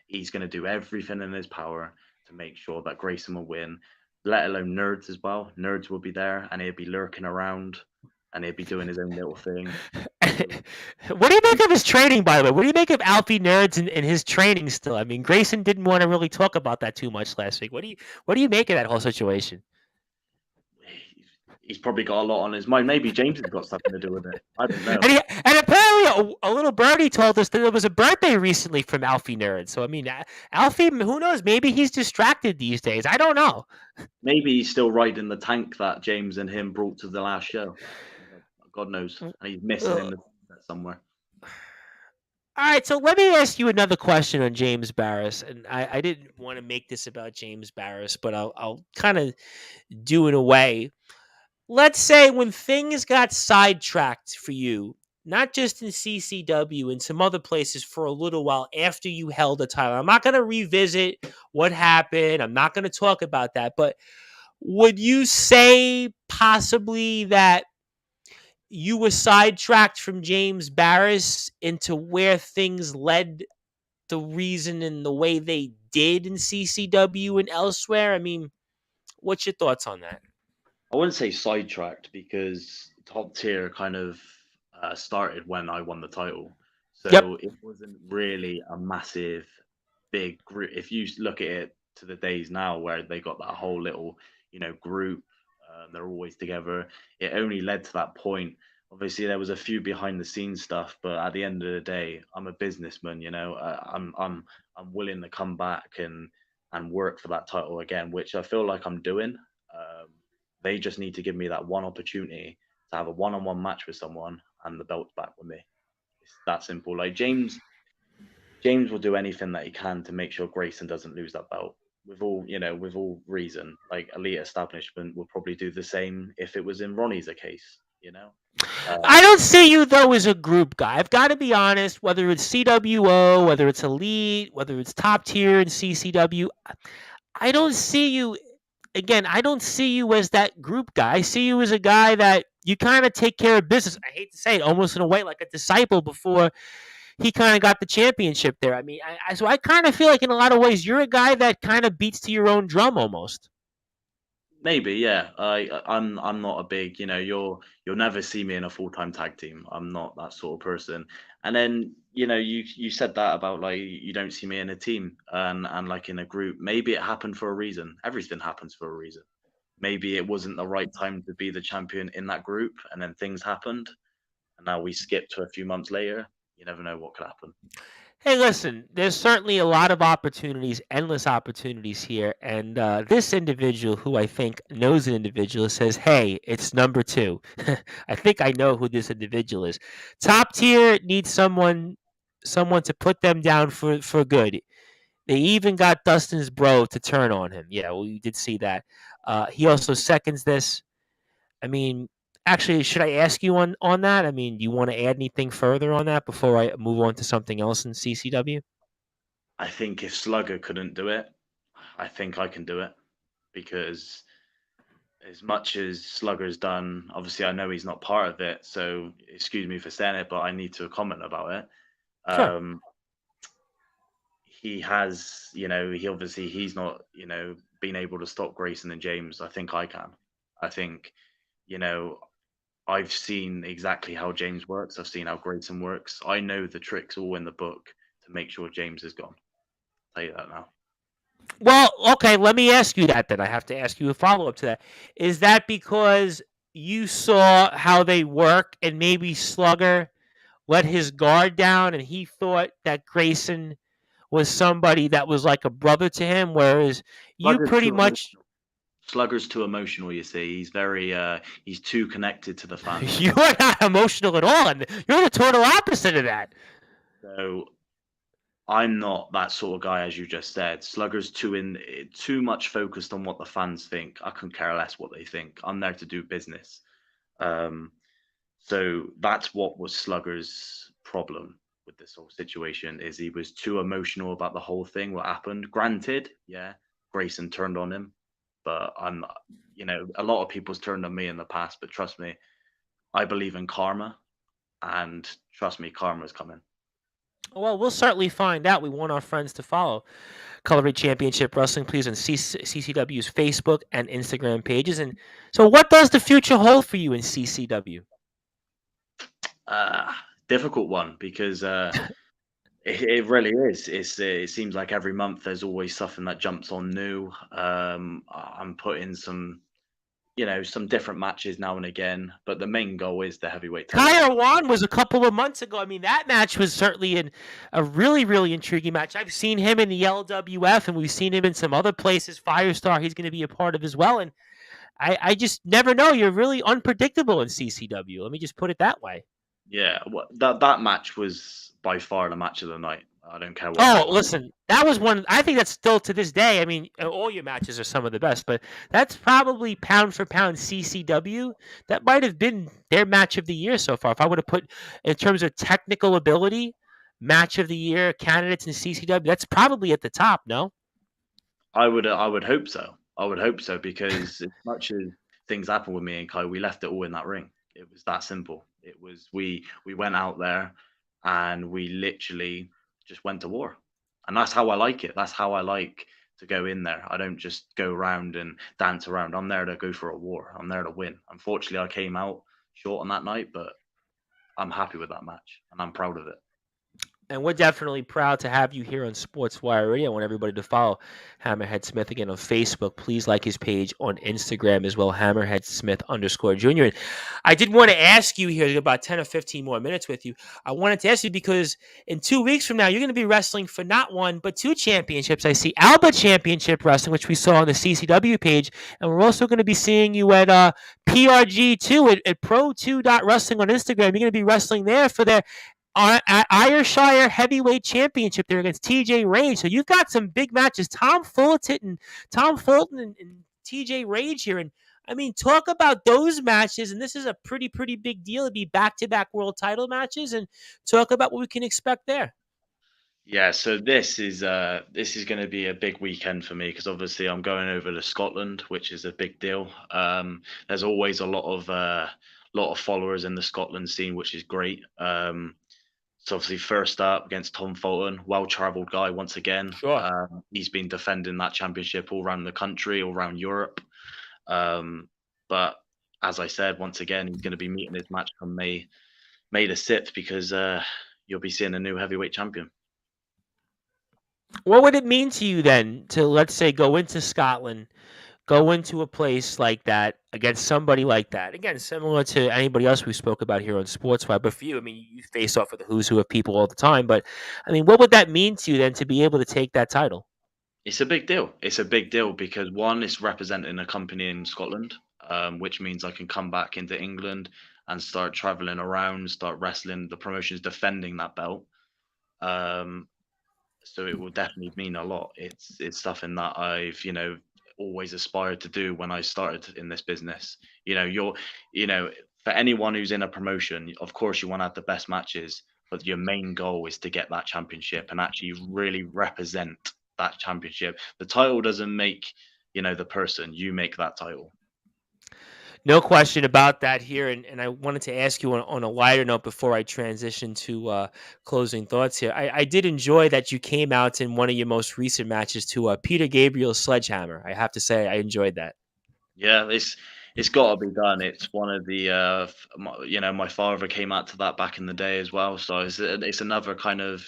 he's going to do everything in his power to make sure that Grayson will win, let alone Nerds as well. Nerds will be there and he'll be lurking around and he'll be doing his own little thing. What do you make of his training, by the way? What do you make of Alfie Nerds and his training still? I mean, Grayson didn't want to really talk about that too much last week. What do you make of that whole situation? He's probably got a lot on his mind. Maybe James has got something to do with it. I don't know. And apparently, a little birdie told us that there was a birthday recently from Alfie Nerd. So, I mean, Alfie, who knows? Maybe he's distracted these days. I don't know. Maybe he's still riding the tank that James and him brought to the last show. God knows. And he's missing him somewhere. All right, so let me ask you another question on James Barris. And I didn't want to make this about James Barris, but I'll kind of do it away. Let's say when things got sidetracked for you, not just in CCW and some other places for a little while after you held a title. I'm not going to revisit what happened. I'm not going to talk about that. But would you say possibly that you were sidetracked from James Barris into where things led the reason and the way they did in CCW and elsewhere? I mean, what's your thoughts on that? I wouldn't say sidetracked because top tier kind of started when I won the title. Yep. So it wasn't really a massive, big group. If you look at it to the days now where they got that whole little, group, they're always together. It only led to that point. Obviously, there was a few behind the scenes stuff, but at the end of the day, I'm a businessman. I'm willing to come back and work for that title again, which I feel like I'm doing. Um, they just need to give me that one opportunity to have a one-on-one match with someone, and the belt's back with me. It's that simple. Like James will do anything that he can to make sure Grayson doesn't lose that belt. With all reason, like elite establishment will probably do the same if it was in Ronnie's case. I Um, don't see you though as a group guy. I've got to be honest. Whether it's CWO, whether it's elite, whether it's top tier in CCW, I don't see you. Again, I don't see you as that group guy. I see you as a guy that you kind of take care of business. I hate to say it, almost in a way like a disciple before he kind of got the championship there. I mean, so I kind of feel like in a lot of ways you're a guy that kind of beats to your own drum almost. Maybe, yeah. I'm not a big, you'll never see me in a full-time tag team. I'm not that sort of person. And then, you said that about like you don't see me in a team and like in a group. Maybe it happened for a reason. Everything happens for a reason. Maybe it wasn't the right time to be the champion in that group, and then things happened, and now we skip to a few months later. You never know what could happen. Hey, listen, there's certainly a lot of opportunities, endless opportunities here. And this individual, who I think knows an individual, says, hey, it's number two. I think I know who this individual is. Top tier needs someone to put them down for good. They even got Dustin's bro to turn on him. Yeah, well, you did see that. He also seconds this. I mean, actually, should I ask you on that? I mean, do you want to add anything further on that before I move on to something else in CCW? I think if Slugger couldn't do it, I think I can do it because as much as Slugger's done, obviously I know he's not part of it, so excuse me for saying it, but I need to comment about it. Sure. He has, he's not, been able to stop Grayson and James. I think I can. I think, you know, I've seen exactly how James works. I've seen how Grayson works. I know the tricks all in the book to make sure James is gone. I'll tell you that now. Well, okay, let me ask you that then. I have to ask you a follow up to that. Is that because you saw how they work and maybe Slugger let his guard down and he thought that Grayson was somebody that was like a brother to him, whereas you Slugger's pretty too much emotional. Slugger's too emotional. You see, he's very, he's too connected to the fans. you are not emotional at all, and you're the total opposite of that. So I'm not that sort of guy, as you just said. Slugger's too much focused on what the fans think. I couldn't care less what they think. I'm there to do business. Um, so that's what was Slugger's problem with this whole situation is he was too emotional about the whole thing. What happened? Granted, yeah, Grayson turned on him, but a lot of people's turned on me in the past. But trust me, I believe in karma, and trust me, karma's coming. Well, we'll certainly find out. We want our friends to follow Color Rate Championship Wrestling, please, on CCW's Facebook and Instagram pages. And so, what does the future hold for you in CCW? Uh, Difficult one because it really is. It seems like every month there's always something that jumps on new. I'm putting some different matches now and again, but the main goal is the heavyweight title. Kyle Wan was a couple of months ago. I mean, that match was certainly a really, really intriguing match. I've seen him in the LWF, and we've seen him in some other places. Firestar, he's going to be a part of as well. And I just never know. You're really unpredictable in CCW. Let me just put it that way. Yeah, that match was by far the match of the night. I don't care what Oh, anyone. listen, that was one. I think that's still to this day. I mean, all your matches are some of the best, but that's probably pound for pound CCW. That might have been their match of the year so far. If I would have put in terms of technical ability, match of the year candidates in CCW, that's probably at the top. No. I would hope so. I would hope so because as much as things happened with me and Kai, we left it all in that ring. It was that simple. It was we went out there and we literally just went to war, and that's how I like it. That's how I like to go in there. I don't just go around and dance around. I'm there to go for a war. I'm there to win. Unfortunately, I came out short on that night, but I'm happy with that match and I'm proud of it. And we're definitely proud to have you here on Sportswire Radio. I want everybody to follow Hammerhead Smith again on Facebook. Please like his page on Instagram as well, Hammerhead Smith _Junior. And I did want to ask you here about 10 or 15 more minutes with you. I wanted to ask you because in 2 weeks from now, you're going to be wrestling for not one, but two championships. I see Alba Championship Wrestling, which we saw on the CCW page. And we're also going to be seeing you at PRG2 at Pro2.Wrestling on Instagram. You're going to be wrestling there for their at Ayrshire Heavyweight Championship there against TJ Rage. So you've got some big matches. Tom Fulton and TJ Rage here. And I mean, talk about those matches. And this is a pretty big deal to be back-to-back world title matches. And talk about what we can expect there. Yeah, so this is going to be a big weekend for me because obviously I'm going over to Scotland, which is a big deal. There's always a lot of followers in the Scotland scene, which is great. So obviously, first up against Tom Fulton, well-travelled guy once again. Sure. He's been defending that championship all around the country, all around Europe. But as I said, once again, he's going to be meeting his match on May the 6th because you'll be seeing a new heavyweight champion. What would it mean to you then to, let's say, go into Scotland, go into a place like that against somebody like that? Again, similar to anybody else we spoke about here on Sportswire. But for you, I mean, you face off with the who's who of people all the time. But, I mean, what would that mean to you then to be able to take that title? It's a big deal. It's a big deal because one, it's representing a company in Scotland, which means I can come back into England and start traveling around, start wrestling. The promotion's defending that belt. So it will definitely mean a lot. It's something that I've always aspired to do when I started in this business. For anyone who's in a promotion, of course you want to have the best matches, but your main goal is to get that championship and actually really represent that championship. The title doesn't make the person. You make that title. No question about that here. And I wanted to ask you on a lighter note before I transition to closing thoughts here. I did enjoy that you came out in one of your most recent matches to Peter Gabriel's Sledgehammer. I have to say I enjoyed that. Yeah, it's got to be done. It's one of the my father came out to that back in the day as well. So it's another kind of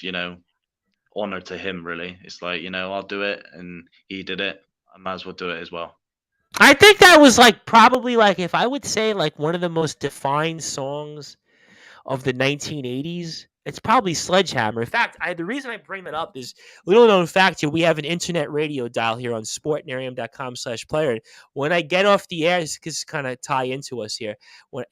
honor to him, really. It's like, I'll do it, and he did it. I might as well do it as well. I think that was probably if I would say one of the most defined songs of the 1980s. It's probably Sledgehammer. In fact, the reason I bring that up is little known fact here. We have an internet radio dial here on sportnarium.com/player. When I get off the air, this kind of tie into us here.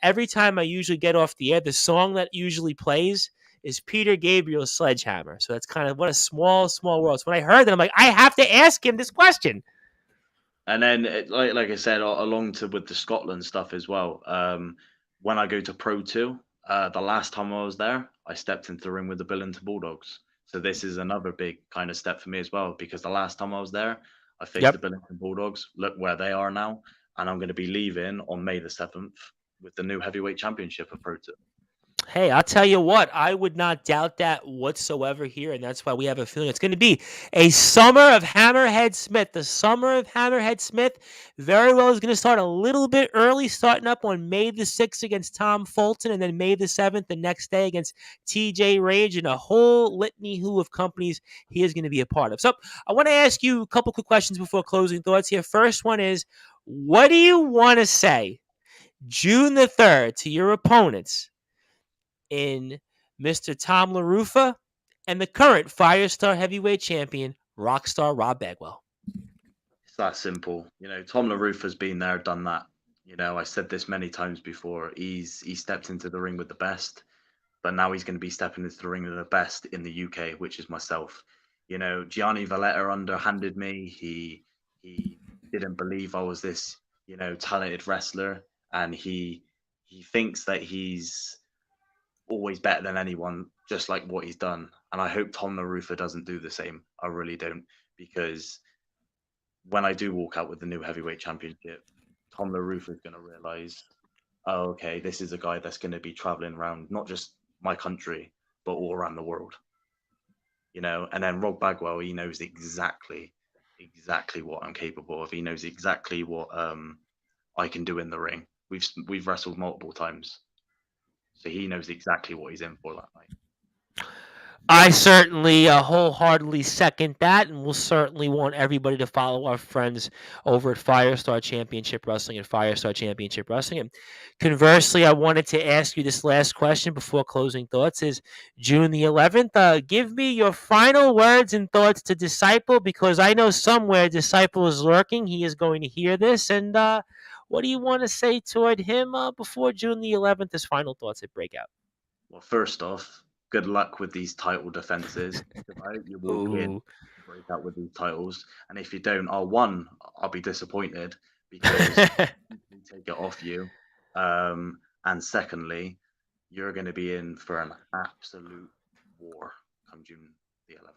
Every time I usually get off the air, the song that usually plays is Peter Gabriel's Sledgehammer. So that's kind of what a small world. So when I heard that, I'm like, I have to ask him this question. And then, like I said, along with the Scotland stuff as well. When I go to Pro 2, the last time I was there, I stepped into the ring with the Billington Bulldogs. So this is another big kind of step for me as well, because the last time I was there, I faced the Billington Bulldogs. Look where they are now, and I'm going to be leaving on May the 7th with the new heavyweight championship of Pro 2. Hey, I'll tell you what, I would not doubt that whatsoever here, and that's why we have a feeling it's going to be a summer of Hammerhead Smith. The summer of Hammerhead Smith very well is going to start a little bit early, starting up on May the 6th against Tom Fulton, and then May the 7th, the next day, against TJ Rage, and a whole litany of companies he is going to be a part of. So I want to ask you a couple quick questions before closing thoughts here. First one is, what do you want to say June the 3rd to your opponents in Mr. Tom LaRufa and the current Firestar Heavyweight Champion, Rockstar Rob Bagwell? It's that simple. Tom LaRufa's been there, done that. I said this many times before. He stepped into the ring with the best, but now he's going to be stepping into the ring with the best in the UK, which is myself. Gianni Valletta underhanded me. He didn't believe I was this, talented wrestler, and he thinks that he's always better than anyone, just like what he's done. And I hope Tom LaRufa doesn't do the same. I really don't, because when I do walk out with the new heavyweight championship, Tom LaRufa is going to realize, oh, okay, this is a guy that's going to be traveling around not just my country, but all around the world. And then Rob Bagwell, he knows exactly exactly what I'm capable of. He knows exactly what I can do in the ring. We've wrestled multiple times, so he knows exactly what he's in for that night. I certainly wholeheartedly second that, and we'll certainly want everybody to follow our friends over at Firestar Championship Wrestling and Firestar Championship Wrestling. And conversely, I wanted to ask you this last question before closing thoughts: is June the 11th? Give me your final words and thoughts to Disciple, because I know somewhere Disciple is lurking. He is going to hear this, and what do you want to say toward him before June the 11th? His final thoughts at Breakout. Well, first off, good luck with these title defenses. I hope you walk in, Ooh. break out with these titles, and if you don't, I'll be disappointed because we take it off you. And secondly, you're going to be in for an absolute war come June the 11th.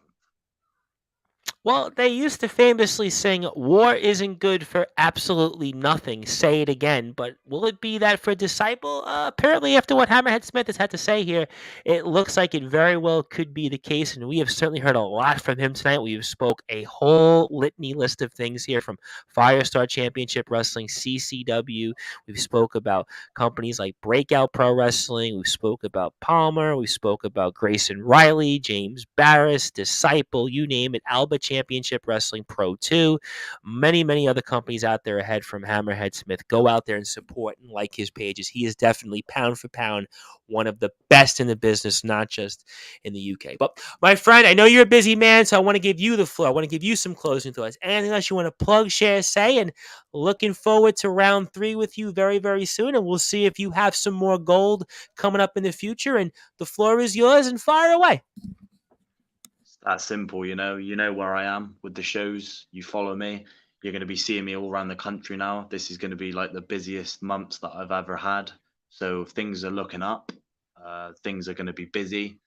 Well, they used to famously sing, "War isn't good for absolutely nothing. Say it again." But will it be that for Disciple? Apparently, after what Hammerhead Smith has had to say here, it looks like it very well could be the case. And we have certainly heard a lot from him tonight. We've spoke a whole litany list of things here, from Firestar Championship Wrestling, CCW. We've spoke about companies like Breakout Pro Wrestling. We spoke about Palmer. We spoke about Grayson Riley, James Barris, Disciple, you name it, Alba Championship Wrestling Pro 2. Many, many other companies out there ahead from Hammerhead Smith. Go out there and support and like his pages. He is definitely, pound for pound, one of the best in the business, not just in the UK. But my friend, I know you're a busy man, so I want to give you the floor. I want to give you some closing thoughts. Anything else you want to plug, share, say? And looking forward to round 3 with you very, very soon. And we'll see if you have some more gold coming up in the future. And the floor is yours, and fire away. It's that simple, you know where I am with the shows. You follow me, you're going to be seeing me all around the country now. This is going to be like the busiest months that I've ever had, so things are looking up. Things are going to be busy,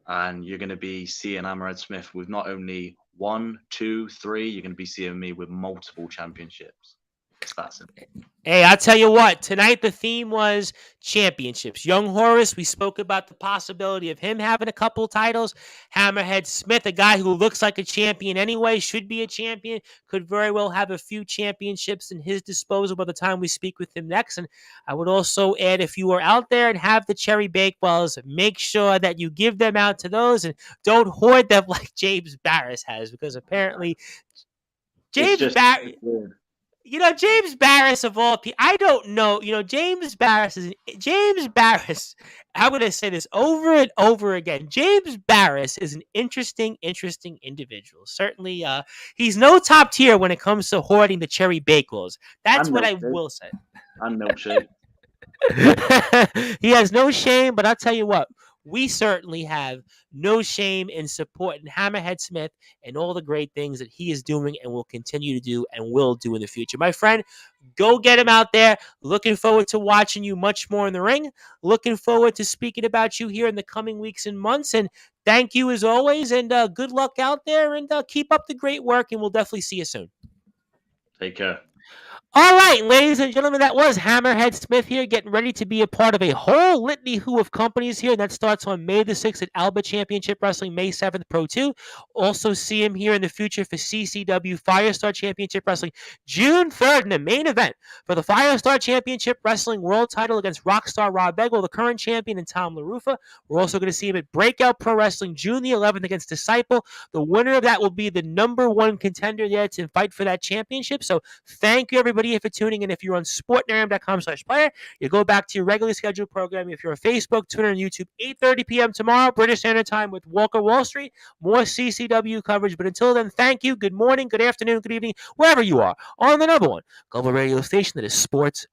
and you're going to be seeing Hammerhead Smith with not only 1, 2, 3, you're going to be seeing me with multiple championships. It's that simple. Hey, I'll tell you what, tonight the theme was championships. Young Horace, we spoke about the possibility of him having a couple titles. Hammerhead Smith, a guy who looks like a champion anyway, should be a champion, could very well have a few championships in his disposal by the time we speak with him next. And I would also add, if you are out there and have the cherry bakewells, make sure that you give them out to those and don't hoard them like James Barris has, because apparently James Barris... James Barris of all people, I don't know. James Barris. I'm going to say this over and over again. James Barris is an interesting individual. Certainly, he's no top tier when it comes to hoarding the cherry bakewells. That's what I will say. I'm milkshake. He has no shame, but I'll tell you what, we certainly have no shame in supporting Hammerhead Smith and all the great things that he is doing and will continue to do and will do in the future. My friend, go get him out there. Looking forward to watching you much more in the ring. Looking forward to speaking about you here in the coming weeks and months. And thank you as always, and good luck out there, and keep up the great work, and we'll definitely see you soon. Take care. All right, ladies and gentlemen, that was Hammerhead Smith here, getting ready to be a part of a whole litany of companies here. And that starts on May the 6th at Alba Championship Wrestling, May 7th, Pro 2. Also see him here in the future for CCW Firestar Championship Wrestling, June 3rd in the main event for the Firestar Championship Wrestling World title against Rockstar Rob Begel, the current champion, and Tom LaRufa. We're also going to see him at Breakout Pro Wrestling, June the 11th against Disciple. The winner of that will be the number 1 contender there to fight for that championship. So thank you, everybody, for tuning in. If you're on sportnarium.com/player, you go back to your regularly scheduled program. If you're on Facebook, Twitter, and YouTube, 8:30 p.m. tomorrow, British Standard Time, with Walker Wall Street. More CCW coverage. But until then, thank you. Good morning, good afternoon, good evening, wherever you are, on the number 1 global radio station that is Sports